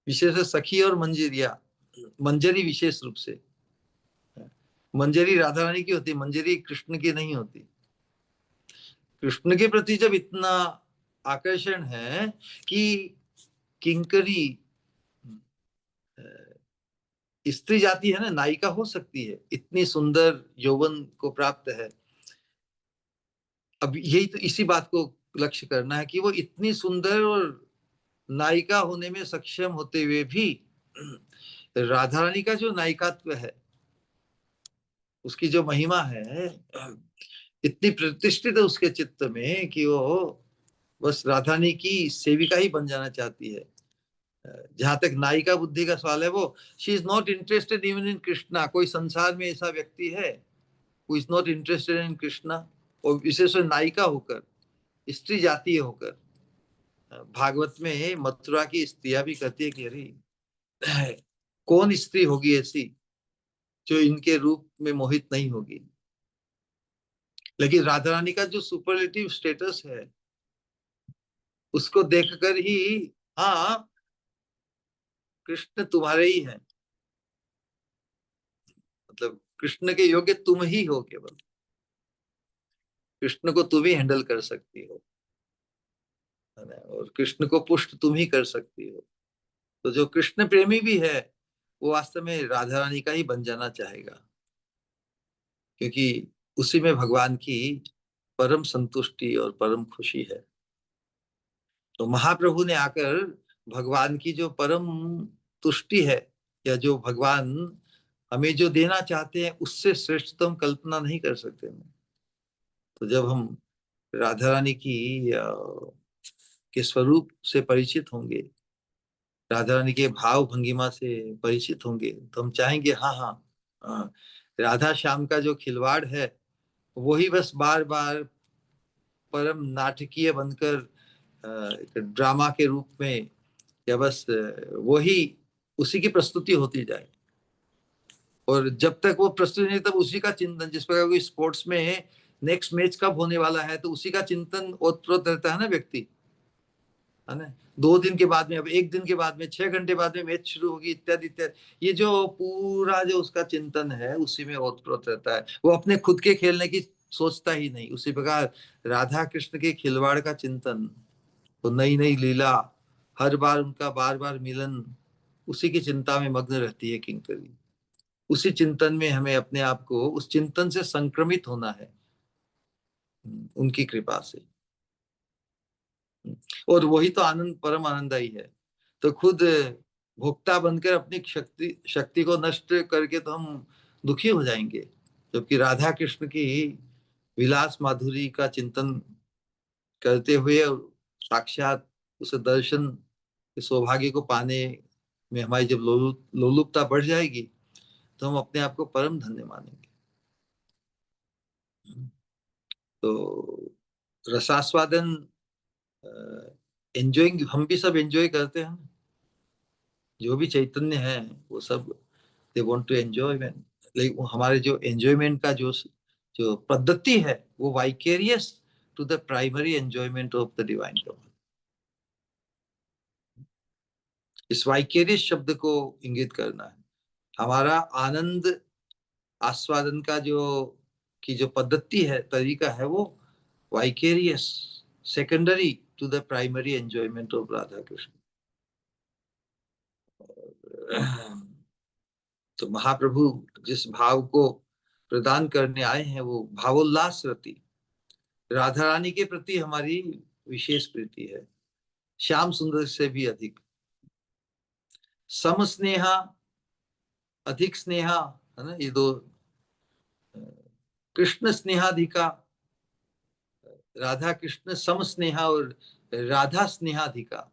विशेष सखी और मंजरिया, मंजरी विशेष रूप से। मंजरी राधा रानी की होती है, मंजरी कृष्ण की नहीं होती। कृष्ण के प्रति जब इतना आकर्षण है कि किंकरी स्त्री जाति है ना, नायिका हो सकती है, इतनी सुंदर यौवन को प्राप्त है। अब यही तो, इसी बात को लक्ष्य करना है कि वो इतनी सुंदर और नायिका होने में सक्षम होते हुए भी राधा रानी का जो नायिकात्व है, उसकी जो महिमा है, इतनी प्रतिष्ठित है उसके चित्त में कि वो बस राधा रानी की सेविका ही बन जाना चाहती है। जहां तक नायिका बुद्धि का सवाल है, वो she is not interested even in Krishna. कोई संसार में ऐसा व्यक्ति है who is not interested in Krishna, और विशेष नायिका होकर, स्त्री जातीय होकर। भागवत में मथुरा की स्त्रियां भी कहती है कि अरे कौन स्त्री होगी ऐसी जो इनके रूप में मोहित नहीं होगी। लेकिन राधा रानी का जो सुपरलेटिव स्टेटस है, उसको देखकर ही, हाँ कृष्ण तुम्हारे ही हैं, मतलब कृष्ण के योग्य तुम ही हो, केवल कृष्ण को तुम ही हैंडल कर सकती हो, है ना, और कृष्ण को पुष्ट तुम ही कर सकती हो। तो जो कृष्ण प्रेमी भी है वो वास्तव में राधा रानी का ही बन जाना चाहेगा, क्योंकि उसी में भगवान की परम संतुष्टि और परम खुशी है। तो महाप्रभु ने आकर भगवान की जो परम तुष्टि है, या जो भगवान हमें जो देना चाहते हैं, उससे श्रेष्ठतम कल्पना नहीं कर सकते हम। तो जब हम राधा रानी की के स्वरूप से परिचित होंगे, राधा रानी के भाव भंगिमा से परिचित होंगे, तो हम चाहेंगे हाँ हाँ, राधा श्याम का जो खिलवाड़ है वही बस बार बार परम नाटकीय बनकर ड्रामा के रूप में, या बस वही उसी की प्रस्तुति होती जाए। और जब तक वो प्रस्तुति नहीं, तब उसी का चिंतन, जिस प्रकार कोई स्पोर्ट्स में नेक्स्ट मैच कब होने वाला है तो उसी का चिंतन ओतप्रोत रहता है ना व्यक्ति, है ना। 2 दिन के बाद में, अब 1 दिन के बाद में, 6 घंटे बाद में मैच शुरू होगी, इत्यादि इत्यादि। ये जो पूरा जो उसका चिंतन है उसी में ओतप्रोत रहता है, वो अपने खुद के खेलने की सोचता ही नहीं। उसी प्रकार राधा कृष्ण के खिलवाड़ का चिंतन, तो नई नई लीला, हर बार उनका बार बार मिलन, उसी की चिंता में मग्न रहती है किंकरी। उसी चिंतन में हमें अपने आप को उस चिंतन से संक्रमित होना है उनकी कृपा से। और वही तो आनंद, परम आनंददायी है। तो खुद भोक्ता बनकर अपनी शक्ति को नष्ट करके तो हम दुखी हो जाएंगे, जबकि राधा कृष्ण की विलास माधुरी का चिंतन करते हुए साक्षात उसे दर्शन के सौभाग्य को पाने में हमारी जब लोलुपता बढ़ जाएगी तो हम अपने आप को परम धन्य मानेंगे। तो रसास्वादन एंजॉइंग, हम भी सब एंजॉय करते हैं, जो भी चैतन्य है वो सब दे वांट टू एंजॉय। लेकिन हमारे जो एंजॉयमेंट का जो पद्धति है वो vicarious to the primary enjoyment of the divine love. इस वाइकेरियस शब्द को इंगित करना है। हमारा आनंद आस्वादन का जो पद्धति है, तरीका है, वो vicarious, secondary to the primary enjoyment of Radha Krishna. तो महाप्रभु जिस भाव को प्रदान करने आए हैं वो भावोल्लास रति, राधा रानी के प्रति हमारी विशेष प्रीति है, श्याम सुंदर से भी अधिक। सम स्नेहा, अधिक स्नेहा, है ना, ये दो। कृष्ण स्नेहाधिका, राधा कृष्ण सम स्नेहा, और राधा स्नेहाधिका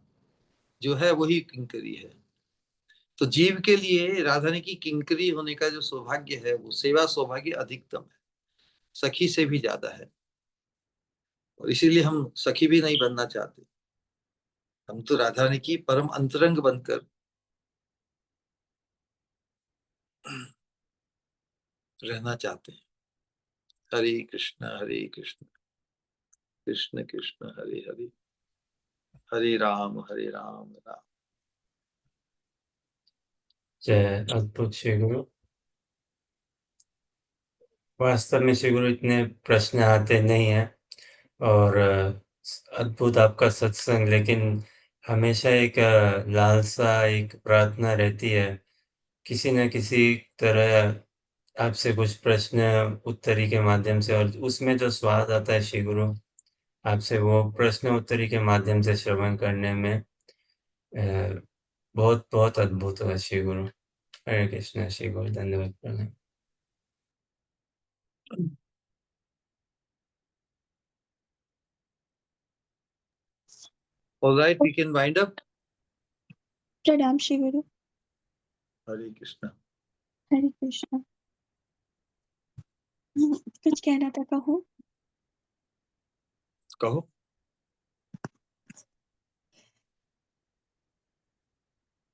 जो है वही किंकरी है। तो जीव के लिए राधा रानी की किंकरी होने का जो सौभाग्य है वो सेवा सौभाग्य अधिकतम है, सखी से भी ज्यादा है। और इसीलिए हम सखी भी नहीं बनना चाहते, हम तो राधा रानी की परम अंतरंग बनकर रहना चाहते हैं। हरे कृष्ण कृष्ण कृष्ण हरे हरे, हरे राम राम। जय अद्भुत श्री गुरु। वास्तव में श्री गुरु इतने प्रश्न आते नहीं है, और अद्भुत आपका सत्संग, लेकिन हमेशा एक लालसा, एक प्रार्थना रहती है किसी न किसी तरह आपसे कुछ प्रश्न उत्तरी के माध्यम से, और उसमें जो स्वाद आता है श्री गुरु आपसे वो प्रश्न उत्तरी के माध्यम से श्रवण करने में बहुत बहुत अद्भुत है श्री गुरु। हरे कृष्ण श्री गुरु, धन्यवाद, प्रणाम। All right, we can wind up. प्रणाम श्री गुरु। हरे कृष्ण। हरे कृष्ण। कुछ कहना था, कहो। कहो।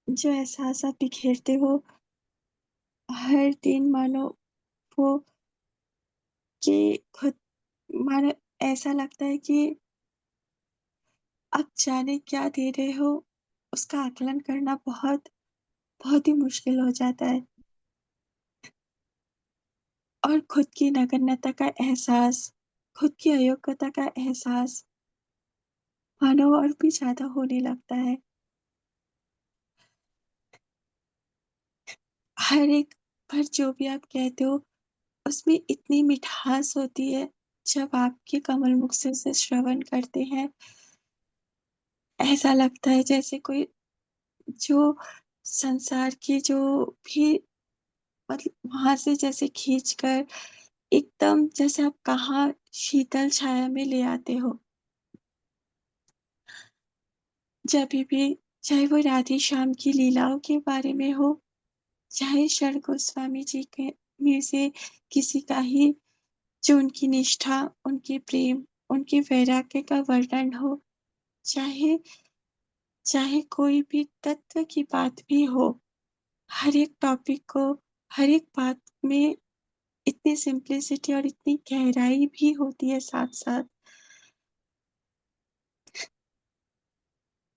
जो एहसास आप बिखेरते हो हर दिन, मानो वो कि खुद, मानो ऐसा लगता है कि आप जाने क्या दे रहे हो, उसका आकलन करना बहुत बहुत ही मुश्किल हो जाता है। और खुद की नगण्यता का एहसास, खुद की अयोग्यता का एहसास मानो और भी ज्यादा होने लगता है। हर एक पर जो भी आप कहते हो उसमें इतनी मिठास होती है, जब आपके कमल मुख से उसे श्रवण करते हैं ऐसा लगता है जैसे कोई जो संसार की जो भी, मतलब वहां से जैसे खींचकर एकदम जैसे आप कहाँ शीतल छाया में ले आते हो। जब भी, चाहे वो राधे श्याम की लीलाओं के बारे में हो, चाहे शरण गोस्वामी जी के में से किसी का ही जो उनकी निष्ठा, उनके प्रेम, उनके वैराग्य का वर्णन हो, चाहे चाहे कोई भी तत्व की बात भी हो, हर एक टॉपिक को, हर एक बात में इतनी सिंप्लिसिटी और इतनी गहराई भी होती है साथ-साथ।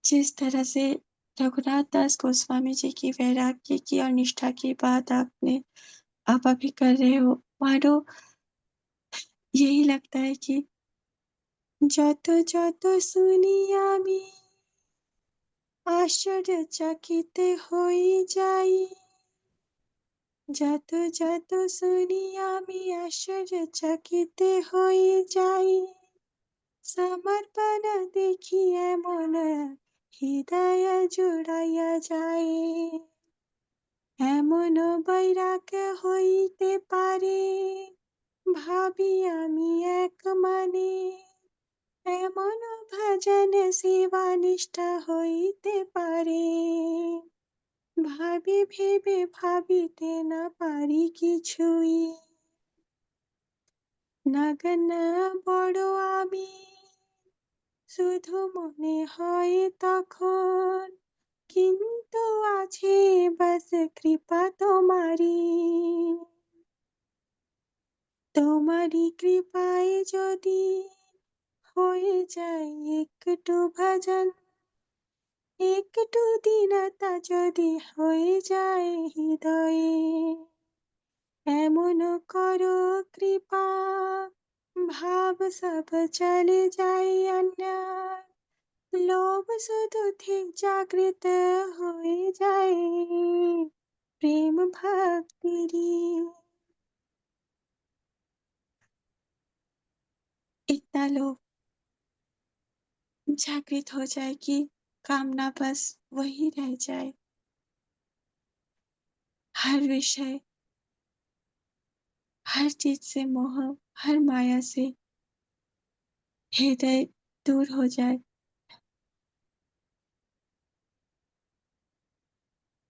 जिस तरह से रघुनाथ दास गोस्वामी जी की वैराग्य की और निष्ठा की बात आप अभी कर रहे हो, मानो यही लगता है कि যত যত শুনি আমি আশ্চর্যচকিত হয়ে যাই। যত যত শুনি আমি আশ্চর্যচকিত হয়ে যাই। সমর্পণ দেখি এমন হৃদয় জুড়াইয়া যায়। এমন বৈরাগ্য হইতে পারে ভাবি আমি এক মানে। এমন ভজন সেবা নিষ্ঠা হইতে পারে ভাবি ভেবে ভাবিতে না পারি কিছুই। নগ্ন বড় আমি শুধু মনে হয় তখন, কিন্তু আছে বাস কৃপা তোমারি। তোমারি কৃপায় যদি হয়ে যায় একটু ভজন, একটু দীনতা যদি হয়ে যায় হৃদয়ে, এমন করো কৃপা ভাব সব চলে যায় অন্যায়। লোভ শুধু ঠিক জাগৃত হয়ে যায় প্রেম ভক্তিরি। इतना लोभ जागृत हो जाए कि कामना बस वही रह जाए। हर विषय, हर चीज से मोह, हर माया से हृदय दूर हो जाए।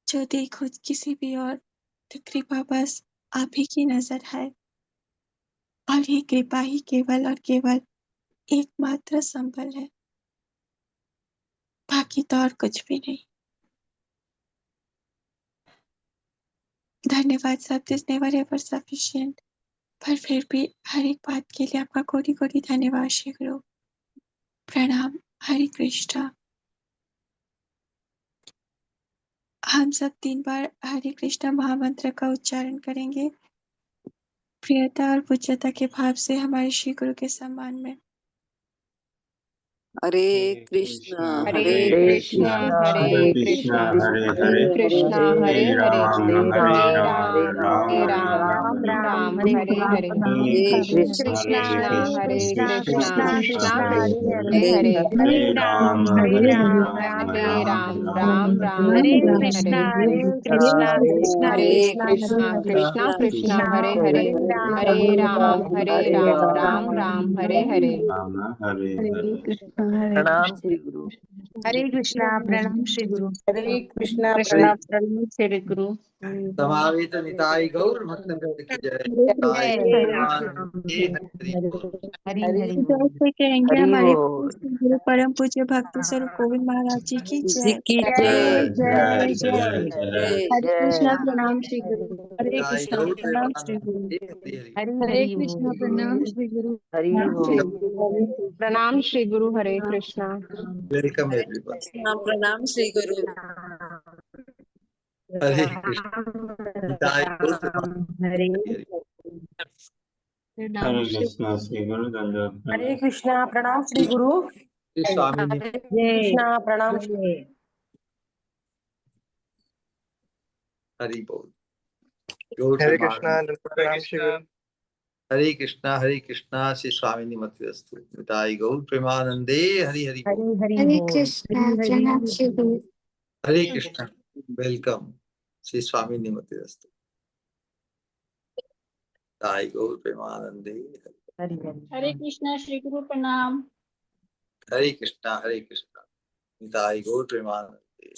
जो देखो किसी भी और तो कृपा बस आप ही की नजर है, और ये कृपा ही केवल और केवल एकमात्र संबल है, बाकी तो और कुछ भी नहीं। धन्यवाद, शब्द इज नेवर एवर सफिशिएंट, पर फिर भी हर एक बात के लिए आपका कोटि कोटि धन्यवाद श्री गुरु। प्रणाम, हरे कृष्णा। हम सब 3 बार हरे कृष्णा महामंत्र का उच्चारण करेंगे, प्रियता और पूज्यता के भाव से हमारे श्री गुरु के सम्मान में। हरे कृष्णा हरे हरे कृष्णा हरे कृष्णा हरे कृष्णा हरे हरे हरे राम राम राम हरे हरे कृष्णा हरे कृष्णा कृष्णा हरे हरे हरे राम राम राम हरे हरे हरे कृष्णा कृष्णा कृष्णा हरे हरे राम राम हरे हरे। प्रणाम श्री गुरु। हरे कृष्णा, प्रणाम श्री गुरु। हरे कृष्णा हरे प्रणाम श्री गुरु। समावेत निताई गौर भक्तवृंद की जय। निताई प्रेमानंदे हरि बोल। हरि हरि हरि जय से कहेंगे हरि हमारे बोल। गुरु परम पूज्य भक्ति स्वरूप गोविंद महाराज जी की जी जय। की जय जय जय जय जय। जय हरे जय। कृष्णा प्रणाम श्री गुरु। हरे निताई कृष्णा गौर प्रणाम श्री गुरु। प्रेमानंदे हरि हरि। हरि हरे हरि कृष्णा बोल। प्रणाम श्री गुरु। हरि श्री बोल। प्रणाम श्री गुरु। हरे कृष्णा। Welcome everyone. प्रणाम श्री गुरु। हरे कृष्ण। निताई गौर हरे प्रेमानंदे हरि प्रणाम श्री हरे कृष्णा प्रणाम श्री हरि। गुरु। श्री स्वामी ने कृष्णा प्रणाम हरि बोल। गौर हरे कृष्णा प्रेमानंद। प्रणाम श्री गुरु। हरे कृष्णा श्री स्वामी निमत्वस्तु। निताई गौर प्रेमानंदे हरि हरि बोल। हरि हरि हरे बोल। कृष्णा प्रणाम श्री गुरु। हरे कृष्णा। वेलकम श्री स्वामी निमत्वस्तु। निताई गौर प्रेमानंदे हरि हरि। हरे कृष्णा श्री गुरु प्रणाम। हरे कृष्णा निताई गौर प्रेमानंदे।